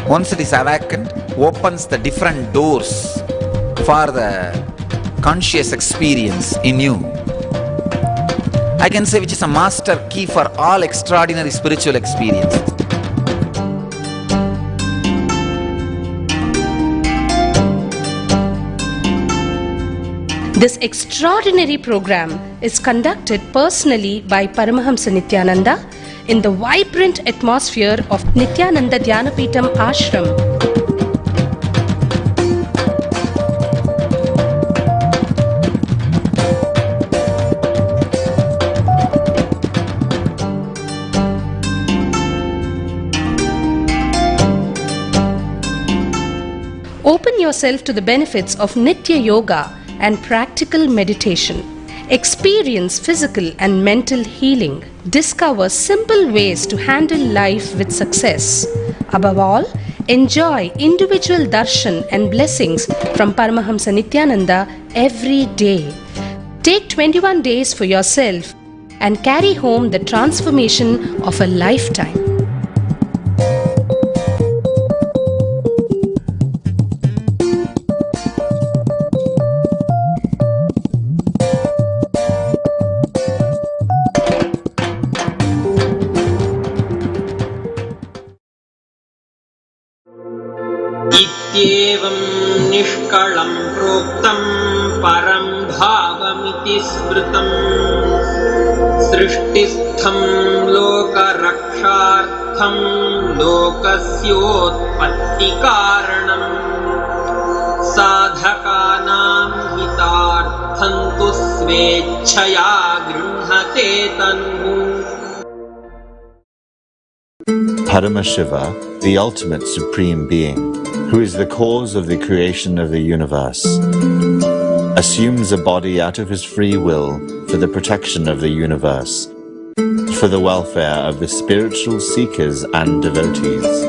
Once it is awakened, opens the different doors for the conscious experience in you. I can say which is a master key for all extraordinary spiritual experiences. This extraordinary program is conducted personally by Paramahamsa Nithyananda in the vibrant atmosphere of Nithyananda Dhyanapitham Ashram. Open yourself to the benefits of Nitya Yoga and practical meditation. Experience physical and mental healing. Discover simple ways to handle life with success. Above all, enjoy individual darshan and blessings from Paramahamsa Nithyananda every day. Take 21 days for yourself and carry home the transformation of a lifetime. इत्येवं निष्कलं प्रोक्तं परं भावमिति स्मृतं सृष्टिस्थं लोकरक्षार्थं लोकस्योत्पत्तिकारणं साधकानां हितार्थं तु स्वेच्छया गृह्णते तन्मु. Paramashiva, the ultimate supreme being, who is the cause of the creation of the universe, assumes a body out of his free will for the protection of the universe, for the welfare of the spiritual seekers and devotees.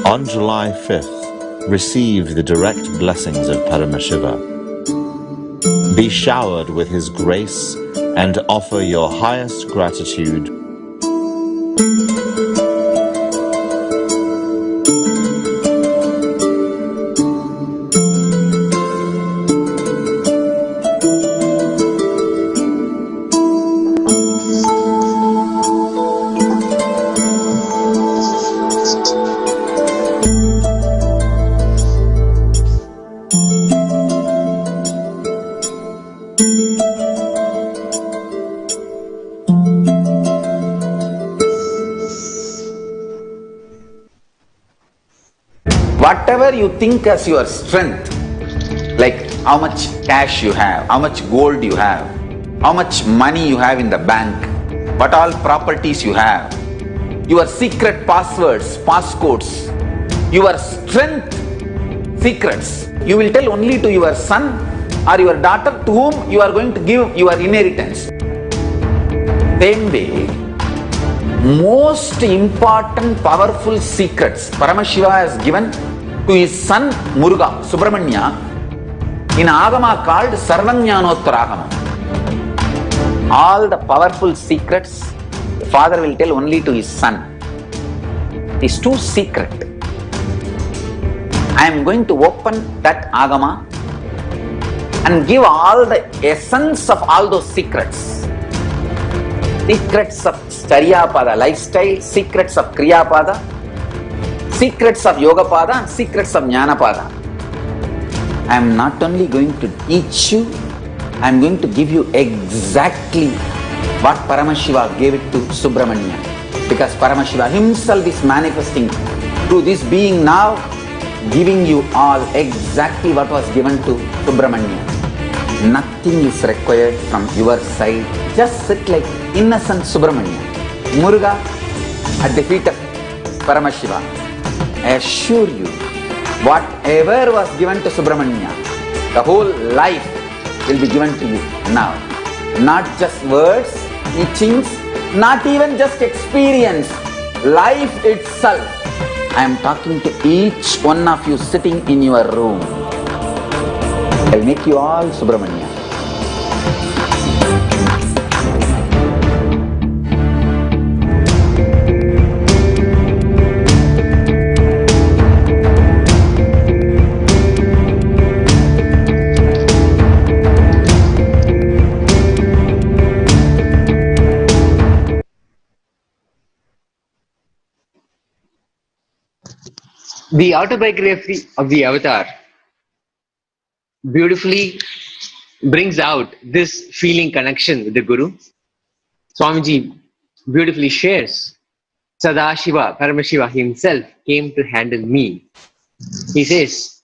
On July 5th, receive the direct blessings of Paramashiva. Be showered with his grace and offer your highest gratitude. Whatever you think as your strength, like how much cash you have, how much gold you have, how much money you have in the bank, what all properties you have, your secret passwords, passcodes, your strength secrets, you will tell only to your son or your daughter to whom you are going to give your inheritance. Same way, most important powerful secrets Paramashiva has given to his son Muruga, Subramanya, in Agama called Sarvajnanottaragama. All the powerful secrets the father will tell only to his son. It is too secret. I am going to open that Agama and give all the essence of all those secrets. Secrets of Charyapada lifestyle, secrets of Kriyapada, secrets of Yogapada, and secrets of Jnanapada. I am not only going to teach you, I am going to give you exactly what Paramashiva gave it to Subramanya. Because Paramashiva himself is manifesting through this being now, giving you all exactly what was given to Subramanya. Nothing is required from your side. Just sit like innocent Subramanya, Muruga at the feet of Paramashiva. I assure you, whatever was given to Subramanya, the whole life will be given to you now. Not just words, teachings, not even just experience, life itself. I am talking to each one of you sitting in your room. I will make you all Subramanya. The autobiography of the avatar beautifully brings out this feeling connection with the Guru. Swamiji beautifully shares, Sadashiva, Paramashiva himself came to handle me. He says,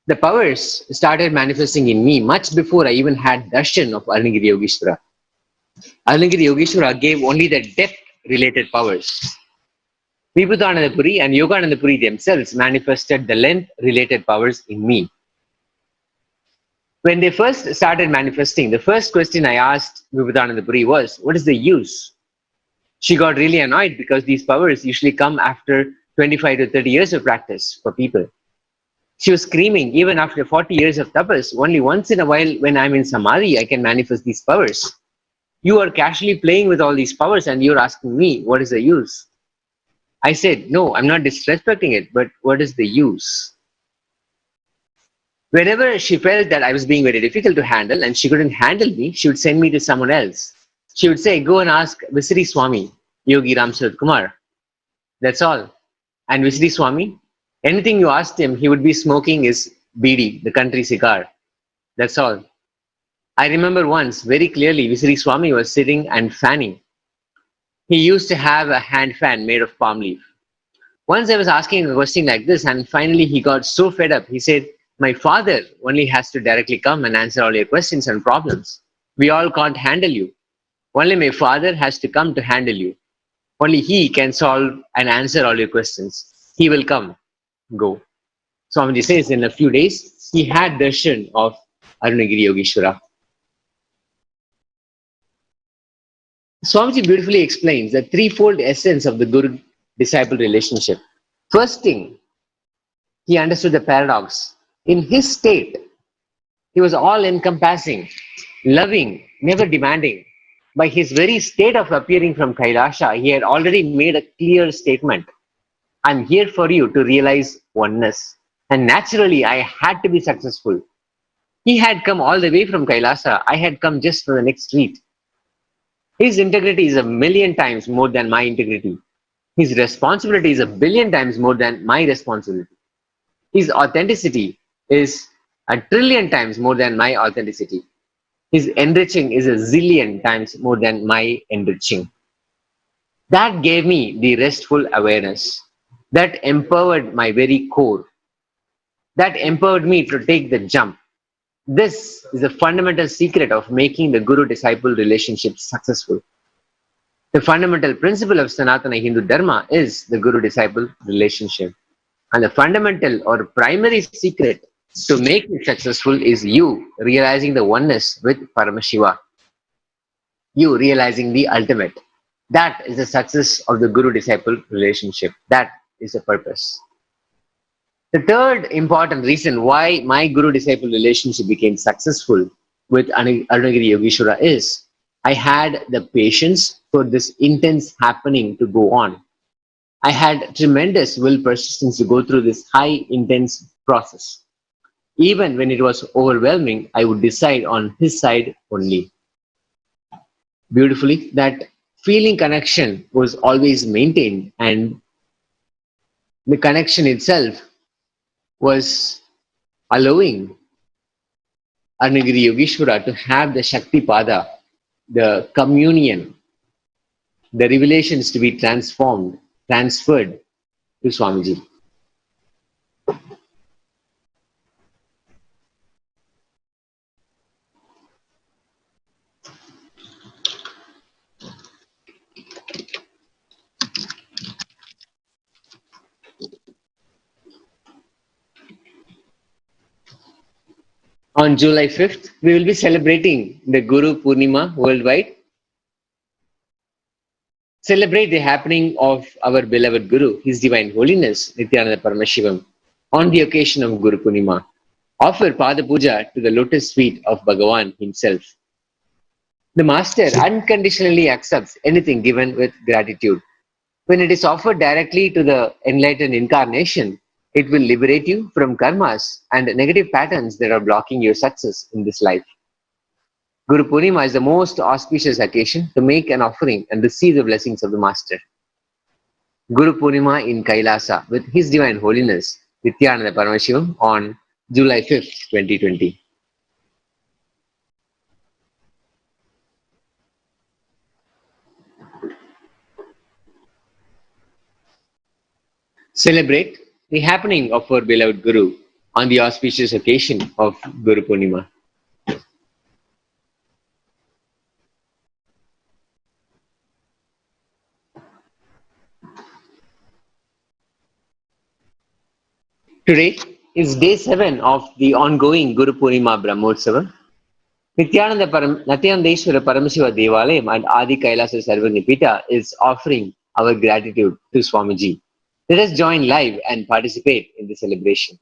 the powers started manifesting in me much before I even had darshan of Arunagiri Yogeshwara. Arunagiri Yogeshwara gave only the depth-related powers. Vibhutanandapuri and Yoganandapuri themselves manifested the length-related powers in me. When they first started manifesting, the first question I asked Vibhutananda Puri was, what is the use? She got really annoyed because these powers usually come after 25 to 30 years of practice for people. She was screaming, even after 40 years of tapas, only once in a while when I'm in samadhi, I can manifest these powers. You are casually playing with all these powers and you're asking me, what is the use? I said, no, I'm not disrespecting it, but what is the use? Whenever she felt that I was being very difficult to handle and she couldn't handle me, she would send me to someone else. She would say, go and ask Visiri Swami, Yogi Ram Surat Kumar. That's all. And Visiri Swami, anything you asked him, he would be smoking his bidi, the country cigar. That's all. I remember once very clearly, Visiri Swami was sitting and fanning. He used to have a hand fan made of palm leaf. Once I was asking a question like this, and finally he got so fed up. He said, my father only has to directly come and answer all your questions and problems. We all can't handle you. Only my father has to come to handle you. Only he can solve and answer all your questions. He will come. Go. Swamiji says in a few days, he had darshan of Arunagiri Yogeshwara. Swamiji beautifully explains the threefold essence of the guru-disciple relationship. First thing, he understood the paradox. In his state, he was all-encompassing, loving, never demanding. By his very state of appearing from Kailasha, he had already made a clear statement. I'm here for you to realize oneness. And naturally, I had to be successful. He had come all the way from Kailasa. I had come just for the next street. His integrity is 1,000,000 times more than my integrity. His responsibility is 1,000,000,000 times more than my responsibility. His authenticity is 1,000,000,000,000 times more than my authenticity. His enriching is 1,000,000,000 times more than my enriching. That gave me the restful awareness. That empowered my very core. That empowered me to take the jump. This is the fundamental secret of making the guru-disciple relationship successful. The fundamental principle of Sanatana Hindu Dharma is the guru-disciple relationship. And the fundamental or primary secret to make it successful is you realizing the oneness with Paramashiva. You realizing the ultimate. That is the success of the guru-disciple relationship. That is the purpose. The third important reason why my guru-disciple relationship became successful with Arunagiri Yogeshwara is I had the patience for this intense happening to go on. I had tremendous will persistence to go through this high intense process. Even when it was overwhelming, I would decide on his side only. Beautifully, that feeling connection was always maintained, and the connection itself was allowing Arunagiri Yogeshwara to have the Shakti Pada, the communion, the revelations to be transformed, transferred to Swamiji. On July 5th, we will be celebrating the Guru Purnima worldwide. Celebrate the happening of our beloved Guru, His Divine Holiness, Nithyananda Paramashivam, on the occasion of Guru Purnima. Offer Pada Puja to the lotus feet of Bhagavan himself. The Master unconditionally accepts anything given with gratitude. When it is offered directly to the enlightened incarnation, it will liberate you from karmas and negative patterns that are blocking your success in this life. Guru Purnima is the most auspicious occasion to make an offering and receive the blessings of the Master. Guru Purnima in Kailasa with His Divine Holiness, Nithyananda Paramashivam on July 5th, 2020. Celebrate the happening of our beloved Guru on the auspicious occasion of Guru Purnima. Today, is day 7 of the ongoing Guru Purnima Brahmotsavam. Nithyanandeshwara Paramashiva Devalayam and Adi Kailasa Sarvanipita is offering our gratitude to Swamiji. Let us join live and participate in the celebration.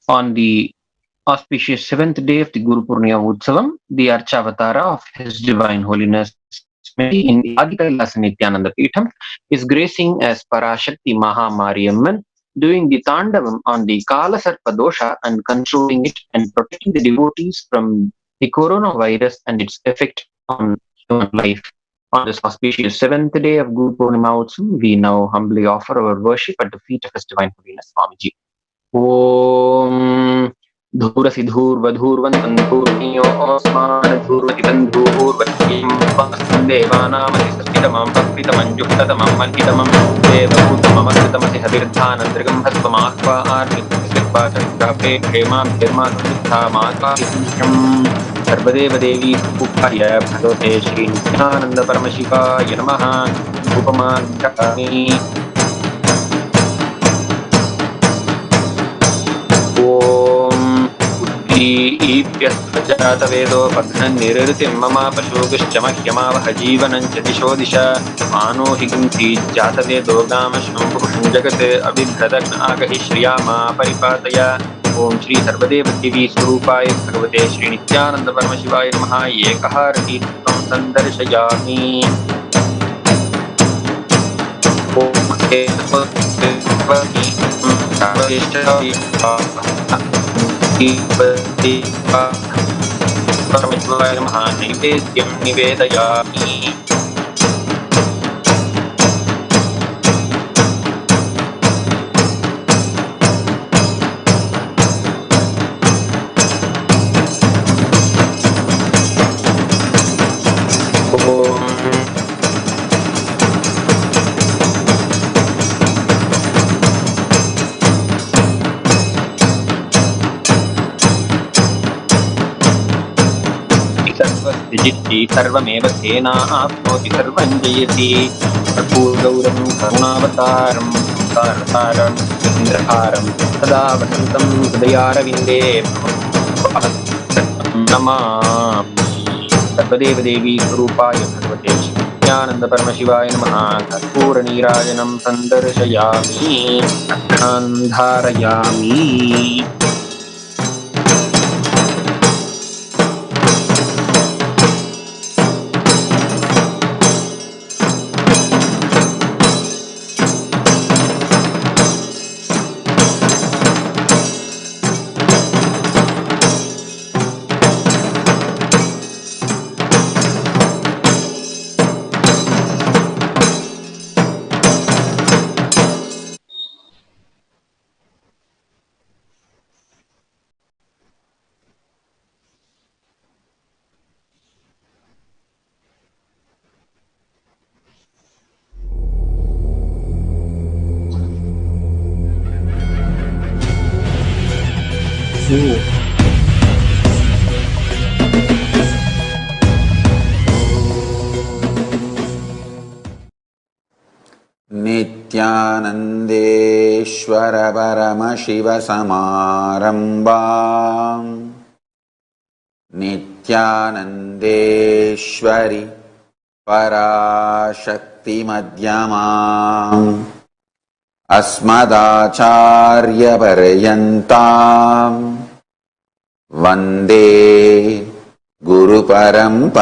On the auspicious seventh day of the Guru Purnima Utsavam, the Archavatara of His Divine Holiness in the Adi Kailasa Nithyananda Peetham is gracing as Parashakti Mahamariamman, doing the Tandavam on the Kala Sarpa Dosha and controlling it and protecting the devotees from the coronavirus and its effect on human life. On this auspicious seventh day of Guru Purnima Utsavam, we now humbly offer our worship at the feet of His Divine Holiness Swamiji. ॐ धूरसि धूर्वधूर्वन्तं धूर्णियो अस्मान् धूर्वति तन्धूर्वतीं देवानामतिसस्मितमं भक्तितमञ्जुक्ततमं मन्कितमं देवभूतममकृतमसि हविर्धानन्दृगं हस्वमात्वा आर्मित्वा क्षेमां धीर्मात्मा सर्वदेवदेवी उपाय भगवते श्रीनित्यानन्दपरमशिवाय नमः उपमानि ॐ ईप्यस्त्वजातवेदो बध्नन् निरृतिं मम पशुगश्च मह्यमावह जीवनं च दिशो दिश मानो हिंसी जातवेदो गामश्वं पुरुषं जगत् अबिभ्रदग्न आगहि श्रियामा परिपातय। ओम श्री सर्वदेवदेवी स्वरूपाय भगवते श्री नित्यानंद परमशिवाय नमः। एकः रतित्वं संदर्शयामि। परमेश्वराय नमः। नैवेद्यं निवेदयामि। जित्ति सर्वमेव तेना आप्नोति सर्वं जयति। कर्पूरगौरं करुणावतारं संसारसारं इन्द्रहारं सदा वसन्तं हृदयारविन्दे नमामि। सर्वदेवदेवी स्वरूपाय भगवते नित्यानंद परमशिवाय नमः। कर्पूरनीराजनं सन्दर्शयामि धारयामि। नित्यानन्देश्वर परमशिव समारम्भाम् नित्यानन्देश्वरि पराशक्ति मध्यमाम् अस्मदाचार्यपर्यन्ताम् वन्दे गुरुपरम्पराम्।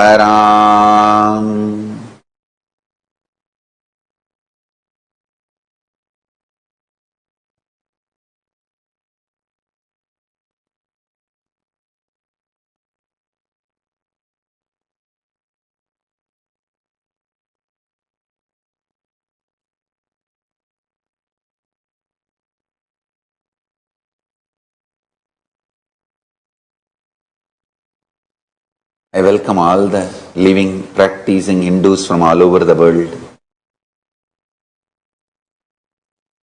I welcome all the living, practicing Hindus from all over the world.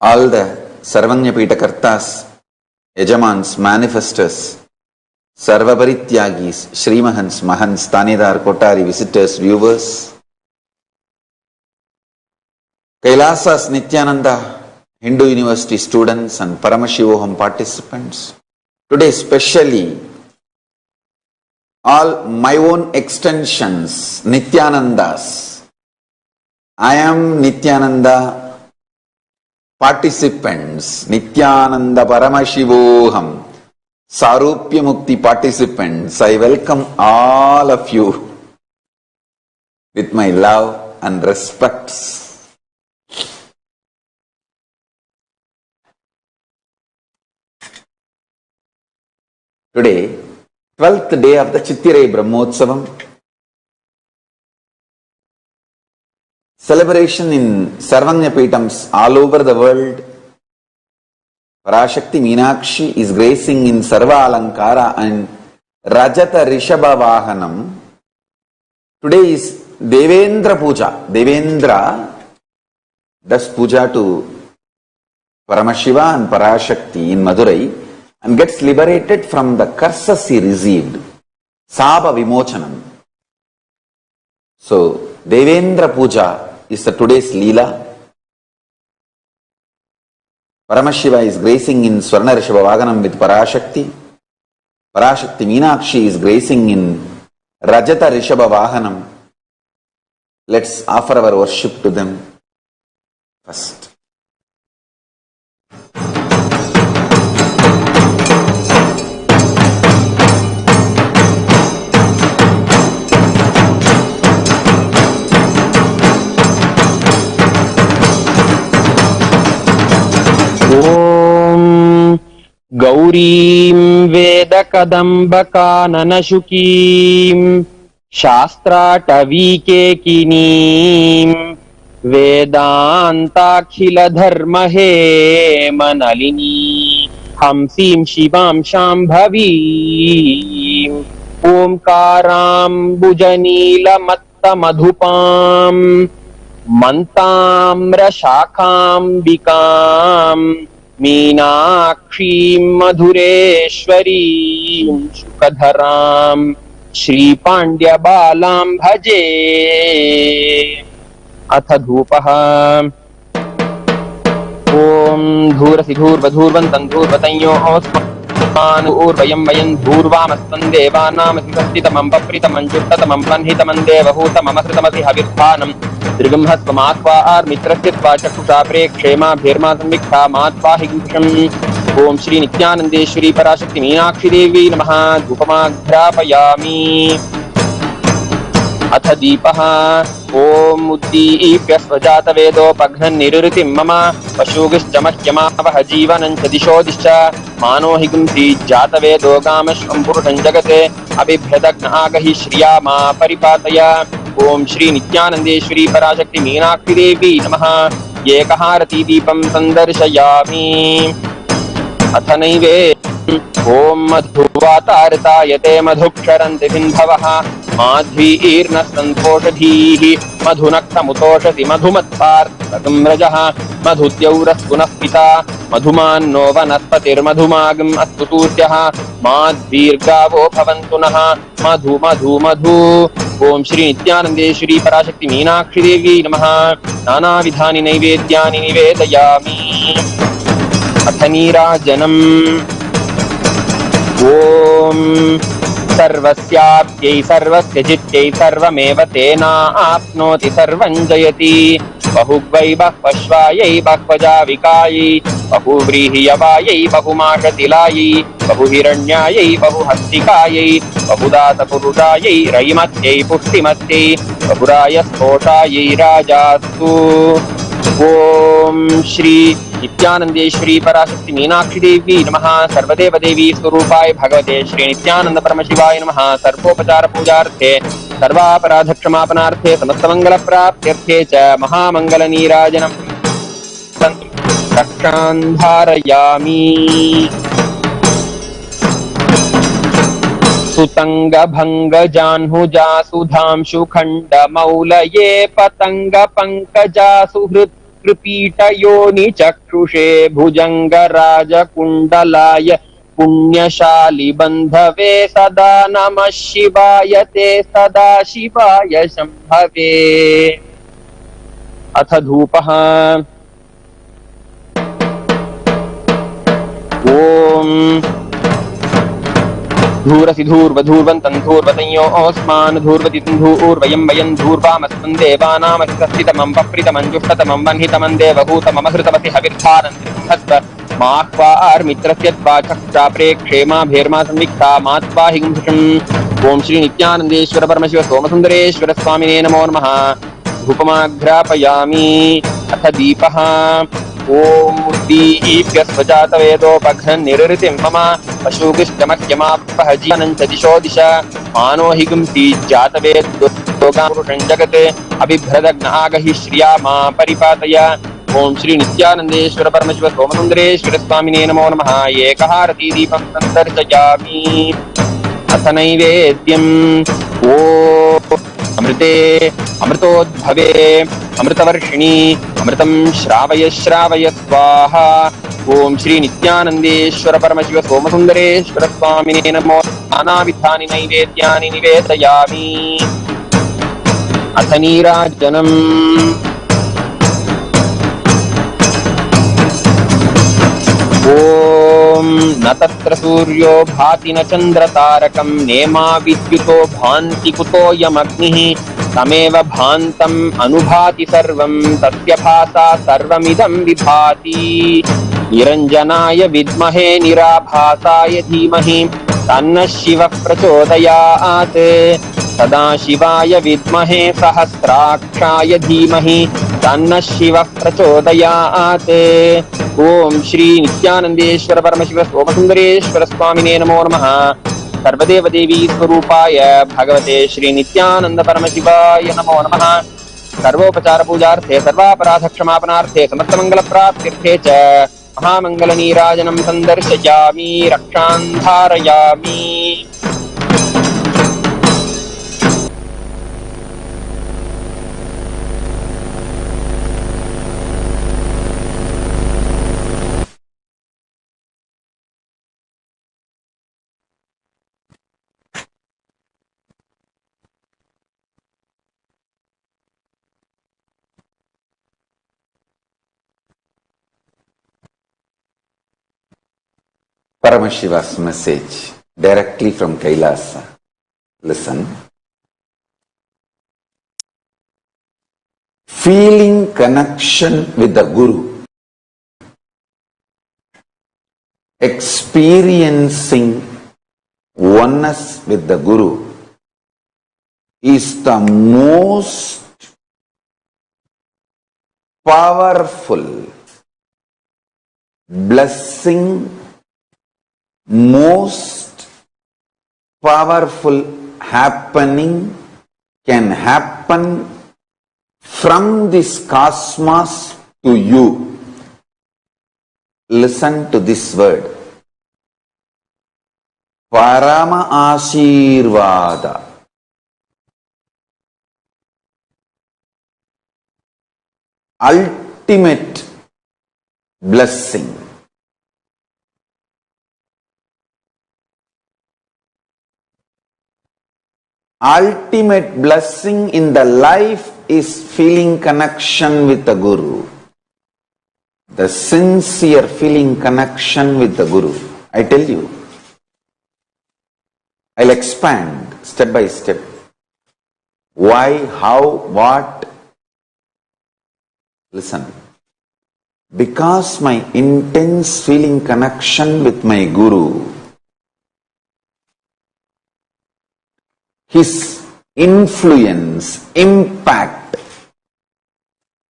All the Sarvanyapita Kartas, Yajamans, Manifestors, Sarvaparityagis, Srimahans, Mahans, Tanidar, Kotari, visitors, viewers, Kailasas Nithyananda Hindu University students and Paramashivoham participants. Today especially all my own extensions, Nithyanandas. I am Nithyananda participants, Nithyananda Paramashivoham, Sarupya Mukti participants. I welcome all of you with my love and respects. Today, 12th day of the Chittirai Brahmotsavam, celebration in Sarvanyapitams all over the world. Parashakti Meenakshi is gracing in Sarva Alankara and Rajata Rishabha Vahanam. Today is Devendra Puja. Devendra does puja to Paramashiva and Parashakti in Madurai and gets liberated from the curses he received. Saba Vimochanam. So, Devendra Puja is the today's Leela. Paramashiva is gracing in Swarna Rishabha Vaganam with Parashakti. Parashakti Meenakshi is gracing in Rajata Rishabha Vahanam. Let's offer our worship to them first. ॐ गौरीं वेदकदम्बकाननशुकीं शास्त्राटवीकेकिनीं वेदान्ताखिलधर्महेमनलिनी हंसीं शिवां शाम्भवीम् ओङ्काराम्बुजनीलमत्तमधुपां मन्ताम्रशाखाम्बिकां मीनाक्षीं मधुरेश्वरीं शुकधरां श्रीपाण्ड्यबालां भजे। अथ धूपः। ॐ धूरसि धूर्वधूर्वन्तं धूर्वतञ्योऽस्मान् ऊर्वयं वयं धूर्वामस्तं देवानामतितमं पप्रितमं जुष्टतमं बह्नितमं देवहूतममसृतमसि हविर्भानं दृगंहस्वमात्वा आर्मित्रस्य त्वा चक्षुषा प्रेक्षेमाभिर्मा संविक्ता मात्वा हिंसम्। ॐ श्री नित्यानन्देश्वरी पराशक्ति मीनाक्षी देवी नमः। धूपमाघ्रापयामि। अथ दीपः। ॐ उद्दीप्य स्वजातवेदोपघ्नन् निरुतिं मम पशुगिश्च मह्यमावह जीवनं च दिशो दिश्च मानो हि गुंसि जातवेदो गामश्वं पुरुषं जगते अबिभ्रदग्न आगहि श्रिया मा परिपातय। ॐ श्री नित्यानन्देश्वरी पराशक्ति मीनाक्षी देवी नमः। एकहारती दीपं सन्दर्शयामि। अथ नैवेद्यम्। ॐ मधुवातारतायते मधुक्षरन्ति सिन्धवः माध्वीर्न सन्तोषधीः मधुनक्तमुतोषति मधुमत्पार्थं रजः मधुद्यौरस्तुनः पिता मधुमान्नो वनस्पतिर्मधुमागम् अस्तु सूर्यः माध्वीर्गावो भवन्तु नः मधु मधु मधु। ॐ श्री नित्यानन्देश्वरी पराशक्ति मीनाक्षी देवी नमः। नानाविधानि नैवेद्यानि निवेदयामि। अथ नीराजनम्। ॐ सर्वस्याप्यै सर्वस्य चित्यै सर्वमेव तेनाप्नोति सर्वं जयति। बहुग्वै बह्वश्वायै बह्वजाविकायै बहुव्रीह्यवायै बहुमाषतिलायै बहुहिरण्यायै बहुहस्तिकायै बहुदातपुरुषायै रयिमत्यै पुष्टिमत्यै बहुराय स्फोटायै राजास्तु। ॐ श्री नित्यानन्देश्वरी पराशक्ति मीनाक्षी देवी नमः। सर्वदेव देवी स्वरूपाय भगवते श्री नित्यानंद परमशिवाय नमः। सर्वोपचार पूजार्थे सर्वापराध क्षमापनार्थे समस्तमंगल प्राप्त्यर्थे च महामंगल नीराजनं रक्षान्धारयामि। सुतंग भंग जाह्नुजा सुधांशु खंड मौलये पतंग पंकजा सुहृत् कृपीटयोनि चक्षुषे भुजंग राजकुंडलाय पुण्यशाली बंधवे सदा नमः शिवाय ते सदा शिवाय शंभवे। अथ धूपः। ॐ धूरसि धूर्वधूर्वन्तं धूर्वतञ्योऽस्मान् धूर्वतिं धूर्वयं वयं धूर्वामस्तं देवानामतितमं पप्रितमं जुष्टतमं वह्नितमं देवहूतममसृतमसि हविर्भानं हस्व माह्वा आर्मित्रस्य त्वा चक्षुषा प्रेक्षेमाभिर्मा संविक्ता मात्वा हिंसम्। ॐ श्री नित्यानन्देश्वर परमशिव सोमसुन्दरेश्वर स्वामिने नमो नमः। धूपमाघ्रापयामि। अथ दीपः। ॐ उद्दीप्य स्वजातवेदोपघ्नन् निरुतिं मम पशुगिष्टमह्यमावह जीवनं च दिशो दिश मानो हि गुंसि जातवेदो गामपुरुषं जगते अबिभ्रदग्न आगहि श्रिया मा परिपातय। ॐ श्री नित्यानन्देश्वर परमशिव सोमसुन्दरेश्वर स्वामिने नमो नमः। एकहारती दीपं सन्दर्शयामि। अथ नैवेद्यम्। ॐ अमृते अमृतोद्भवे अमृतवर्षिणी अमृतं श्रावय श्रावय स्वाहा। ॐ श्री नित्यानन्देश्वर परमशिव सोमसुन्दरेश्वर स्वामिने नमो। नानाविधानि नैवेद्यानि निवेदयामि। अथ नीराजनम्। ॐ ॐ न तत्र सूर्यो भाति न चन्द्रतारकं नेमा विद्युतो भान्ति कुतोऽयमग्निः तमेव भान्तम् अनुभाति सर्वं तस्य भासा सर्वमिदं विभाति निरञ्जनाय विद्महे निराभासाय धीमहि तन्नः शिवः प्रचोदयात् सदाशिवाय विद्महे सहस्राक्षाय धीमहि तन्नः शिवः प्रचोदयात् ॐ श्री नित्यानन्देश्वर परमशिव सोमसुन्दरेश्वर स्वामिने नमो नमः सर्वदेवदेवी स्वरूपाय भगवते श्री नित्यानन्द परमशिवाय नमो नमः सर्वोपचार पूजार्थे सर्वापराध क्षमापनार्थे समस्तमंगल प्राप्त्यर्थे च महामंगलनीराजनं सन्दर्शयामि रक्षां धारयामि। Paramashiva's message directly from Kailasa. Listen. Feeling connection with the Guru, experiencing oneness with the Guru is the most powerful blessing, most powerful happening can happen from this cosmos to you. Listen to this word. Parama Ashirvada. Ultimate blessing. Ultimate blessing in the life is feeling connection with the Guru. The sincere feeling connection with the Guru. I tell you, I'll expand step by step. Why, how, what? Listen. Because my intense feeling connection with my Guru, his influence, impact,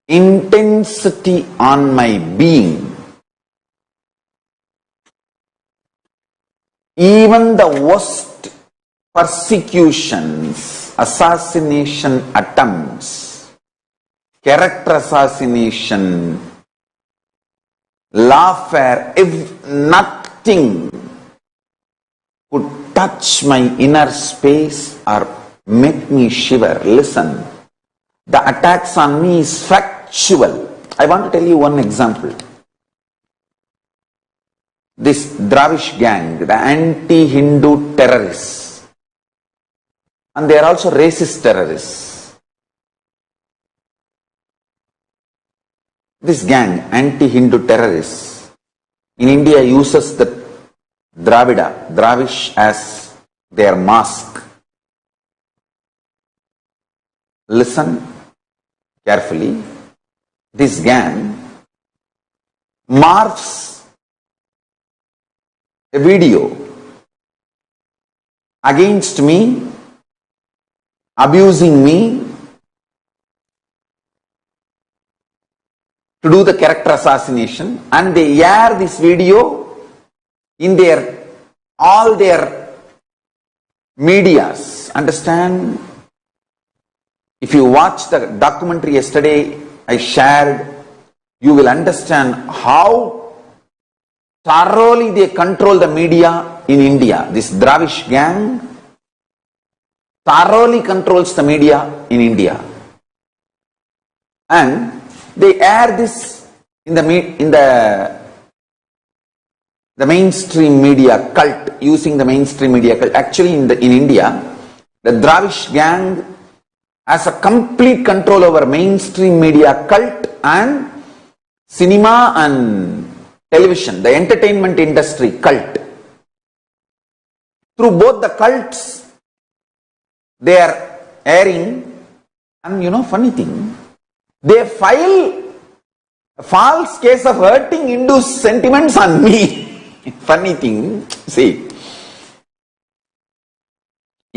intensity on my being, even the worst persecutions, assassination attempts, character assassination, lawfare, if nothing could touch my inner space or make me shiver. Listen, the attacks on me is factual. I want to tell you one example. This Dravish gang, the anti-Hindu terrorists, and they are also racist terrorists. This gang, anti-Hindu terrorists, in India uses the Dravish as their mask. Listen carefully. This gang morphs a video against me, abusing me, to do the character assassination, and they air this video in all their medias. Understand? If you watch the documentary yesterday I shared, you will understand how thoroughly they control the media in India. This Dravish gang thoroughly controls the media in India. And they air this in the mainstream media cult, using the mainstream media cult. Actually, in India, the Dravish gang has a complete control over mainstream media cult and cinema and television, the entertainment industry cult. Through both the cults, they are airing, and funny thing, they file a false case of hurting Hindu sentiments on me. Funny thing, see,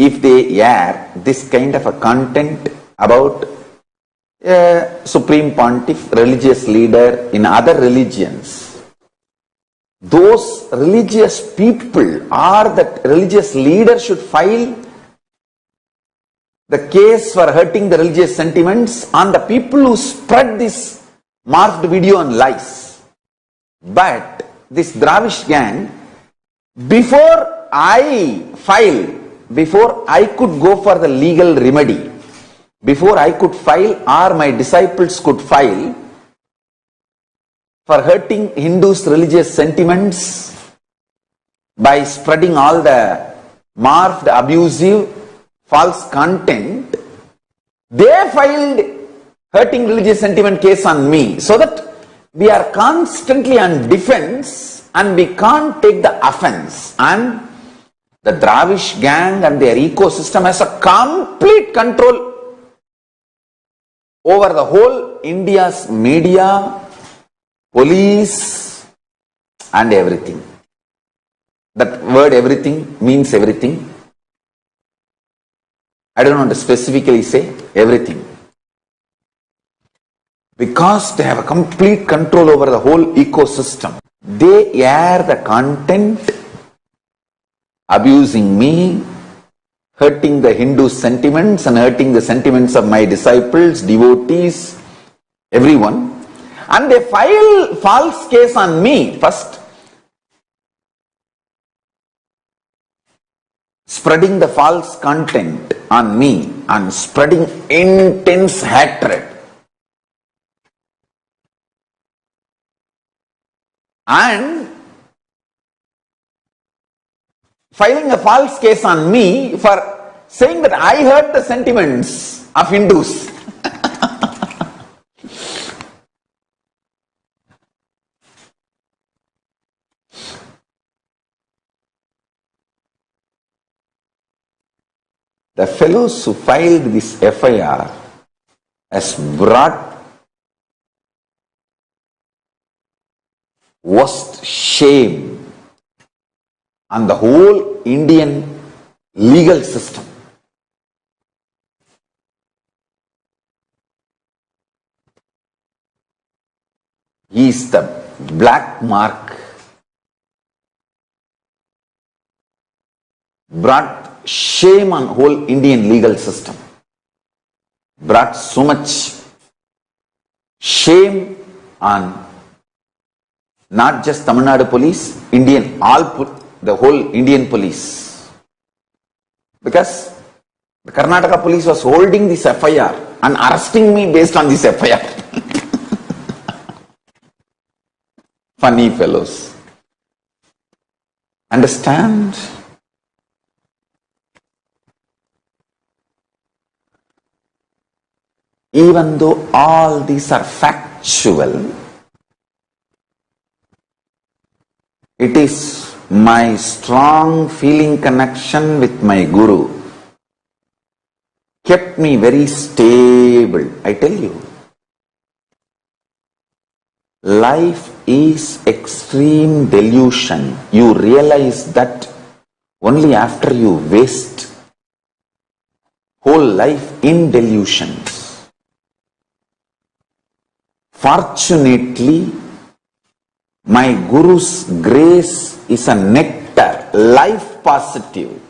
if they air this kind of a content about a supreme pontiff, religious leader in other religions, those religious people or that religious leader should file the case for hurting the religious sentiments on the people who spread this morphed video and lies. But this Dravish gang, before I could go for the legal remedy, before I could file or my disciples could file for hurting Hindus' religious sentiments by spreading all the morphed, abusive, false content, they filed hurting religious sentiment case on me, so that we are constantly on defense and we can't take the offense. And the Dravish gang and their ecosystem has a complete control over the whole India's media, police, and everything. That word everything means everything. I don't want to specifically say everything. Because they have a complete control over the whole ecosystem. They air the content abusing me, hurting the Hindu sentiments and hurting the sentiments of my disciples, devotees, everyone. And they file false case on me first, spreading the false content on me and spreading intense hatred. And filing a false case on me for saying that I hurt the sentiments of Hindus. The fellows who filed this FIR has brought worst shame on the whole Indian legal system. He is the black mark, brought shame on whole Indian legal system, brought so much shame on not just Tamil Nadu police, the whole Indian police. Because the Karnataka police was holding this FIR and arresting me based on this FIR. Funny fellows. Understand? Even though all these are factual, it is my strong feeling connection with my Guru kept me very stable. I tell you, life is extreme delusion. You realize that only after you waste whole life in delusions. Fortunately, my Guru's grace is a nectar, life positive,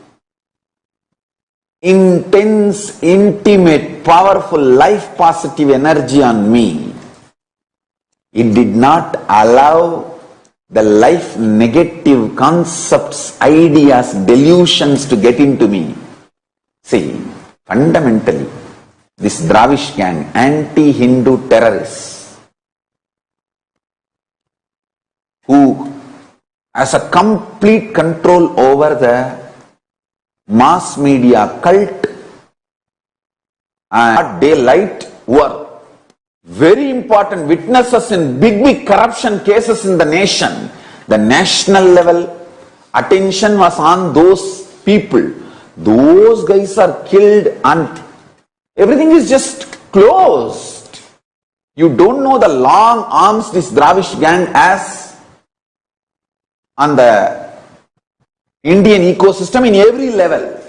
intense, intimate, powerful, life positive energy on me. It did not allow the life negative concepts, ideas, delusions to get into me. See, fundamentally, this Dravish gang, anti-Hindu terrorists, who has a complete control over the mass media cult and daylight work. very important witnesses in big corruption cases in the nation. The national level attention was on those people. Those guys are killed and everything is just closed. You don't know the long arms this Dravish gang has on the Indian ecosystem in every level.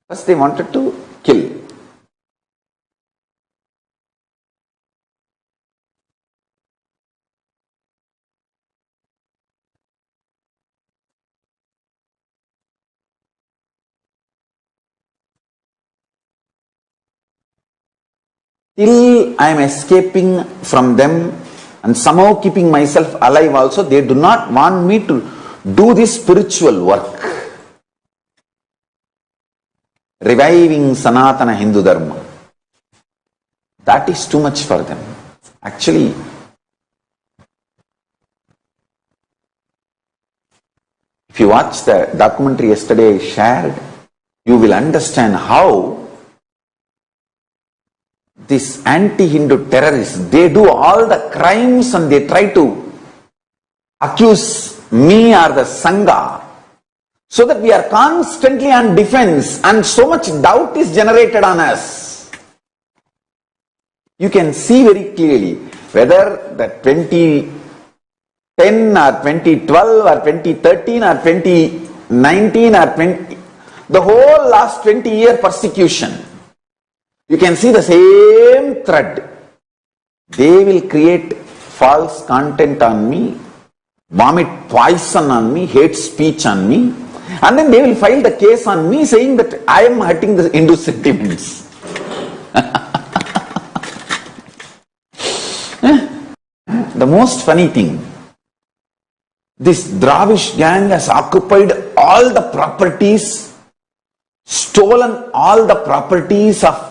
First they wanted to kill. Till I am escaping from them and somehow keeping myself alive also, they do not want me to do this spiritual work. Reviving Sanatana Hindu Dharma. That is too much for them. Actually, if you watch the documentary yesterday I shared, you will understand how these anti-Hindu terrorists, they do all the crimes and they try to accuse me or the Sangha, so that we are constantly on defense and so much doubt is generated on us. You can see very clearly whether the 2010 or 2012 or 2013 or 2019 or the whole last 20-year persecution. You can see the same thread. They will create false content on me, vomit poison on me, hate speech on me, and then they will file the case on me saying that I am hurting the Hindu sentiments. The most funny thing, this Dravish gang has occupied all the properties, stolen all the properties of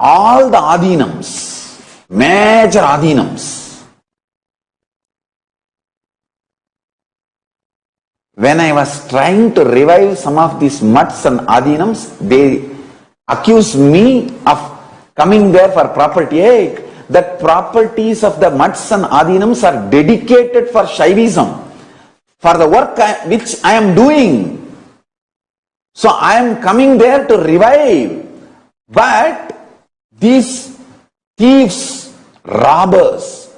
all the adhinams, major adhinams. When I was trying to revive some of these mutts and adhinams, they accused me of coming there for property. Hey, the properties of the mutts and adhinams are dedicated for Shaivism, for the work which I am doing. So I am coming there to revive. But these thieves, robbers,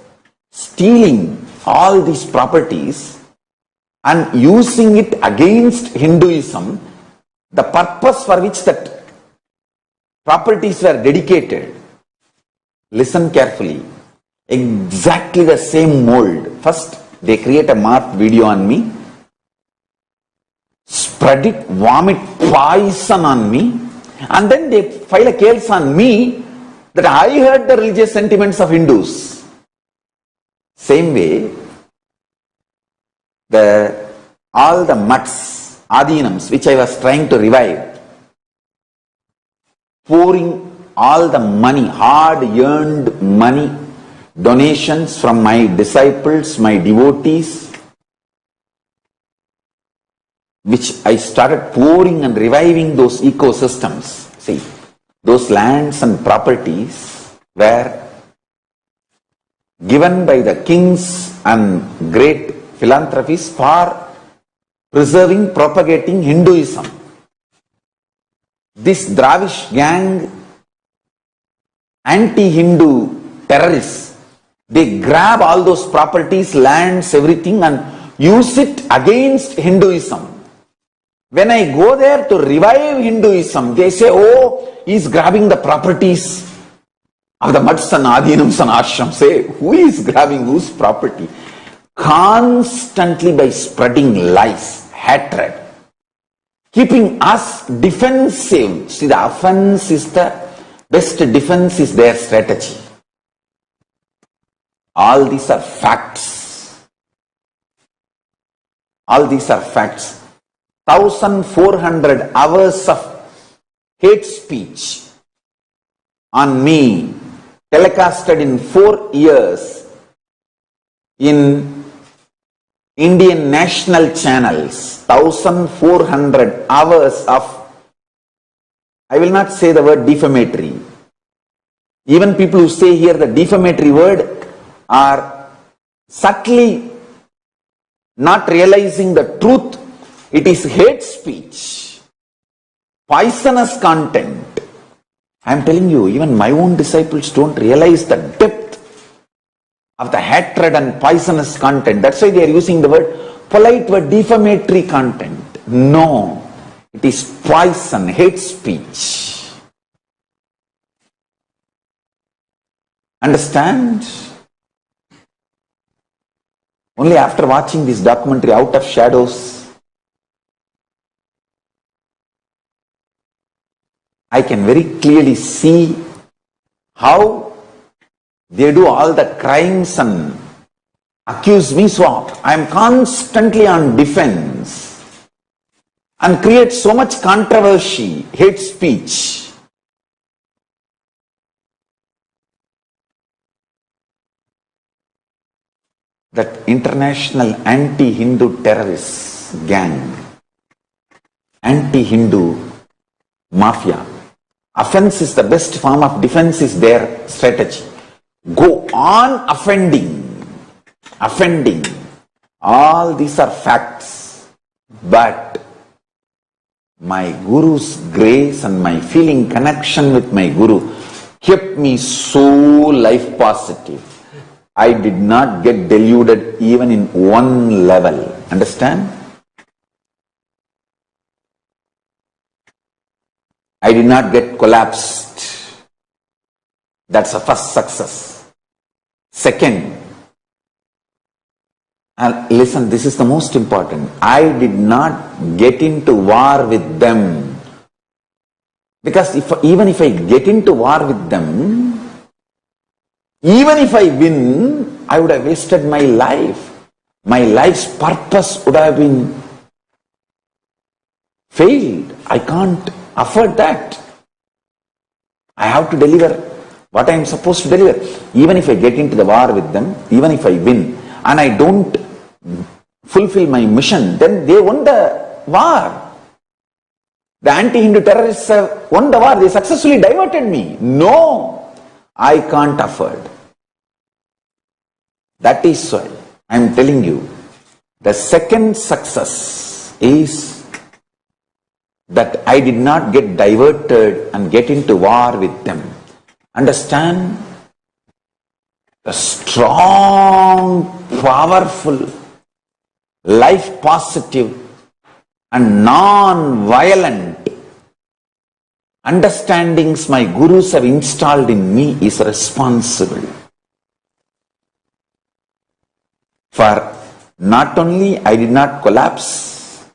stealing all these properties and using it against Hinduism, the purpose for which that properties were dedicated. Listen carefully. Exactly the same mold. First, they create a marked video on me, spread it, vomit poison on me, and then they file a case on me that I hurt the religious sentiments of Hindus. Same way, all the mutts, adhinams, which I was trying to revive, pouring all the money, hard-earned money, donations from my disciples, my devotees, which I started pouring and reviving those ecosystems. See, those lands and properties were given by the kings and great philanthropists for preserving, propagating Hinduism. This Dravish gang, anti-Hindu terrorists, they grab all those properties, lands, everything and use it against Hinduism. When I go there to revive Hinduism, they say, oh, he's grabbing the properties of the mutts and adhinams and ashrams. Say, who is grabbing whose property? Constantly by spreading lies, hatred, keeping us defensive. See, the offense is the best defense is their strategy. All these are facts. All these are facts. 1,400 hours of hate speech on me, telecasted in 4 years in Indian national channels. 1,400 hours of, I will not say the word defamatory, Even people who say here the defamatory word are subtly not realizing the truth. It is hate speech, poisonous content. I am telling you, even my own disciples don't realize the depth of the hatred and poisonous content. That's why they are using the word polite word, defamatory content. No, it is poison, hate speech. Understand? Only after watching this documentary, Out of Shadows, I can very clearly see how they do all the crimes and accuse me. So I am constantly on defense and create so much controversy, hate speech. That international anti-Hindu terrorist gang, anti-Hindu mafia. Offense is the best form of defense is their strategy. Go on offending. All these are facts. But my Guru's grace and my feeling connection with my Guru kept me so life positive. I did not get deluded even in one level. Understand? I did not get collapsed. That's the first success. Second, listen, this is the most important. I did not get into war with them. Because even if I get into war with them, even if I win, I would have wasted my life. My life's purpose would have been failed. I can't afford that. I have to deliver what I am supposed to deliver. Even if I get into the war with them, even if I win, and I don't fulfill my mission, then they won the war. The anti-Hindu terrorists have won the war. They successfully diverted me. No, I can't afford. That is why I am telling you, the second success is that I did not get diverted and get into war with them. Understand? The strong, powerful, life positive and non-violent understandings my Gurus have installed in me is responsible for not only I did not collapse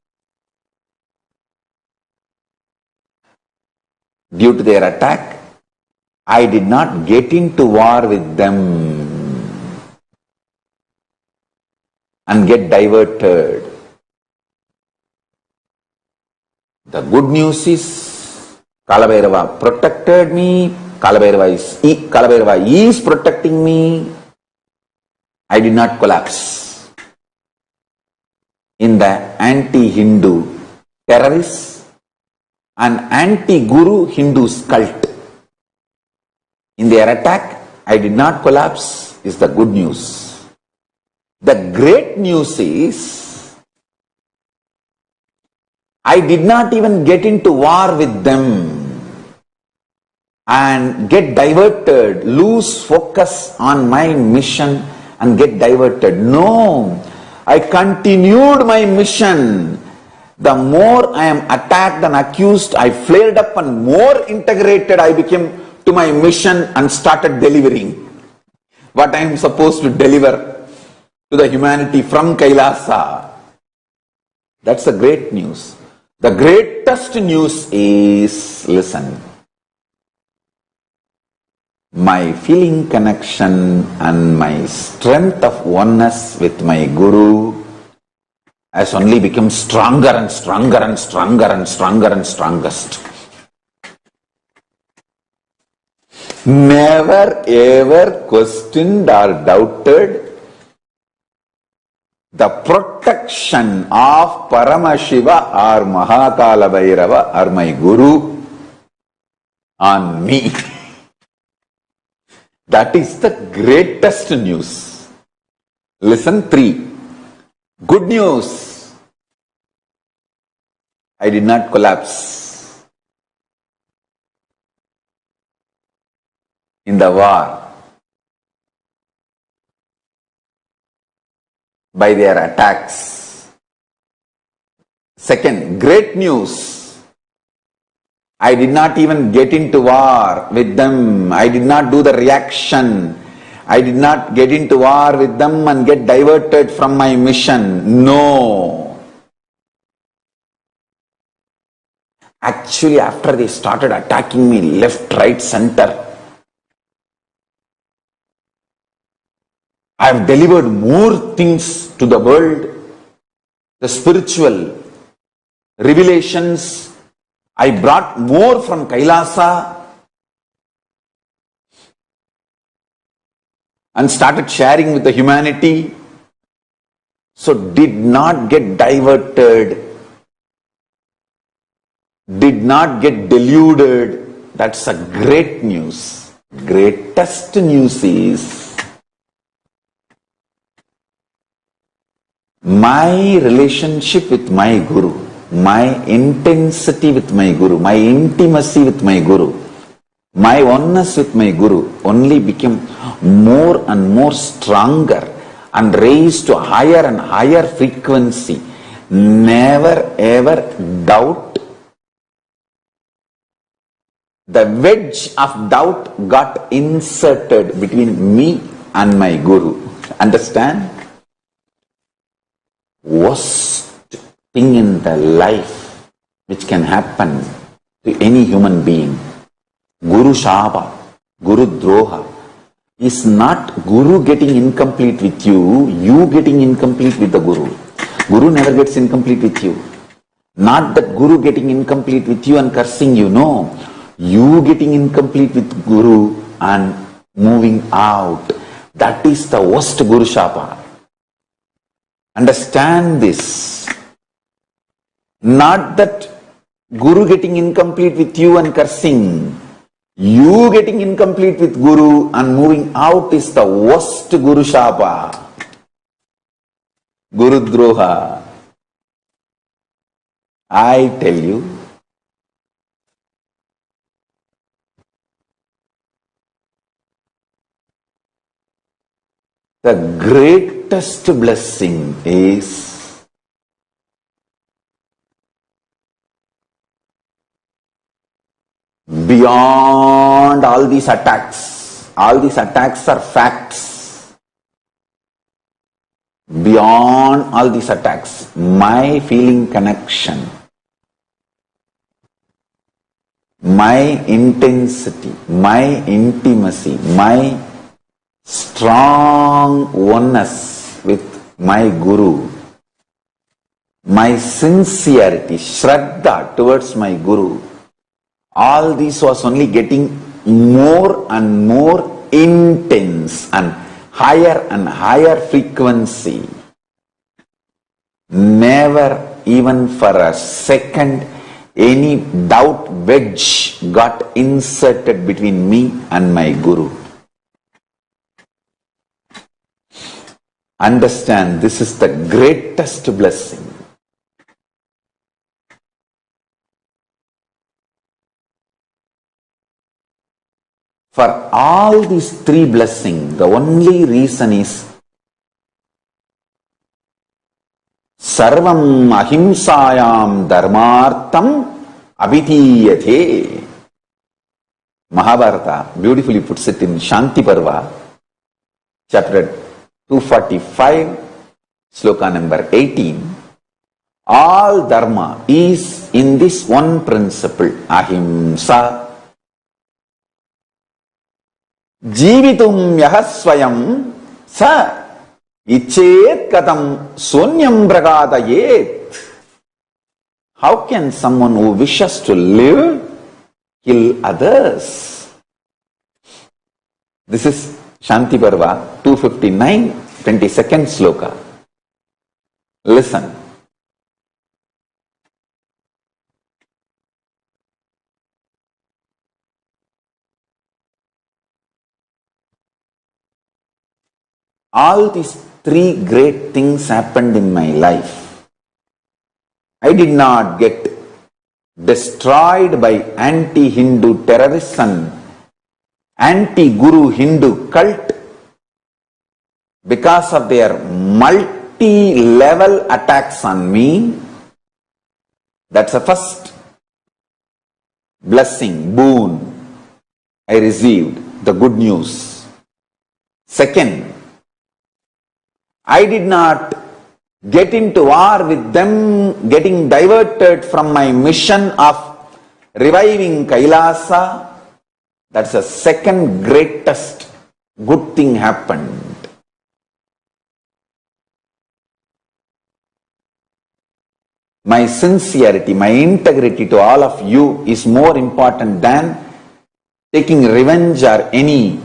due to their attack, I did not get into war with them and get diverted. The good news is Kalabhairava protected me. Kalabhairava is protecting me. I did not collapse in the anti-Hindu terrorists and anti-Guru Hindus cult. In their attack, I did not collapse is the good news. The great news is I did not even get into war with them and get diverted, lose focus on my mission and get diverted. No, I continued my mission. The more I am attacked and accused, I flared up and more integrated I became to my mission and started delivering what I am supposed to deliver to the humanity from Kailasa. That's the great news. The greatest news is, listen, my feeling connection and my strength of oneness with my Guru has only become stronger and stronger and stronger and stronger and strongest. Never ever questioned or doubted the protection of Paramashiva or Mahakala Bhairava or my Guru on me. That is the greatest news. Listen 3. Good news. I did not collapse in the war by their attacks. Second, great news. I did not even get into war with them. I did not do the reaction. I did not get into war with them and get diverted from my mission. No. Actually, after they started attacking me left, right, center, I have delivered more things to the world, the spiritual revelations. I brought more from Kailasa and started sharing with the humanity. So did not get diverted, did not get deluded. That's a great news. Greatest news is my relationship with my Guru, my intensity with my Guru, my intimacy with my Guru, my oneness with my Guru only became more and more stronger and raised to a higher and higher frequency. Never ever doubt. The wedge of doubt got inserted between me and my Guru. Understand? Worst thing in the life which can happen to any human being, Guru Shaba, Guru Droha, is not Guru getting incomplete with you, you getting incomplete with the Guru. Guru never gets incomplete with you. Not that Guru getting incomplete with you and cursing you, no. You getting incomplete with Guru and moving out. That is the worst Guru Shapa. Understand this. Not that Guru getting incomplete with you and cursing. You getting incomplete with Guru and moving out is the worst Guru Shapa. Guru Droha. I tell you, the greatest blessing is beyond all these attacks. All these attacks are facts. Beyond all these attacks, my feeling connection, my intensity, my intimacy, my strong oneness with my Guru, my sincerity, Shraddha towards my Guru, all this was only getting more and more intense and higher frequency. Never even for a second any doubt wedge got inserted between me and my Guru. Understand, this is the greatest blessing. For all these three blessings, the only reason is Sarvam ahimsayam dharmartham abhidhiyate. Mahabharata beautifully puts it in Shanti Parva, chapter 245, sloka number 18. All dharma is in this one principle, ahimsa. Jivitum yahasvayam sa ichet katam sunyam pragadayet. How can someone who wishes to live kill others? This is Shanti Parva 259, 22nd sloka. Listen. All these three great things happened in my life. I did not get destroyed by anti-Hindu terrorists and anti-Guru Hindu cult because of their multi-level attacks on me. That's the first blessing, boon I received, the good news. Second, I did not get into war with them, getting diverted from my mission of reviving Kailasa. That's the second greatest good thing happened. My sincerity, my integrity to all of you is more important than taking revenge or any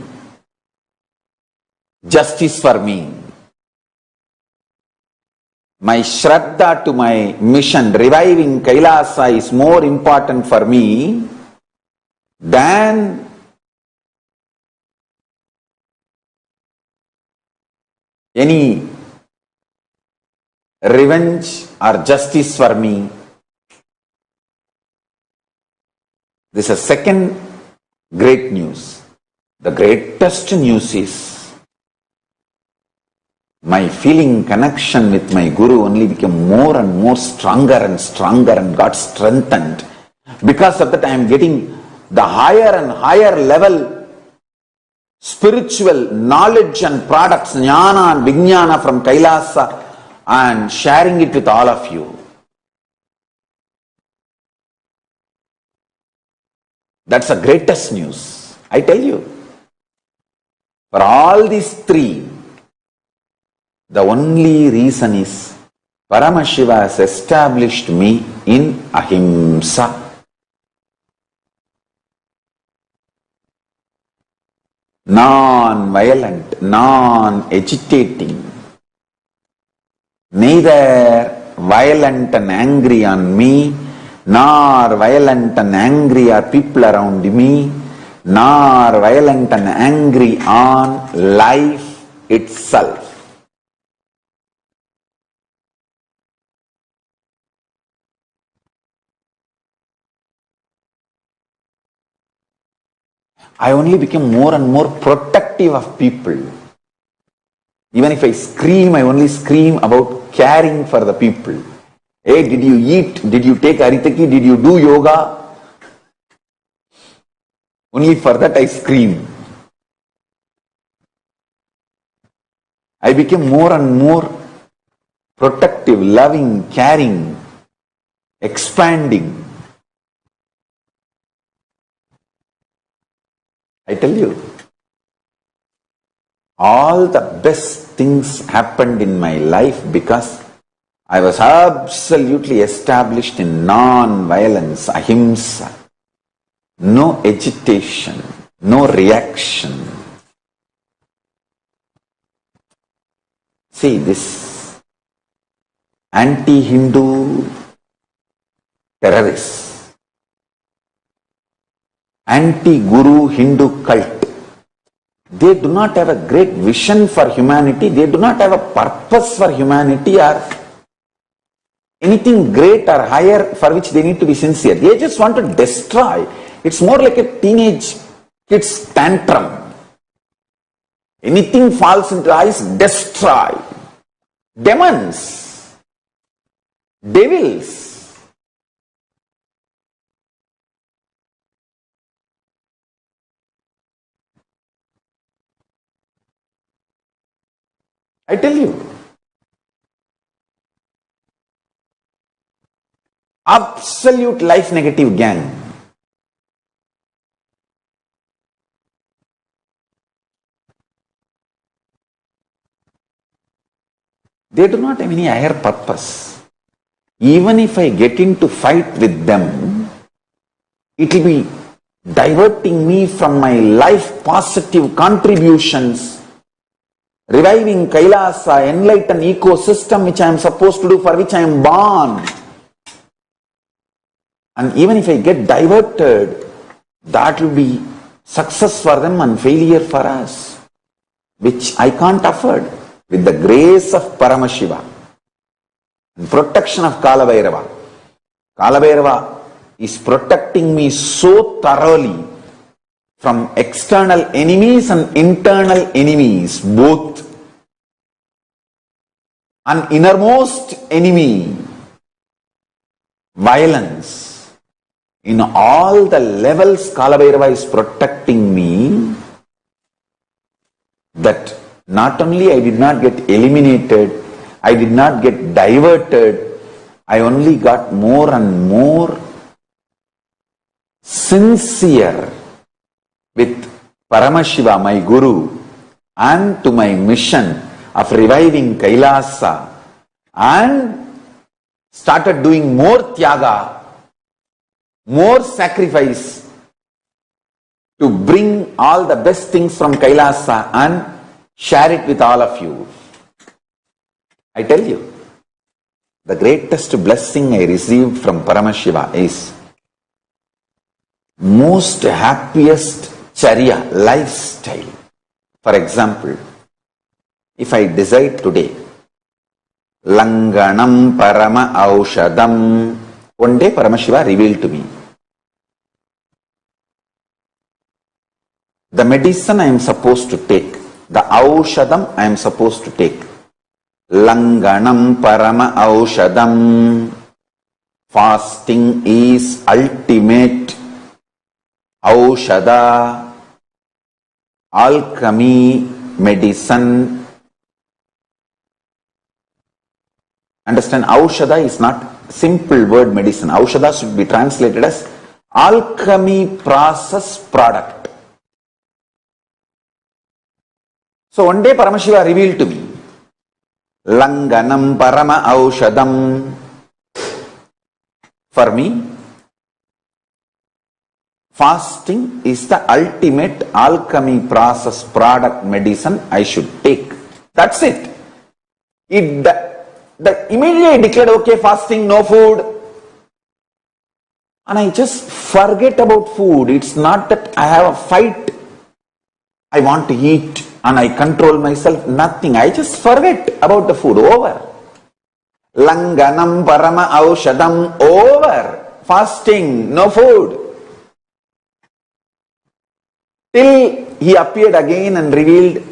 justice for me. My Shraddha to my mission, reviving Kailasa, is more important for me than any revenge or justice for me. This is a second great news. The greatest news is my feeling connection with my Guru only became more and more stronger and got strengthened. Because of that, I am getting the higher and higher level spiritual knowledge and products, jnana and vijnana from Kailasa, and sharing it with all of you. That's the greatest news. I tell you, for all these three, the only reason is Paramashiva has established me in ahimsa. Non-violent, non-agitating, neither violent and angry on me, nor violent and angry on people around me, nor violent and angry on life itself. I only became more and more protective of people. Even if I scream, I only scream about caring for the people. Hey, did you eat? Did you take aritaki? Did you do yoga? Only for that I scream. I became more and more protective, loving, caring, expanding. I tell you, all the best things happened in my life because I was absolutely established in non-violence, ahimsa. No agitation, no reaction. See, this anti-Hindu terrorists, anti-Guru Hindu cult, they do not have a great vision for humanity, they do not have a purpose for humanity or anything great or higher for which they need to be sincere. They just want to destroy. It's more like a teenage kid's tantrum. Anything falls into eyes, destroy. Demons, devils. I tell you, absolute life negative gang. They do not have any higher purpose. Even if I get into fight with them, it will be diverting me from my life positive contributions, reviving Kailasa, enlightened ecosystem which I am supposed to do, for which I am born. And even if I get diverted, that will be success for them and failure for us, which I can't afford. with the grace of Paramashiva and protection of Kalabhairava. Kalabhairava is protecting me so thoroughly from external enemies and internal enemies, both. An innermost enemy, violence. In all the levels, Kalabhairava is protecting me, that not only I did not get eliminated, I did not get diverted, I only got more and more sincere with Paramashiva, my Guru, and to my mission of reviving Kailasa, and started doing more tyaga, more sacrifice to bring all the best things from Kailasa and share it with all of you. I tell you, the greatest blessing I received from Paramashiva is most happiest charya, lifestyle. For example, if I decide today, Langanam Parama Aushadam, one day Paramashiva revealed to me, the medicine I am supposed to take, the Aushadam I am supposed to take, Langanam Parama Aushadam, fasting is ultimate Aushada, alchemy, medicine. Understand, Aushada is not simple word medicine. Aushada should be translated as alchemy process product. So one day Paramashiva revealed to me, Langanam Parama Aushadam. For me, fasting is the ultimate alchemy process product medicine I should take. That's it. Immediately I declared, okay, fasting, no food. And I just forget about food. It's not that I have a fight. I want to eat and I control myself. Nothing. I just forget about the food. Over. Langanam Parama Aushadam. Over. Fasting, no food. Till he appeared again and revealed,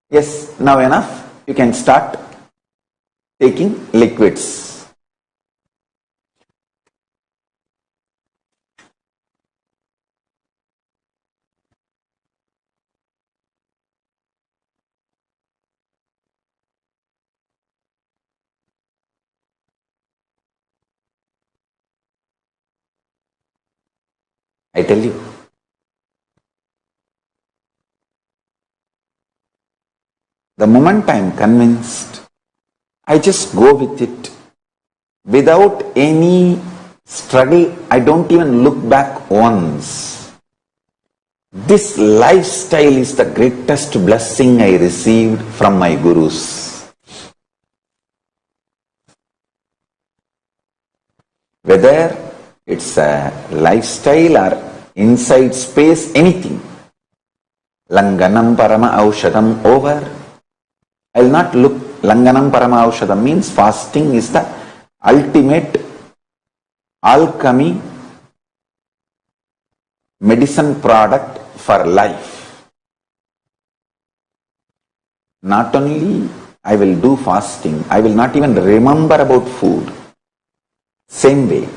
yes, now enough. You can start taking liquids. I tell you, the moment I am convinced, I just go with it without any struggle. I don't even look back once. This lifestyle is the greatest blessing I received from my gurus. Whether it's a lifestyle or inside space, anything. Langanam Parama Aushadam, over. I will not look. Langanam Parama Aushadam means fasting is the ultimate alchemy medicine product for life. Not only I will do fasting, I will not even remember about food. Same way,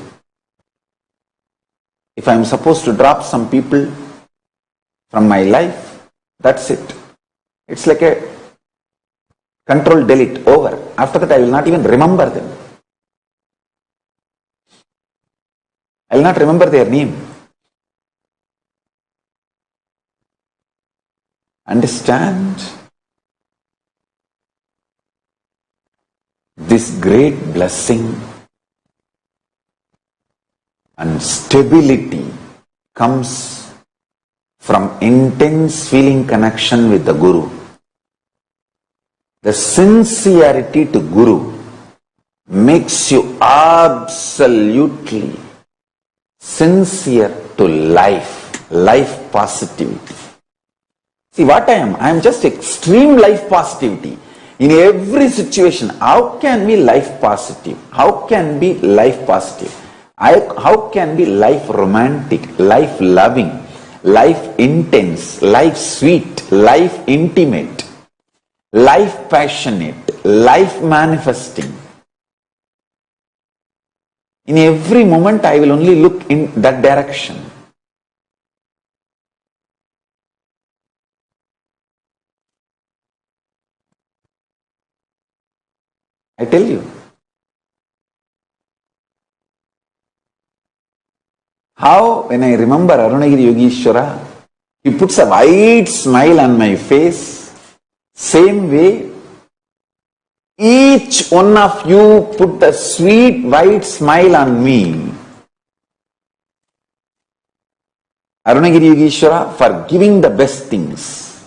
if I am supposed to drop some people from my life, that's it. It's like a control delete, over. After that I will not even remember them. I will not remember their name. Understand? This great blessing and stability comes from intense feeling connection with the Guru. The sincerity to Guru makes you absolutely sincere to life positivity. See what I am? I am just extreme life positivity. In every situation, how can be life positive? How can be life positive? How can be life romantic, life loving, life intense, life sweet, life intimate, life passionate, life manifesting? In every moment, I will only look in that direction. I tell you. How, when I remember Arunagiri Yogeshwara, he puts a wide smile on my face, same way, each one of you put a sweet white smile on me. Arunagiri Yogeshwara, for giving the best things.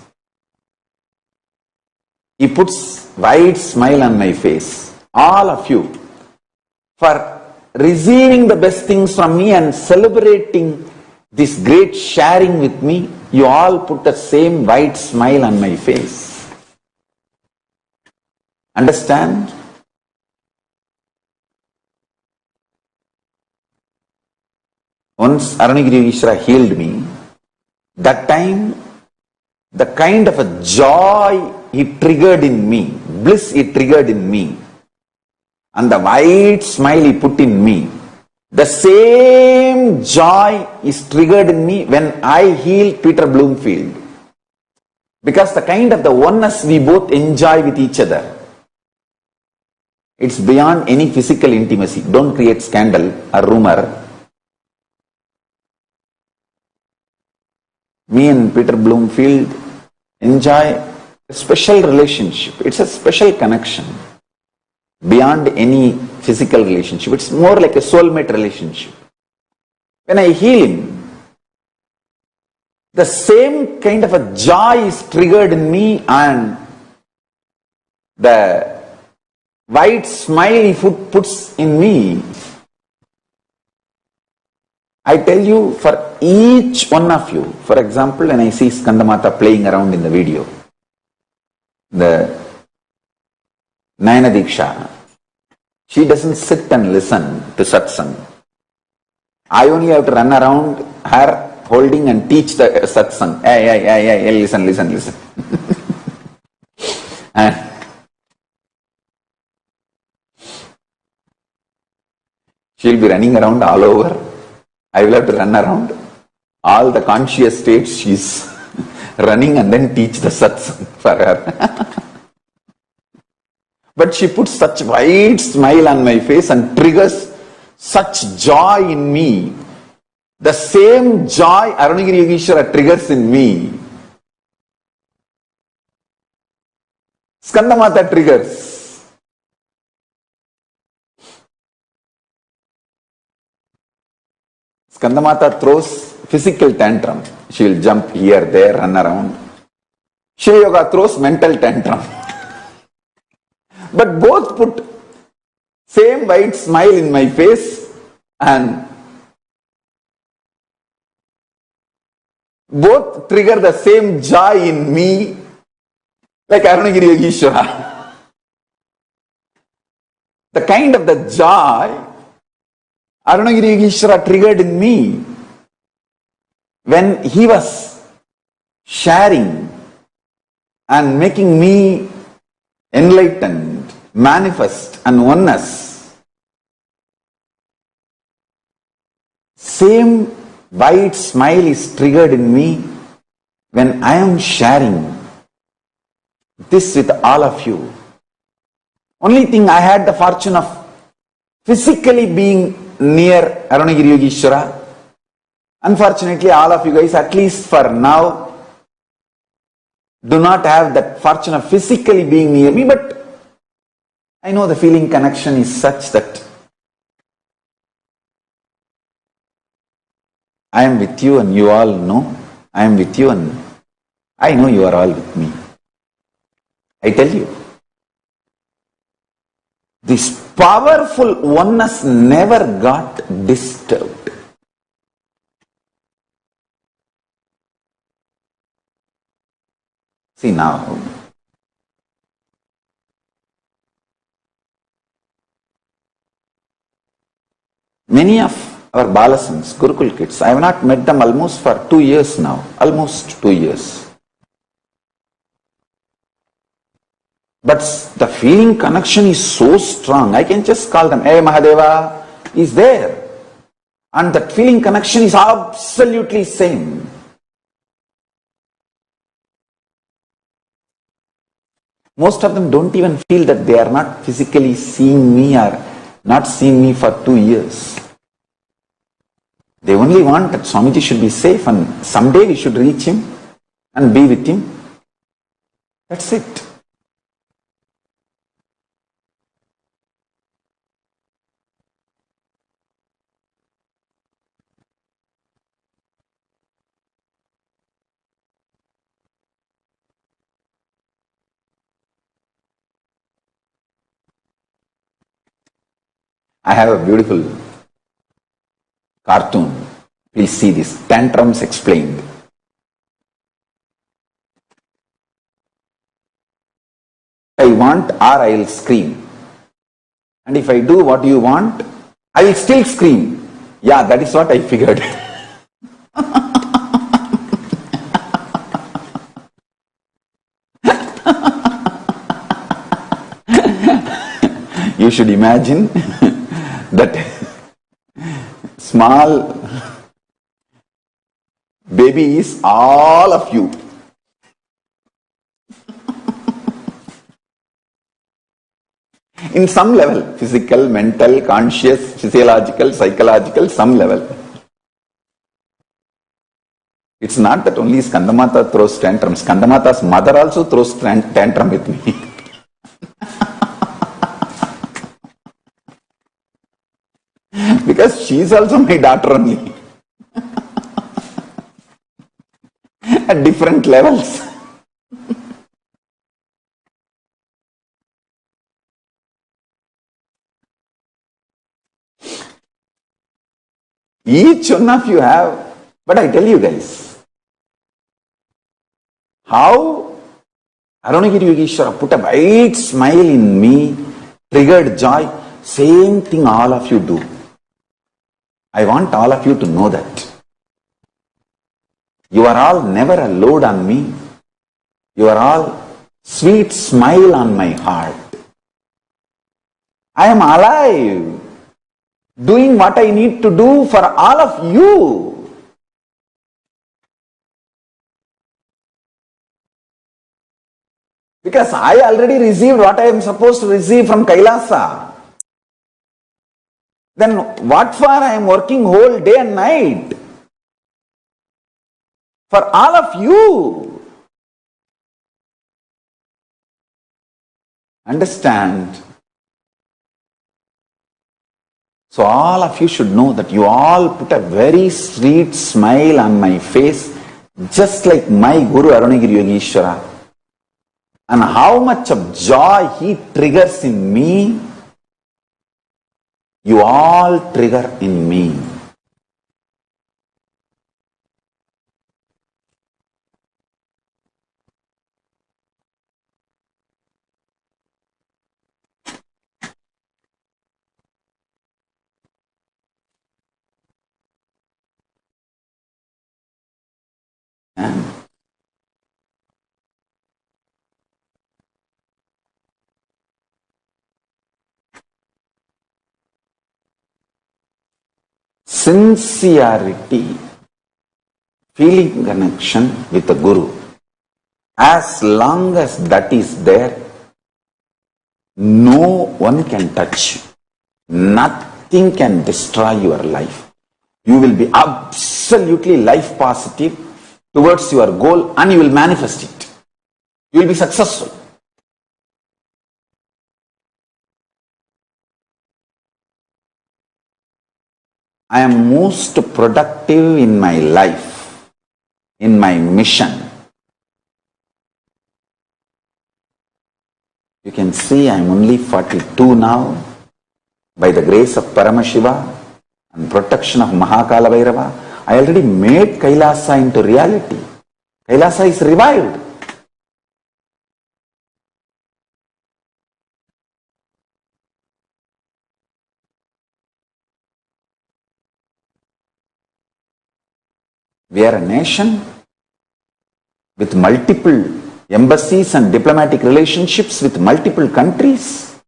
He puts wide smile on my face. All of you, for receiving the best things from me and celebrating this great sharing with me, you all put the same white smile on my face. Understand? Once Arunagiri Yogeshwara healed me, that time the kind of a joy he triggered in me, bliss he triggered in me, and the white smile he put in me, the same joy is triggered in me when I healed Peter Bloomfield. Because the kind of the oneness we both enjoy with each other, it's beyond any physical intimacy. Don't create scandal or rumor. Me and Peter Bloomfield enjoy a special relationship. It's a special connection. Beyond any physical relationship. It's more like a soulmate relationship. When I heal him, the same kind of a joy is triggered in me, and the white smile he puts in me. I tell you, for each one of you, for example, when I see Skandamata playing around in the video, the Nayana Diksha, she doesn't sit and listen to Satsang. I only have to run around her holding and teach the Satsang. Hey, listen. And she'll be running around all over. I will have to run around all the conscious states she's running and then teach the Satsang for her. But she puts such wide smile on my face and triggers such joy in me. The same joy Arunagiri Yogeshwara triggers in me, Skandamata triggers. Skandamata throws physical tantrum. She will jump here, there, run around. Shiva Yoga throws mental tantrum. But both put same white smile in my face and both trigger the same joy in me, like Arunagiri Yogeshwara. The kind of the joy Arunagiri Yogeshwara triggered in me when he was sharing and making me enlightened, manifest and oneness. Same white smile is triggered in me when I am sharing this with all of you. Only thing, I had the fortune of physically being near Arunagiri Yogeshwara. Unfortunately, all of you guys, at least for now, do not have that fortune of physically being near me, but I know the feeling connection is such that I am with you and you all know I am with you and I know you are all with me. I tell you, this powerful oneness never got disturbed. See now, Many of our Balasans, Gurukul kids, I have not met them almost for 2 years now, almost 2 years. But the feeling connection is so strong, I can just call them, hey Mahadeva is there. And that feeling connection is absolutely same. Most of them don't even feel that they are not physically seeing me or not seeing me for 2 years. They only want that Swamiji should be safe and someday we should reach him and be with him. That's it. I have a beautiful cartoon. Please see this. Tantrums explained. I want or I will scream. And if I do what you want, I will still scream. Yeah, that is what I figured. You should imagine that small baby is all of you. In some level, physical, mental, conscious, physiological, psychological, some level. It's not that only Skandamata throws tantrums. Skandamata's mother also throws tantrum with me. Because she is also my daughter only. At different levels. Each one of you have, but I tell you guys, how Arunagiri Yogeshwara put a bright smile in me, triggered joy, same thing all of you do. I want all of you to know that. You are all never a load on me. You are all sweet smile on my heart. I am alive, doing what I need to do for all of you. Because I already received what I am supposed to receive from Kailasa. Then what for I am working whole day and night? For all of you. Understand? So all of you should know that you all put a very sweet smile on my face, just like my Guru Arunagiri Yogeshwara. And how much of joy he triggers in me, you all trigger in me. Sincerity, feeling connection with the Guru. As long as that is there, no one can touch you. Nothing can destroy your life. You will be absolutely life positive towards your goal and you will manifest it. You will be successful. I am most productive in my life, in my mission. You can see I am only 42 now. By the grace of Paramashiva and protection of Mahakala Bhairava, I already made Kailasa into reality. Kailasa is revived. We are a nation with multiple embassies and diplomatic relationships with multiple countries.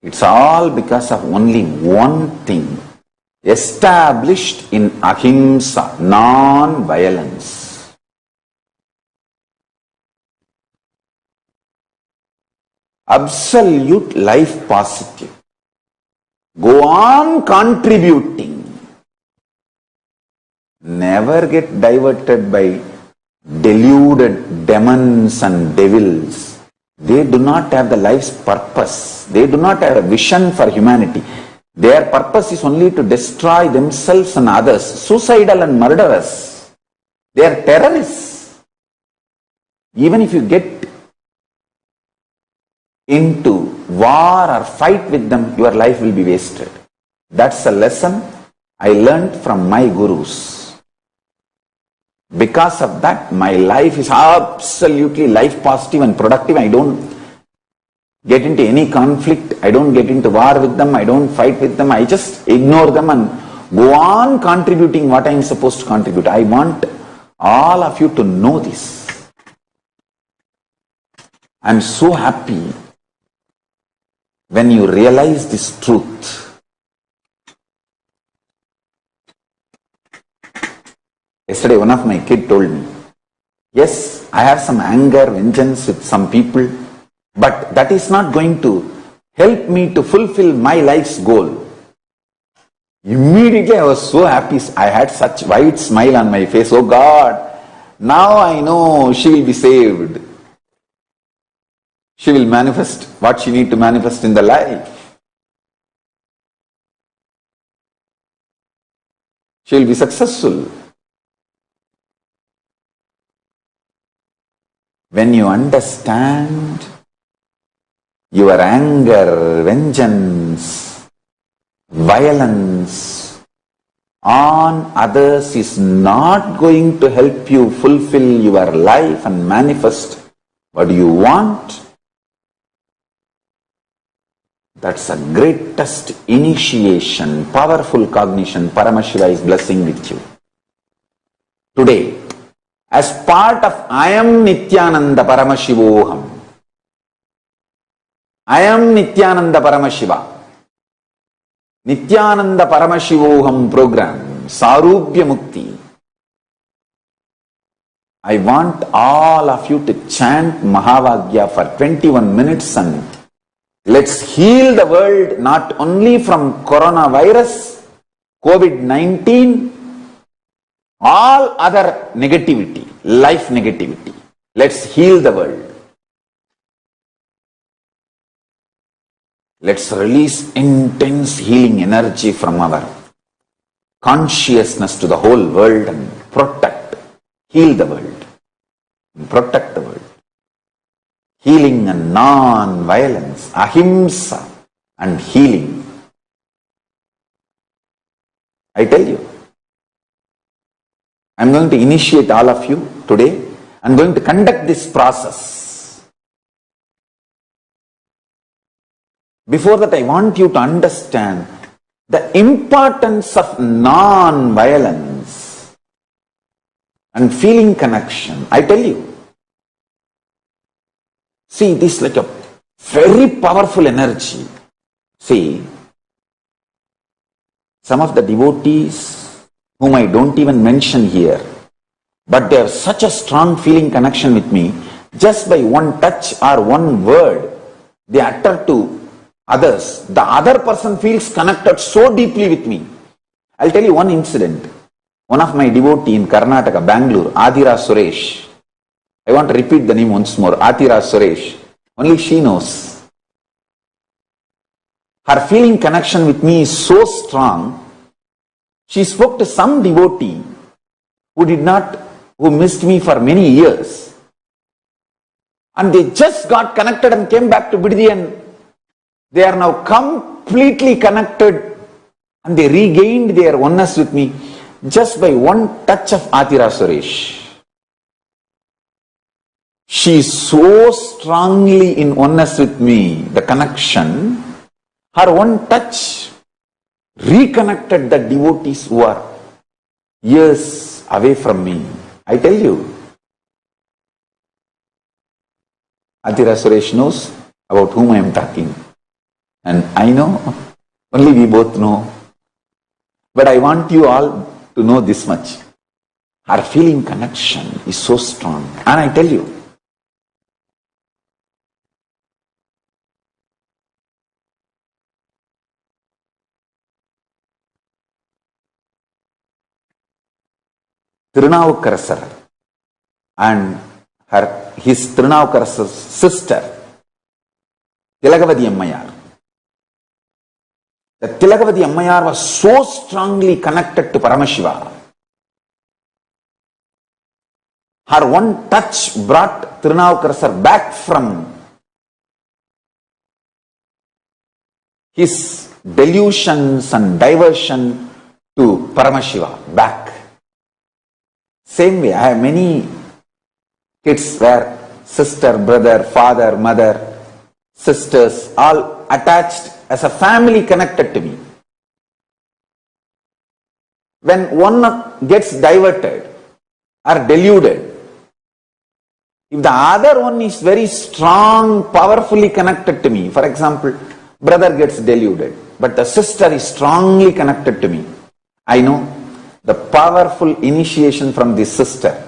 It's all because of only one thing, established in ahimsa, non-violence. Absolute life positive. Go on contributing. Never get diverted by deluded demons and devils. They do not have the life's purpose. They do not have a vision for humanity. Their purpose is only to destroy themselves and others. Suicidal and murderers. They are terrorists. Even if you get into war or fight with them, your life will be wasted. That's a lesson I learned from my gurus. Because of that, my life is absolutely life positive and productive. I don't get into any conflict. I don't get into war with them. I don't fight with them. I just ignore them and go on contributing what I am supposed to contribute. I want all of you to know this. I am so happy when you realize this truth. Yesterday, one of my kids told me, yes, I have some anger, vengeance with some people, but that is not going to help me to fulfill my life's goal. Immediately I was so happy. I had such wide smile on my face. Oh God, now I know she will be saved. She will manifest what she needs to manifest in the life. She will be successful. When you understand your anger, vengeance, violence on others is not going to help you fulfill your life and manifest what you want, that's the greatest initiation, powerful cognition Paramashiva is blessing with you. Today, as part of I am Nithyananda Paramashivoham, I am Nithyananda Paramashiva, Nithyananda Paramashivoham program, Sarubhya Mukti. I want all of you to chant Mahavagya for 21 minutes and let's heal the world not only from coronavirus, COVID-19, all other negativity, life negativity. Let's heal the world. Let's release intense healing energy from our consciousness to the whole world and protect, heal the world, and protect the world. Healing and non-violence, ahimsa and healing. I tell you, I am going to initiate all of you today. I am going to conduct this process. Before that, I want you to understand the importance of non-violence and feeling connection. I tell you, see, this is like a very powerful energy. See, some of the devotees whom I don't even mention here, but they have such a strong feeling connection with me, just by one touch or one word they utter to others, the other person feels connected so deeply with me. I'll tell you one incident. One of my devotee in Karnataka, Bangalore, Adira Suresh. I want to repeat the name once more, Adira Suresh. Only she knows. Her feeling connection with me is so strong. She spoke to some devotee who missed me for many years. And they just got connected and came back to Biddi and they are now completely connected and they regained their oneness with me just by one touch of Adira Suresh. She is so strongly in oneness with me, the connection, her one touch reconnected the devotees who are years away from me. I tell you, Atira Suresh knows about whom I am talking. And I know, only we both know. But I want you all to know this much. Our feeling connection is so strong. And I tell you, Tirunavukarasar and his Tirunavukarasar's sister, Tilakavati Ammayar. The Tilakavati Ammayar was so strongly connected to Paramashiva. Her one touch brought Tirunavukarasar back from his delusions and diversion to Paramashiva, back. Same way, I have many kids where sister, brother, father, mother, sisters, all attached as a family connected to me. When one gets diverted or deluded, if the other one is very strong, powerfully connected to me, for example, brother gets deluded, but the sister is strongly connected to me, I know the powerful initiation from this sister,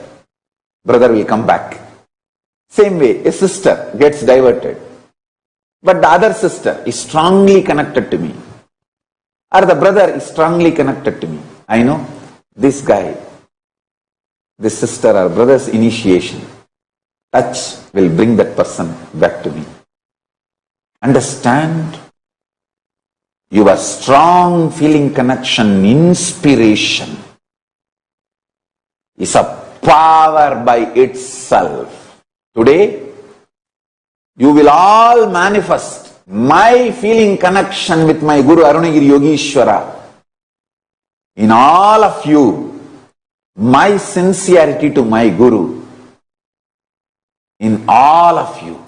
brother will come back. Same way, a sister gets diverted, but the other sister is strongly connected to me, or the brother is strongly connected to me. I know this guy, this sister or brother's initiation, touch will bring that person back to me. Understand? Your strong feeling connection, inspiration is a power by itself. Today, you will all manifest my feeling connection with my Guru Arunagiri Yogishwara. In all of you, my sincerity to my Guru. In all of you.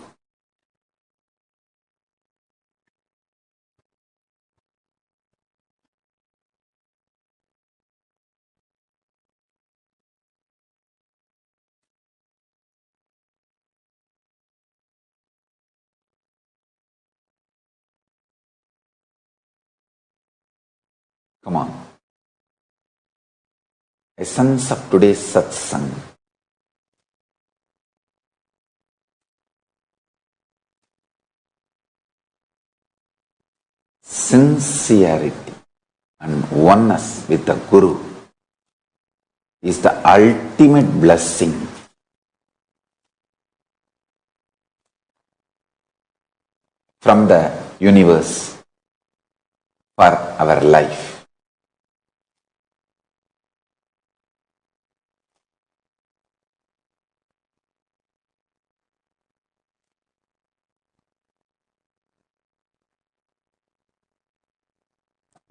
Come on. Essence of today's Satsang. Sincerity and oneness with the Guru is the ultimate blessing. From the universe for our life.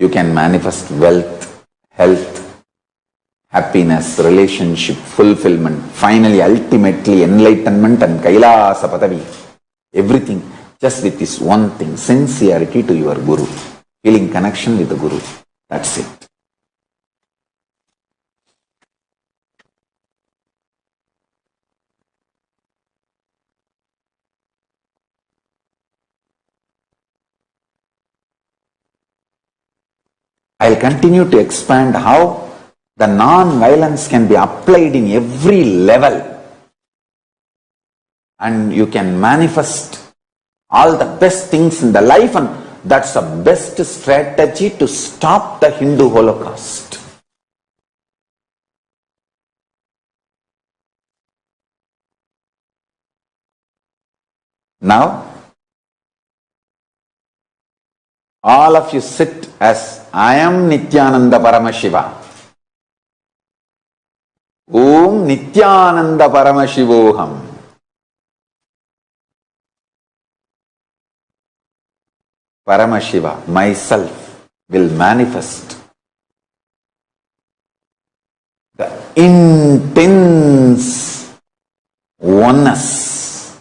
You can manifest wealth, health, happiness, relationship, fulfillment, finally, ultimately, enlightenment and Kailasa Padavi. Everything just with this one thing, sincerity to your Guru, feeling connection with the Guru. That's it. I'll continue to expand how the non-violence can be applied in every level. And you can manifest all the best things in the life, and that's the best strategy to stop the Hindu Holocaust. Now, all of you sit as I am Nithyananda Paramashiva. Om Nithyananda Paramashivoham. Paramashiva, myself, will manifest the intense oneness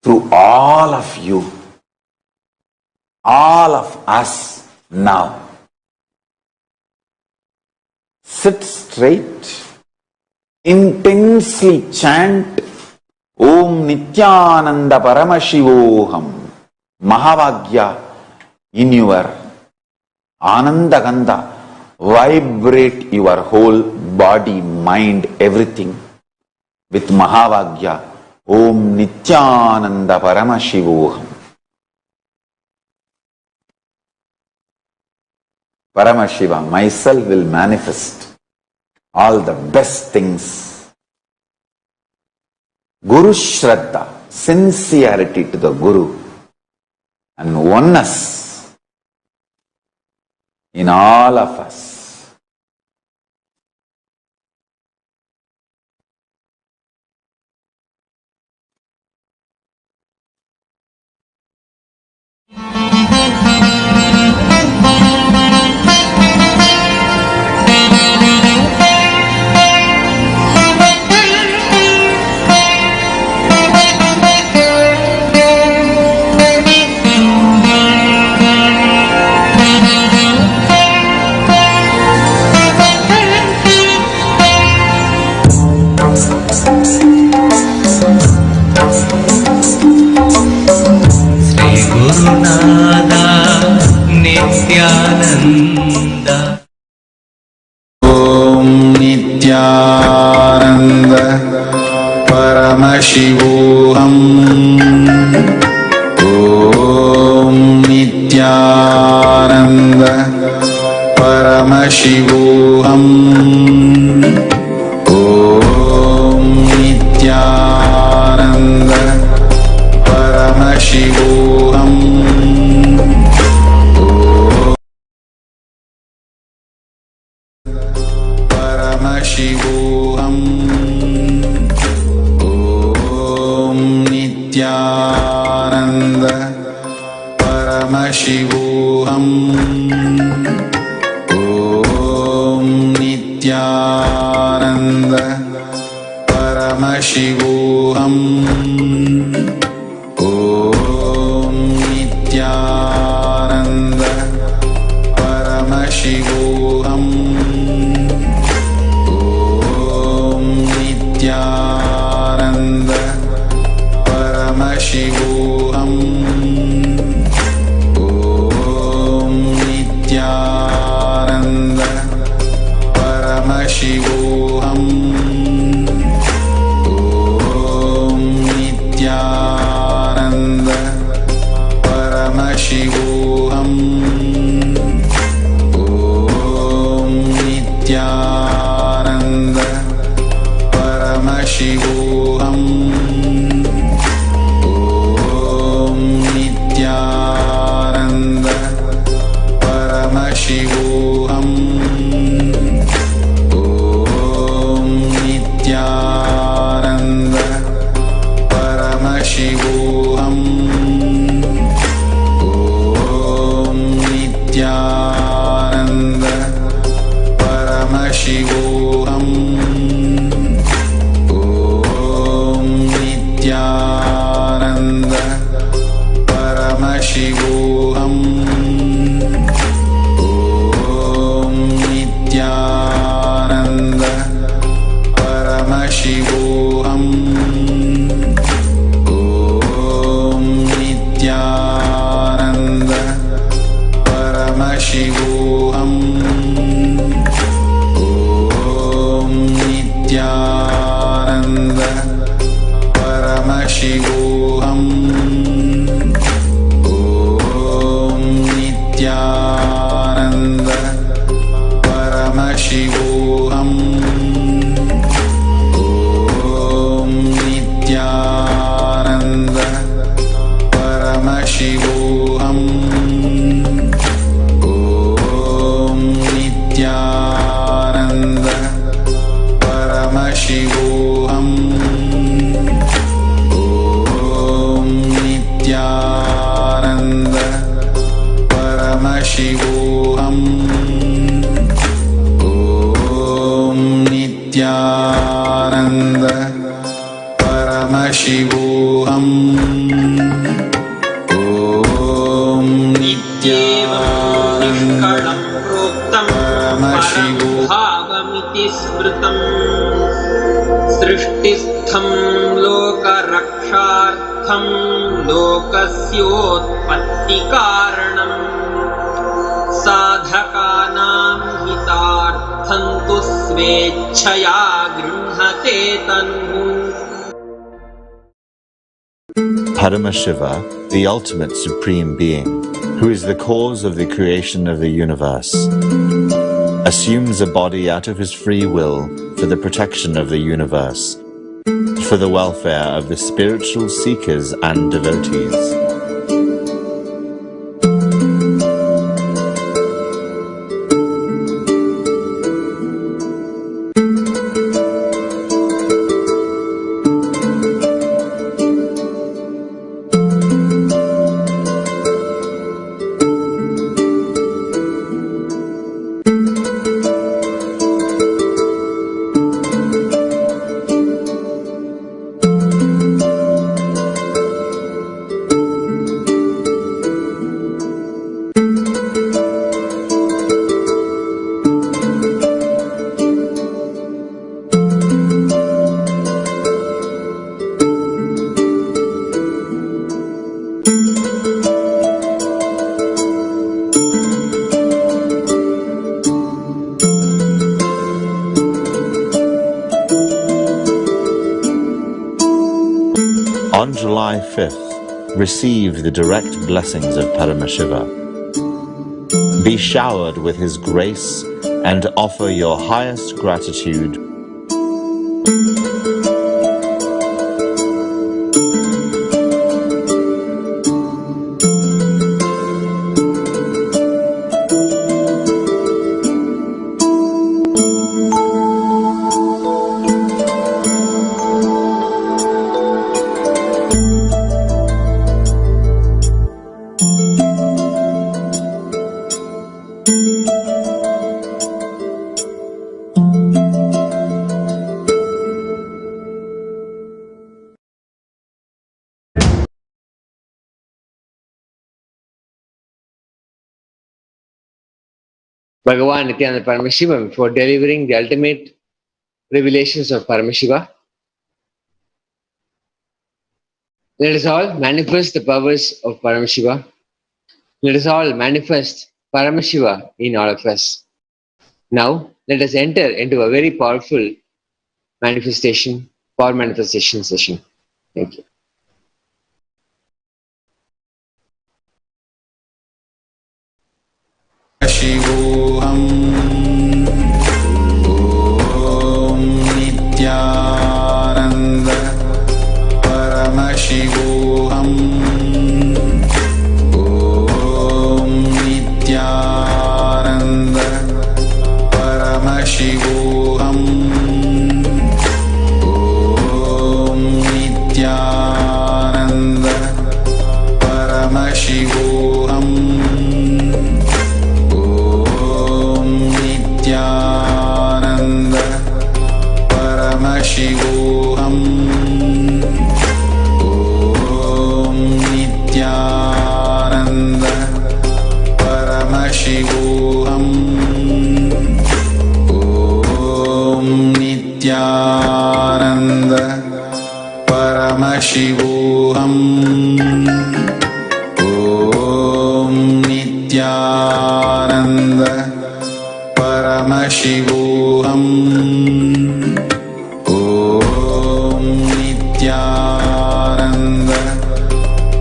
through all of you. all of us now. Sit straight, intensely chant Om Nithyananda Paramashivoham, Mahavagya in your Ananda Gandha. Vibrate your whole body, mind, everything with Mahavagya. Om Nithyananda Paramashivoham. Paramashiva, myself will manifest all the best things. Guru Shraddha, sincerity to the Guru, and oneness in all of us. Nithyananda. Om Nithyananda Paramashivoham. Om Nithyananda Paramashivoham. Om Nithyananda Paramashivoham. Paramashivoham. Om Nithyananda Paramashivoham. Om Nithyananda Paramashivoham. Om Nithyananda Paramashivoham. Nithyananda Paramashivoham. Om Nithyananda Paramashivoham. Om Nithyananda Paramashivoham. Om Nithyananda Paramashivoham. Om Nithyananda Paramashivoham. Om Nithyananda Paramashivoham. Om Nithyananda Paramashivoham. Om Nithyananda Paramashivoham. Om Nithyananda Paramashivoham. Om Nithyananda Paramashivoham. Om Nithyananda Paramashivoham. Om Nithyananda Paramashivoham. Om Nithyananda Paramashivoham. Om Nithyananda Paramashivoham. Om Nithyananda Paramashivoham. Om Nithyananda Paramashivoham. Om Nithyananda निष्कळं प्रोक्तं परं भावमिति स्मृतम् सृष्टिस्थं लोकरक्षार्थं लोकस्योत्पत्तिकारणम् साधकानां हितार्थं तु स्वेच्छया गृह्णते तनुः. Paramashiva, the ultimate supreme being, who is the cause of the creation of the universe, assumes a body out of his free will for the protection of the universe, for the welfare of the spiritual seekers and devotees. On July 5th, receive the direct blessings of Paramashiva. Be showered with his grace and offer your highest gratitude. Bhagavan Nithyananda Paramashivam for delivering the ultimate revelations of Paramashiva. Let us all manifest the powers of Paramashiva. Let us all manifest Paramashiva in all of us. Now, let us enter into a very powerful manifestation, power manifestation session. Thank you. Paramashivoham Om Nithyananda Paramashivoham Om Nithyananda Paramashivoham Om Nithyananda Paramashivoham Nithyananda Paramashivoham Om Nithyananda Paramashivoham Om Nithyananda Paramashivoham Om Nithyananda Paramashivoham Om Nithyananda Paramashivoham Om Nithyananda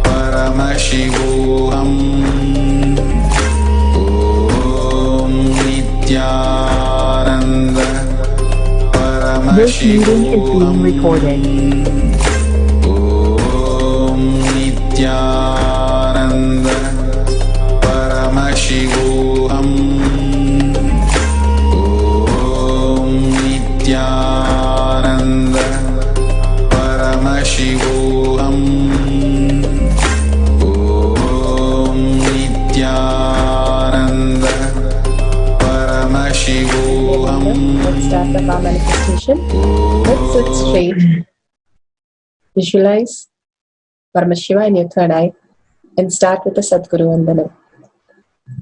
Paramashivoham. This meeting is being recorded. Om Nithyananda Paramashivoham Nithyananda Paramashivoham Om Nithyananda Paramashivoham. Let's start the power manifestation. Let's sit straight. Visualize Paramashiva in your third eye and start with the Sadguru Vandanam.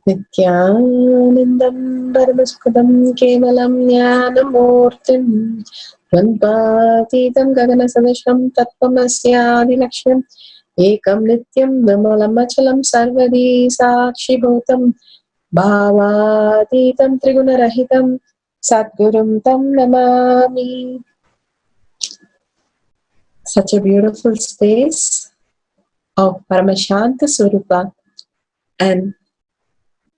Nithyanandam Paramashivoham Kevalam Jnanamurtim Dvandvatitam Gagana Sadasham Tattvamasya Laksham Ekam Nityam Vimalam Achalam Sarvadi Sakshi Bhutam Bhavatitam Trigunarahitam Satgurum Tam Namami. Such a beautiful space of Paramashanta Swarupa and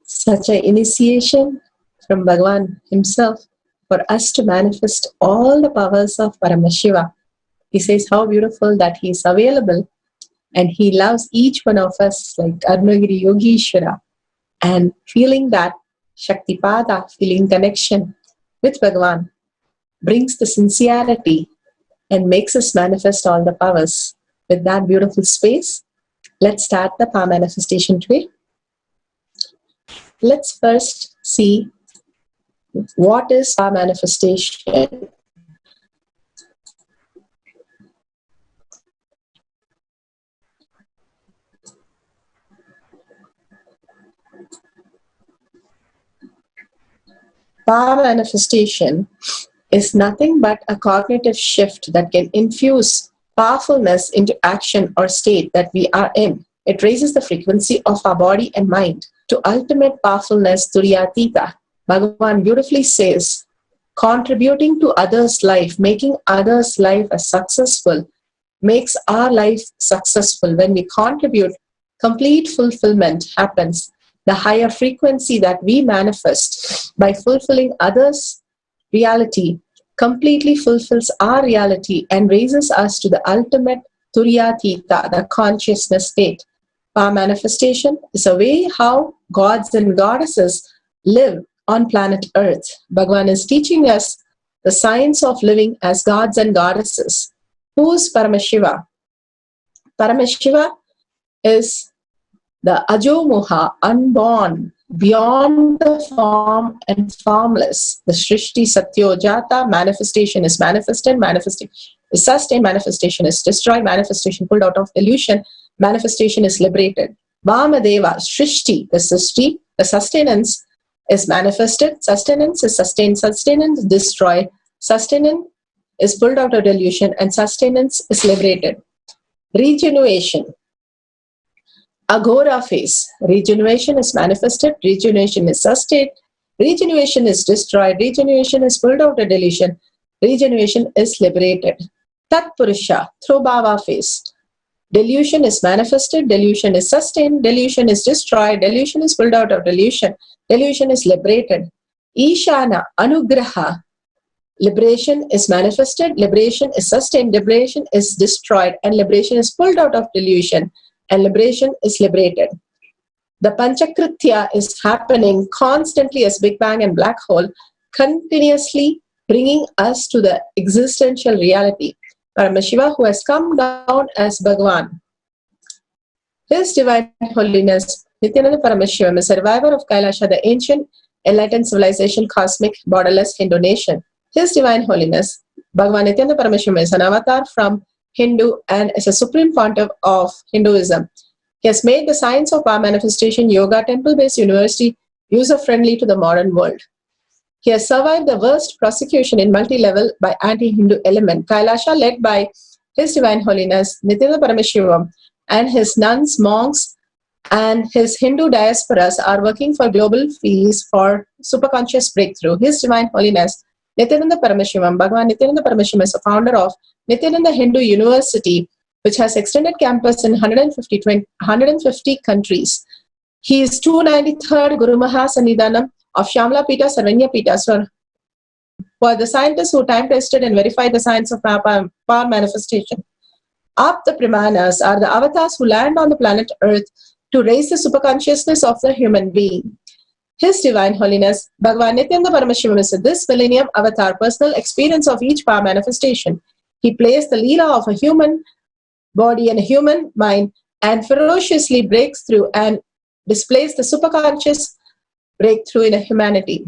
such an initiation from Bhagavan himself for us to manifest all the powers of Paramashiva. He says how beautiful that he is available and he loves each one of us like Arunagiri Yogeshwara, and feeling that Shaktipada, feeling connection with Bhagavan brings the sincerity and makes us manifest all the powers. With that beautiful space, let's start the power manifestation today. Let's first see what is power manifestation. Power manifestation is nothing but a cognitive shift that can infuse powerfulness into action or state that we are in. It raises the frequency of our body and mind to ultimate powerfulness, Turyatita. Bhagavan beautifully says, contributing to others' life, making others' life as successful, makes our life successful. When we contribute, complete fulfillment happens. The higher frequency that we manifest by fulfilling others' reality completely fulfills our reality and raises us to the ultimate Turyatita, the consciousness state. Our manifestation is a way how gods and goddesses live on planet Earth. Bhagavan is teaching us the science of living as gods and goddesses. Who is Paramashiva? Paramashiva is the Ajomoha, unborn, beyond the form and formless. The Srishti Satyojata, manifestation is manifested, manifestation is sustained, manifestation is destroyed, manifestation pulled out of illusion, manifestation is liberated. Vamadeva, Srishti, the sustenance is manifested, sustenance is sustained, sustenance is destroyed, sustenance is pulled out of illusion, and sustenance is liberated. Regeneration. Agora phase. Regeneration is manifested, regeneration is sustained, regeneration is destroyed, regeneration is pulled out of delusion, regeneration is liberated. Tatpurusha, Throbhava phase. Delusion is manifested, delusion is sustained, delusion is destroyed, delusion is pulled out of delusion, delusion is liberated. Ishana, Anugraha. Liberation is manifested, liberation is sustained, liberation is destroyed, and liberation is pulled out of delusion, and liberation is liberated. The Panchakritya is happening constantly as Big Bang and black hole, continuously bringing us to the existential reality. Paramashiva, who has come down as Bhagavan. His Divine Holiness, Nithyananda Paramashivam, is a survivor of Kailasha, the ancient enlightened civilization, cosmic, borderless Hindu nation. His Divine Holiness, Bhagavan Nithyananda Paramashivam, is an avatar from Hindu and is a supreme pontiff of Hinduism. He has made the science of power manifestation yoga temple-based university user-friendly to the modern world. He has survived the worst persecution in multi-level by anti-Hindu element. Kailasha, led by His Divine Holiness Nithyananda Paramashivam, and his nuns, monks, and his Hindu diasporas are working for global peace for superconscious breakthrough. His Divine Holiness Nithyananda Paramashivam, Bhagavan Nithyananda Paramashivam, is a founder of Nithyananda Hindu University, which has extended campus in 150 countries. He is 293rd Guru Mahasannidhanam of Shyamala Pita, Sarvanya Pita. So, for the scientists who time-tested and verified the science of power manifestation. Apta Pramanas are the avatars who land on the planet Earth to raise the superconsciousness of the human being. His Divine Holiness, Bhagavan Nithyananda Paramashivam, is this millennium avatar personal experience of each power manifestation. He plays the Leela of a human body and a human mind and ferociously breaks through and displays the superconscious breakthrough in a humanity.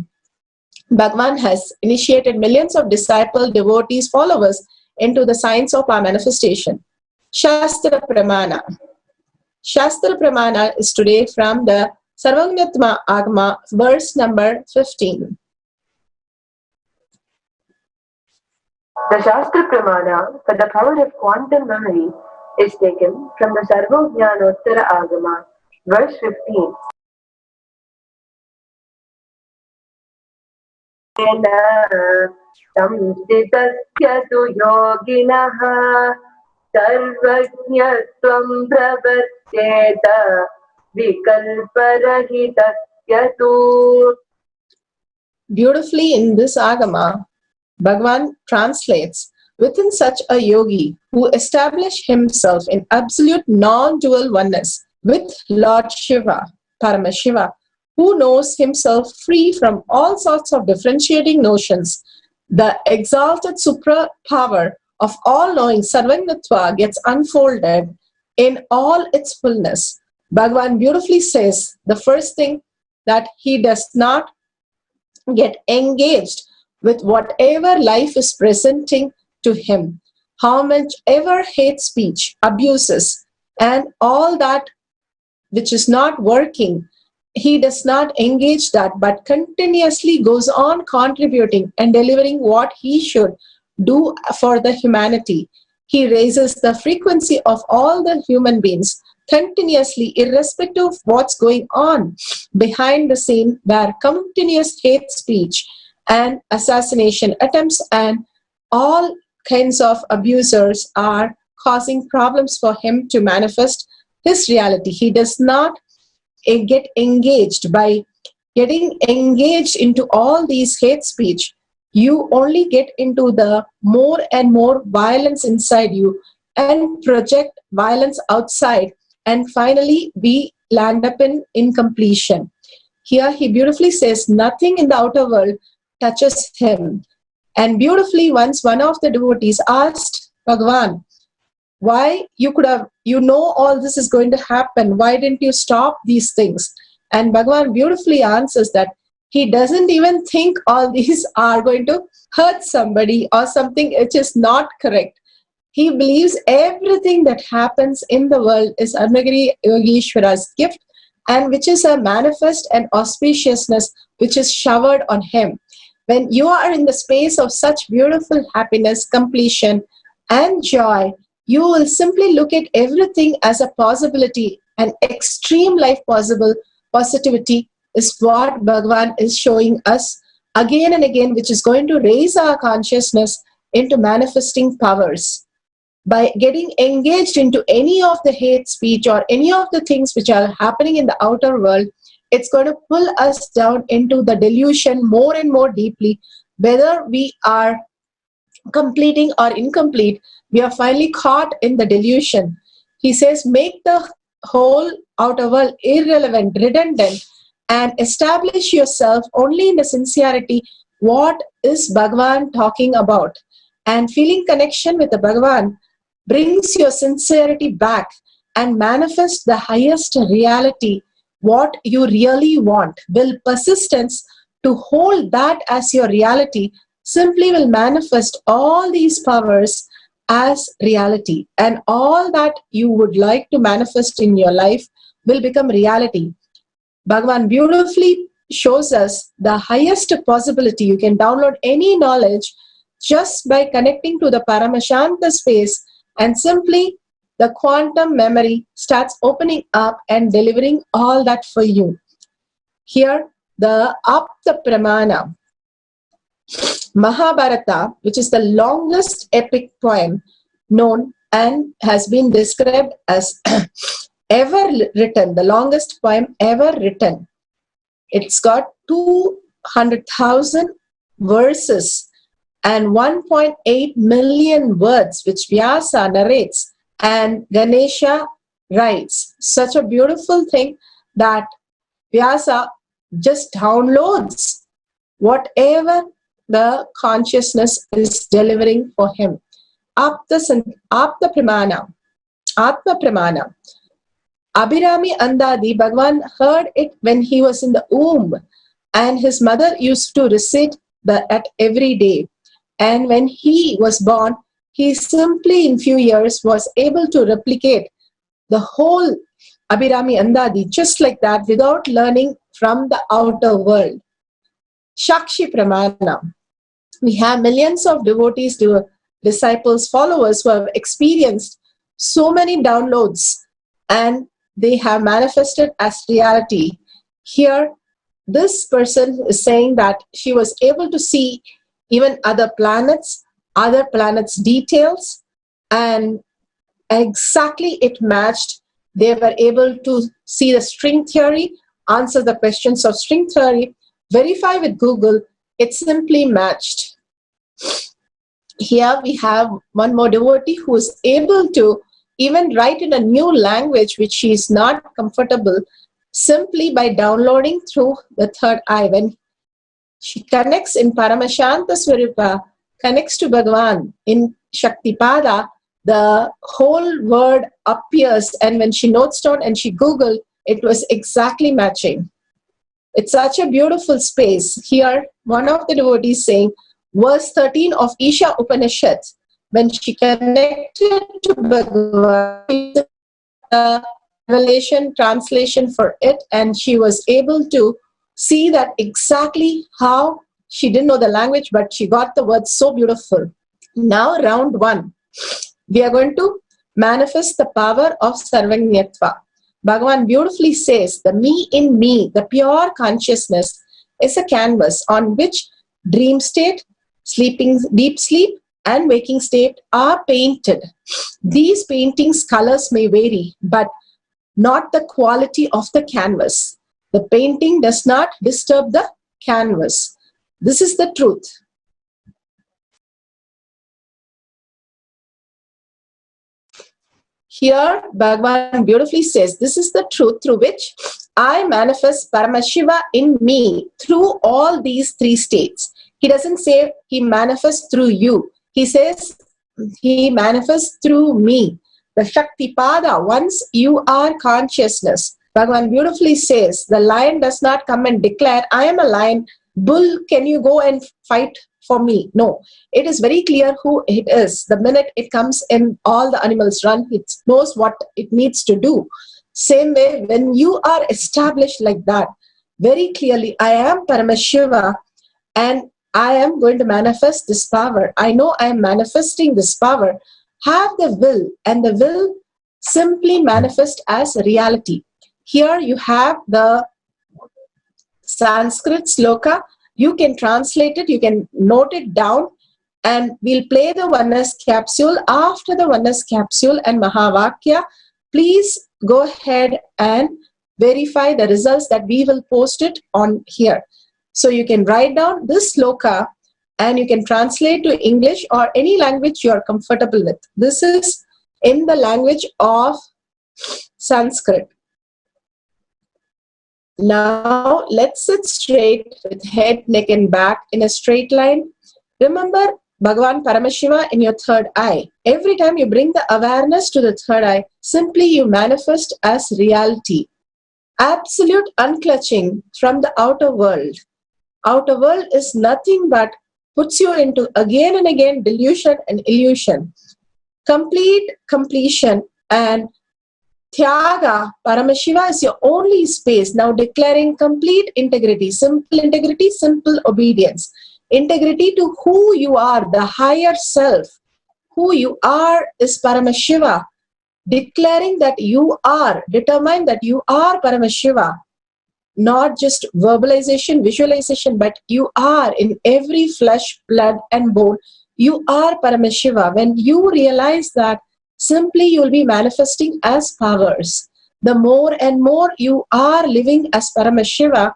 Bhagavan has initiated millions of disciples, devotees, followers into the science of power manifestation. Shastra Pramana. Shastra Pramana is today from the Sarvagnatma Agama, verse number 15. The Shastra Pramana for the power of quantum memory is taken from the Sarvajnanottara Agama, verse 15. Samstitasya tu yoginaha sarvajñatvam pravatyeta vikalparahitasya tu. Beautifully in this Agama, Bhagavan translates, within such a yogi who established himself in absolute non-dual oneness with Lord Shiva, Paramashiva, who knows himself free from all sorts of differentiating notions, the exalted suprapower of all-knowing Sarvagnatva gets unfolded in all its fullness. Bhagavan beautifully says the first thing that he does not get engaged with whatever life is presenting to him, how much ever hate speech, abuses, and all that which is not working, he does not engage that, but continuously goes on contributing and delivering what he should do for the humanity. He raises the frequency of all the human beings continuously, irrespective of what's going on behind the scene, where continuous hate speech and assassination attempts and all kinds of abusers are causing problems for him to manifest his reality. He does not get engaged. By getting engaged into all these hate speech, you only get into the more and more violence inside you and project violence outside, and finally we land up in incompletion. Here he beautifully says nothing in the outer world touches him. And beautifully, once one of the devotees asked Bhagavan, why you know all this is going to happen, why didn't you stop these things? And Bhagavan beautifully answers that he doesn't even think all these are going to hurt somebody or something which is not correct. He believes everything that happens in the world is Arunagiri Yogeshwara's gift, and which is a manifest and auspiciousness which is showered on him. When you are in the space of such beautiful happiness, completion, and joy, you will simply look at everything as a possibility, and extreme life positivity is what Bhagavan is showing us again and again, which is going to raise our consciousness into manifesting powers. By getting engaged into any of the hate speech or any of the things which are happening in the outer world, it's going to pull us down into the delusion more and more deeply. Whether we are completing or incomplete, we are finally caught in the delusion. He says, make the whole outer world irrelevant, redundant, and establish yourself only in the sincerity. What is Bhagavan talking about? And feeling connection with the Bhagavan brings your sincerity back and manifest the highest reality, what you really want. Will persistence to hold that as your reality simply will manifest all these powers as reality, and all that you would like to manifest in your life will become reality. Bhagavan beautifully shows us the highest possibility. You can download any knowledge just by connecting to the Paramashanta space, and simply the quantum memory starts opening up and delivering all that for you. Here, the Apta Pramana, Mahabharata, which is the longest epic poem known and has been described as ever written, the longest poem ever written. It's got 200,000 verses and 1.8 million words, which Vyasa narrates and Ganesha writes. Such a beautiful thing that Vyasa just downloads whatever the consciousness is delivering for him. Apta Pramana. Abhirami Andadi, Bhagavan heard it when he was in the womb, and his mother used to recite that every day. And when he was born, he simply in few years was able to replicate the whole Abhirami Andadi, just like that, without learning from the outer world. Shakshi Pramana. We have millions of devotees, disciples, followers who have experienced so many downloads and they have manifested as reality. Here, this person is saying that she was able to see even other planets details, and exactly it matched. They were able to see the string theory, answer the questions of string theory, verify with Google, it simply matched. Here we have one more devotee who is able to even write in a new language which she is not comfortable, simply by downloading through the third eye. When she connects in Paramashanta Swarupa, connects to Bhagavan in Shaktipada, the whole word appears, and when she notes down and she Googled, it was exactly matching. It's such a beautiful space. Here, one of the devotees saying, verse 13 of Isha Upanishad, when she connected to Bhagavan, the revelation translation for it, and she was able to see that exactly how she didn't know the language, but she got the words so beautiful. Now, round 1. We are going to manifest the power of Sarvanyatva. Bhagavan beautifully says, the me in me, the pure consciousness, is a canvas on which dream state, sleeping, deep sleep, and waking state are painted. These paintings' colors may vary, but not the quality of the canvas. The painting does not disturb the canvas. This is the truth. Here, Bhagavan beautifully says, this is the truth through which I manifest Paramashiva in me through all these 3 states. He doesn't say he manifests through you. He says he manifests through me. The Shaktipada, once you are consciousness, Bhagavan beautifully says, the lion does not come and declare, I am a lion. Bull, can you go and fight for me? No, it is very clear who it is. The minute it comes in, all the animals run. It knows what it needs to do. Same way, when you are established like that, very clearly, I am Paramashiva and I am going to manifest this power. I know I am manifesting this power. Have the will, and the will simply manifest as reality. Here you have the Sanskrit sloka. You can translate it, you can note it down, and we'll play the oneness capsule. After the oneness capsule and Mahavakya, please go ahead and verify the results that we will post it on here. So you can write down this sloka and you can translate to English or any language you are comfortable with. This is in the language of Sanskrit. Now, let's sit straight with head, neck and back in a straight line. Remember Bhagavan Paramashiva in your third eye. Every time you bring the awareness to the third eye, simply you manifest as reality. Absolute unclutching from the outer world. Outer world is nothing but puts you into again and again delusion and illusion. Complete completion and Tyaga, Paramashiva is your only space. Now declaring complete integrity, simple obedience. Integrity to who you are, the higher self. Who you are is Paramashiva. Declaring that you are, determine that you are Paramashiva. Not just verbalization, visualization, but you are in every flesh, blood and bone. You are Paramashiva. When you realize that, simply you will be manifesting as powers. The more and more you are living as Paramashiva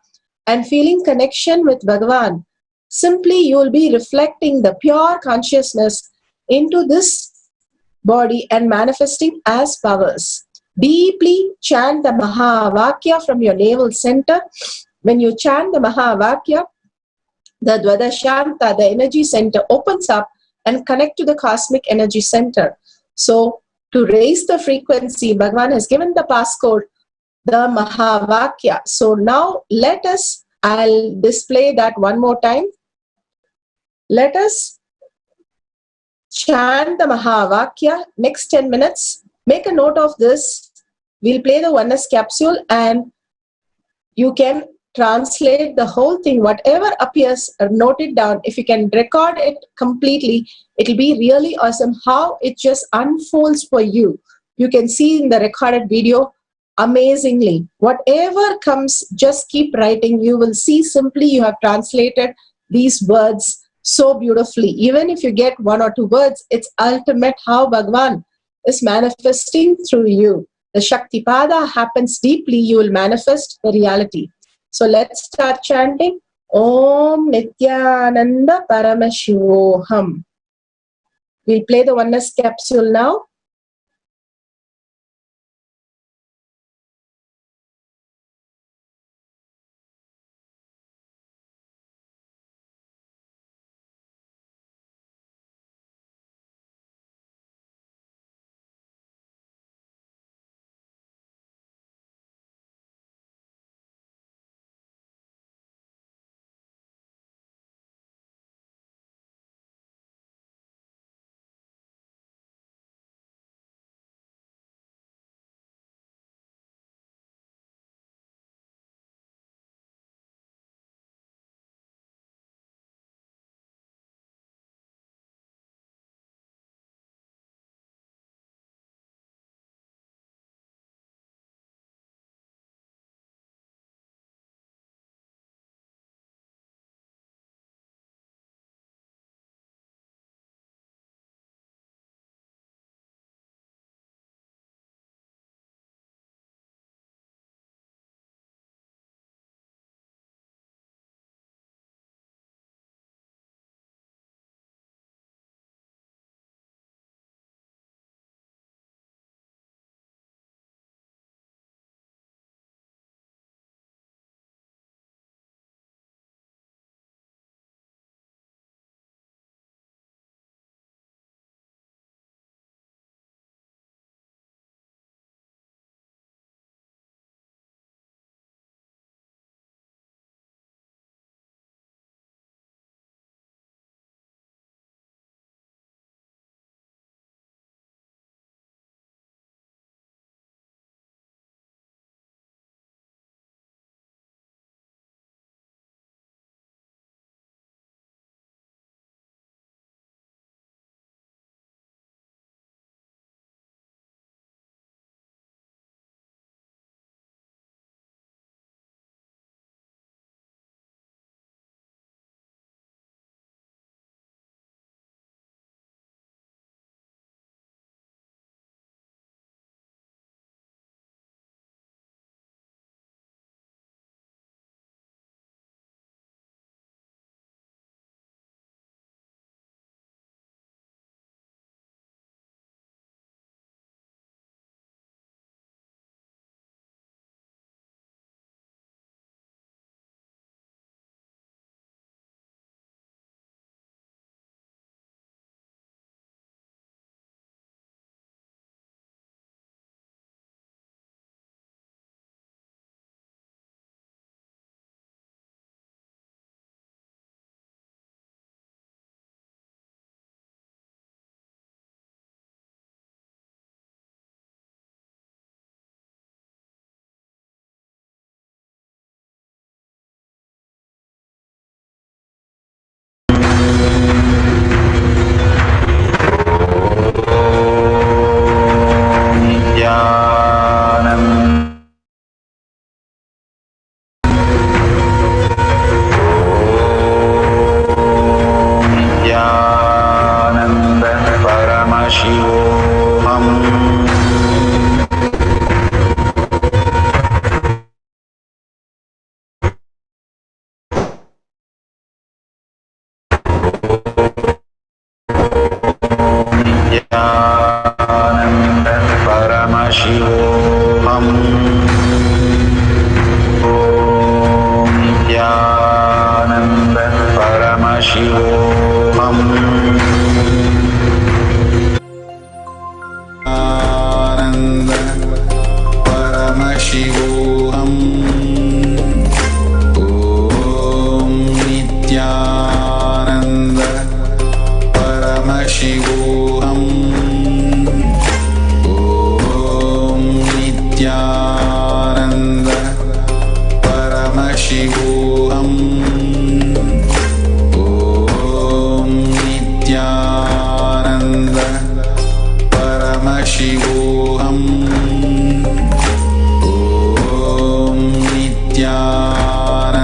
and feeling connection with Bhagavan, simply you will be reflecting the pure consciousness into this body and manifesting as powers. Deeply chant the Mahavakya from your navel center. When you chant the Mahavakya, the Dvadashanta, the energy center, opens up and connect to the cosmic energy center. So, to raise the frequency, Bhagavan has given the passcode, the Mahavakya. So, now let us, I'll display that one more time. Let us chant the Mahavakya next 10 minutes. Make a note of this. We'll play the oneness capsule and you can translate the whole thing, whatever appears, note it down. If you can record it completely, it'll be really awesome how it just unfolds for you. You can see in the recorded video amazingly. Whatever comes, just keep writing. You will see simply you have translated these words so beautifully. Even if you get 1 or 2 words, it's ultimate how Bhagavan is manifesting through you. The Shaktipada happens deeply, you will manifest the reality. So let's start chanting. Om Nithyananda Paramashivoham. We'll play the oneness capsule now. Paramashivoham. Om Nithyananda Paramashivoham. Ananda Paramashivoham. Om Nithyananda Paramashivoham. Om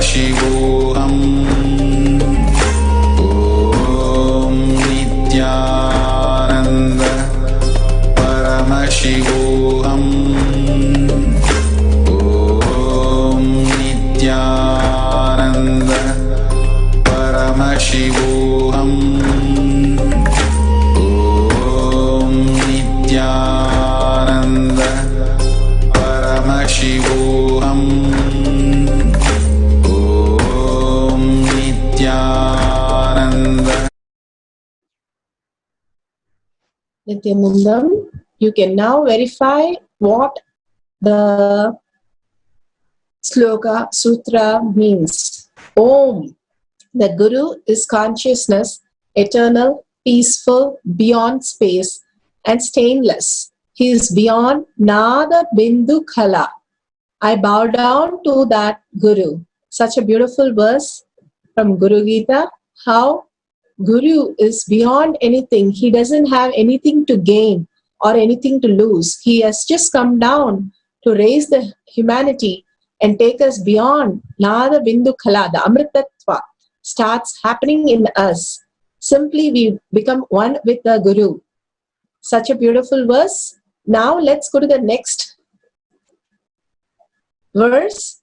Paramashivoham. Om Nithyananda Paramashivoham. Om Nithyananda Paramashivoham. Om Nithyananda Paramashivoham. Om Nithyananda. Nithyanandam, you can now verify what the sloka sutra means. Om, the Guru is consciousness, eternal, peaceful, beyond space, and stainless. He is beyond Nada Bindu Kala. I bow down to that Guru. Such a beautiful verse from Guru Gita. How Guru is beyond anything. He doesn't have anything to gain or anything to lose. He has just come down to raise the humanity and take us beyond Nada Bindu Kala. The Amritattva starts happening in us. Simply we become one with the Guru. Such a beautiful verse. Now let's go to the next verse.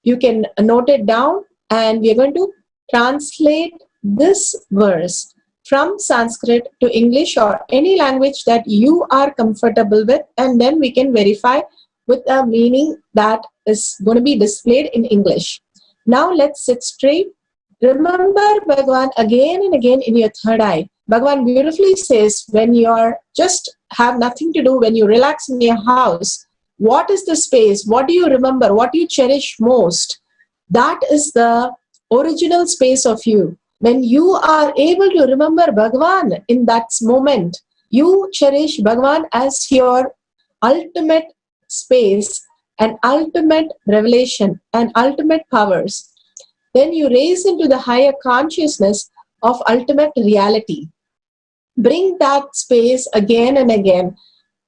You can note it down and we are going to translate this verse from Sanskrit to English or any language that you are comfortable with, and then we can verify with a meaning that is going to be displayed in English. Now let's sit straight. Remember Bhagavan again and again in your third eye. Bhagavan beautifully says, when you are just have nothing to do, when you relax in your house, what is the space? What do you remember? What do you cherish most? That is the original space of you. When you are able to remember Bhagavan in that moment, you cherish Bhagavan as your ultimate space and ultimate revelation and ultimate powers. Then you raise into the higher consciousness of ultimate reality. Bring that space again and again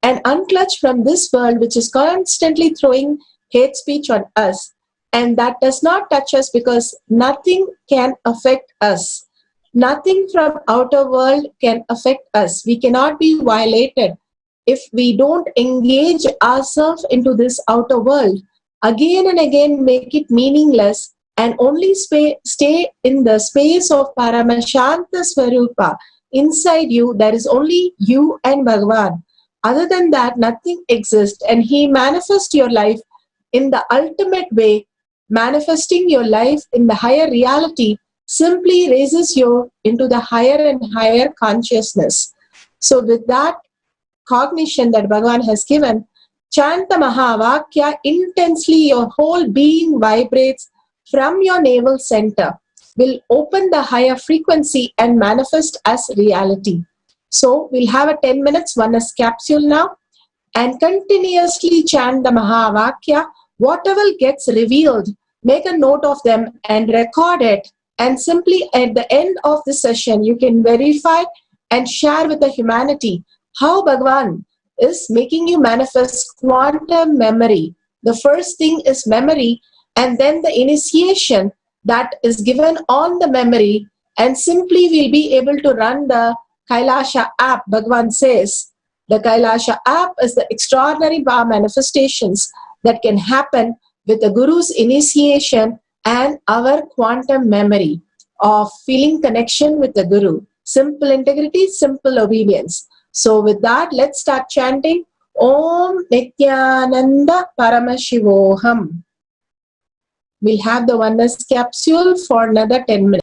and unclutch from this world which is constantly throwing hate speech on us, and that does not touch us because nothing can affect us. Nothing from outer world can affect us. We cannot be violated if we don't engage ourselves into this outer world. Again and again make it meaningless and only stay in the space of Paramashanta Swarupa. Inside you, there is only you and Bhagavan. Other than that, nothing exists, and He manifests your life in the ultimate way. Manifesting your life in the higher reality simply raises you into the higher and higher consciousness. So with that cognition that Bhagavan has given, chant the Mahavakya intensely. Your whole being vibrates from your navel center, will open the higher frequency and manifest as reality. So we'll have a 10 minutes oneness capsule now and continuously chant the Mahavakya. Whatever gets revealed, make a note of them and record it. And simply at the end of the session, you can verify and share with the humanity how Bhagavan is making you manifest quantum memory. The first thing is memory, and then the initiation that is given on the memory, and simply we'll be able to run the Kailasha app. Bhagavan says the Kailasha app is the extraordinary power manifestations that can happen with the Guru's initiation and our quantum memory of feeling connection with the Guru. Simple integrity, simple obedience. So with that, let's start chanting Om Nithyananda Paramashivoham. We'll have the oneness capsule for another 10 minutes.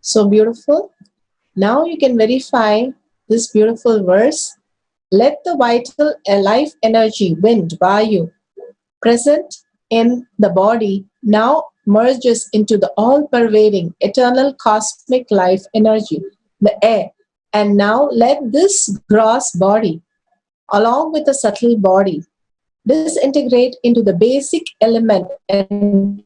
So beautiful. Now you can verify this beautiful verse. Let the vital life energy, wind, vayu, present in the body now merges into the all-pervading eternal cosmic life energy, the air. And now let this gross body, along with the subtle body, disintegrate into the basic element and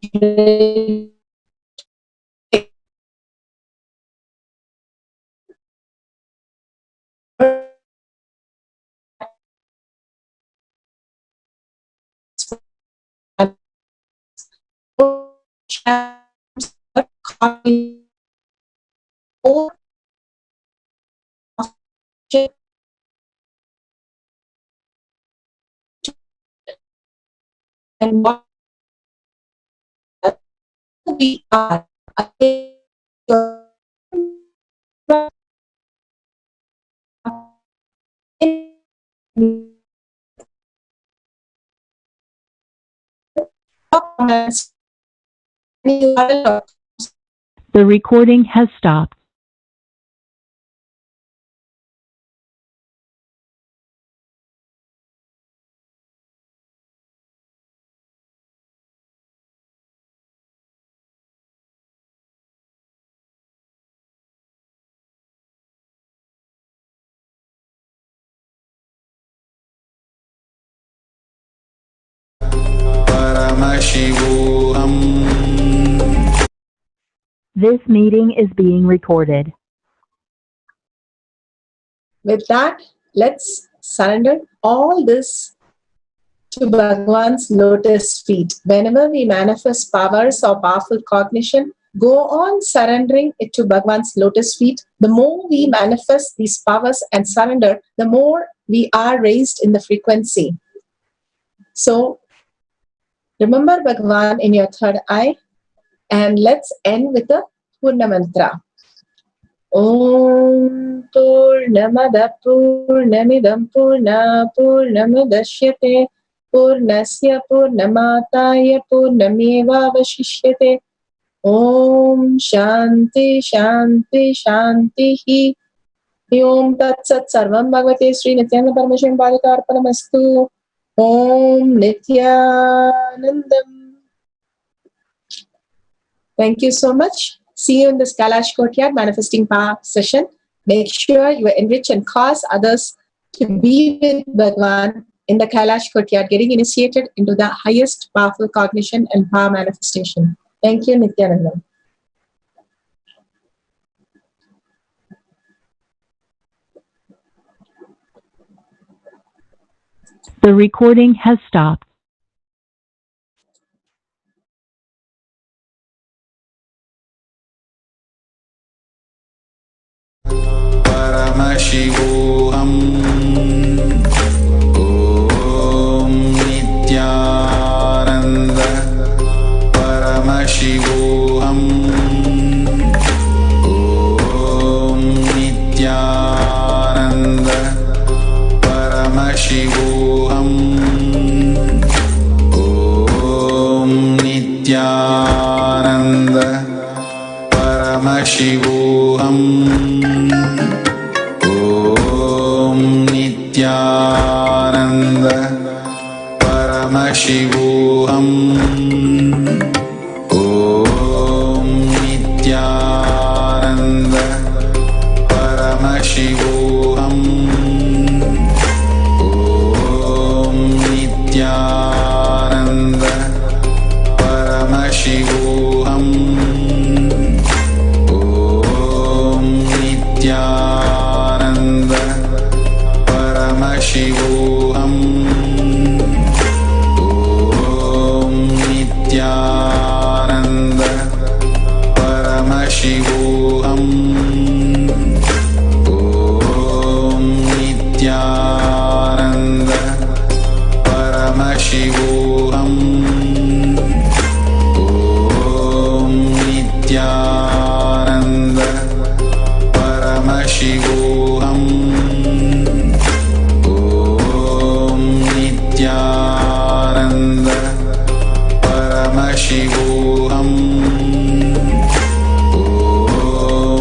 and what we are. The recording has stopped. Paramashivoham. This meeting is being recorded. With that, let's surrender all this to Bhagwan's lotus feet. Whenever we manifest powers or powerful cognition, go on surrendering it to Bhagwan's lotus feet. The more we manifest these powers and surrender, the more we are raised in the frequency. So, remember Bhagwan in your third eye, and let's end with the Purna Mantra. Om Purnamada Purnamidam Purna Purnamudashyate Purnasya Purnamataya Purnameva Vashishyate. Om Shanti Shanti Shanti Hi. Om Tat Sat Sarvam Bhagavate Sri Nithyananda Paramashivam Bhagavatarpanamastu. Om Nithyanandam. Thank you so much. See you in this Kailash Courtyard Manifesting Power session. Make sure you enrich and cause others to be with Bhagwan in the Kailash Courtyard, getting initiated into the highest powerful cognition and power manifestation. Thank you, Nithyananda. The recording has stopped. Paramashivoham. Om Nithyananda Paramashivoham. Om Nithyananda Paramashivoham. Om Nithyananda Paramashivoham. Om Nithyananda Paramashivoham. Om Nithyananda Paramashivoham. Om Nithyananda Paramashivoham. Om Nithyananda Paramashivoham. Om Nithyananda Paramashivoham. Om Nithyananda Paramashivoham. Om Nithyananda Paramashivoham. Om Nithyananda Paramashivoham. Om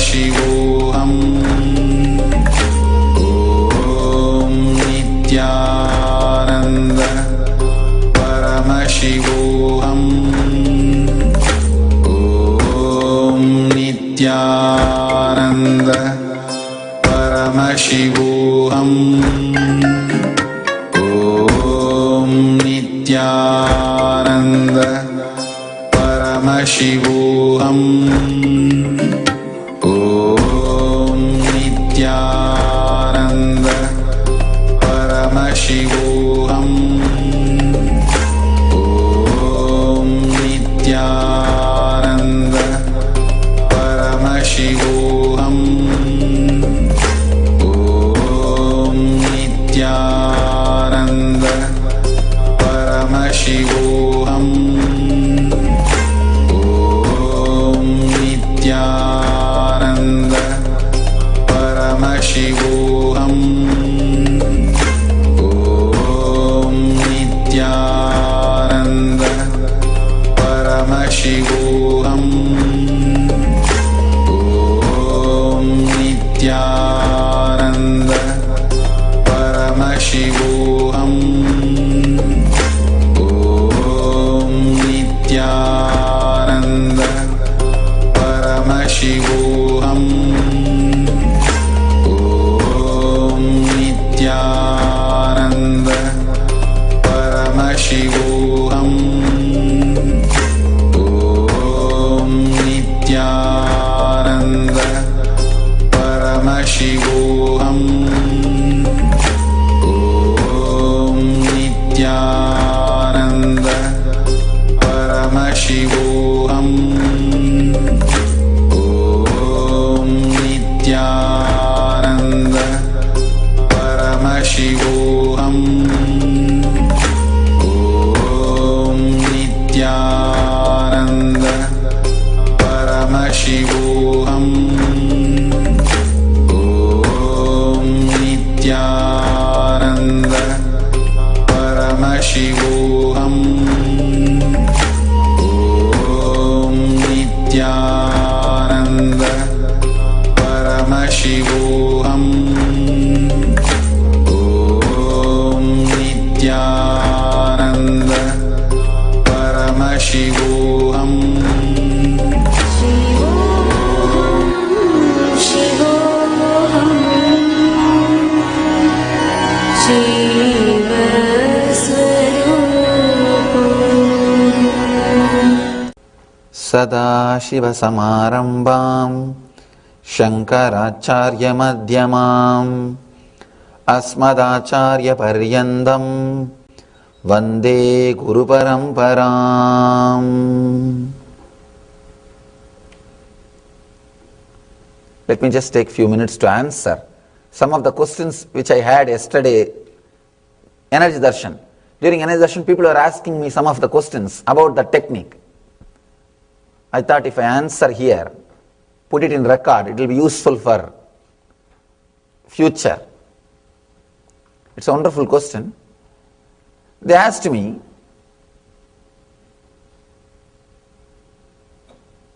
Paramashivoham. Om Nithyananda Paramashivoham. Om Nithyananda Paramashivoham. Om Nithyananda Paramashivoham. Om Nithyananda Paramashivoham. Om Nithyananda Paramashivoham. Om Nithyananda Paramashivoham. Om Nithyananda Paramashivoham. Om Nithyananda Paramashivoham. Om Nithyananda Paramashivoham. Om Nithyananda Paramashivoham. Om Nithyananda Paramashivoham. Om Nithyananda Paramashivoham. Om Nithyananda Paramashivoham. Om Nithyananda Paramashivoham. Om Nithyananda Paramashivoham. Om Nithyananda Paramashivoham. Om Nithyananda Paramashivoham. Om Nithyananda Paramashivoham. सदाशिवसमारम्भां शङ्कराचार्यमध्यमाम् अस्मदाचार्यपर्यन्तं वन्दे गुरुपरम्पराम्. Let me just take few minutes to answer some of the questions which I had yesterday. Energy Darshan. During Energy Darshan, people were asking me some of the questions about the technique. I thought if I answer here, put it in record, it will be useful for future. It's a wonderful question. They asked me,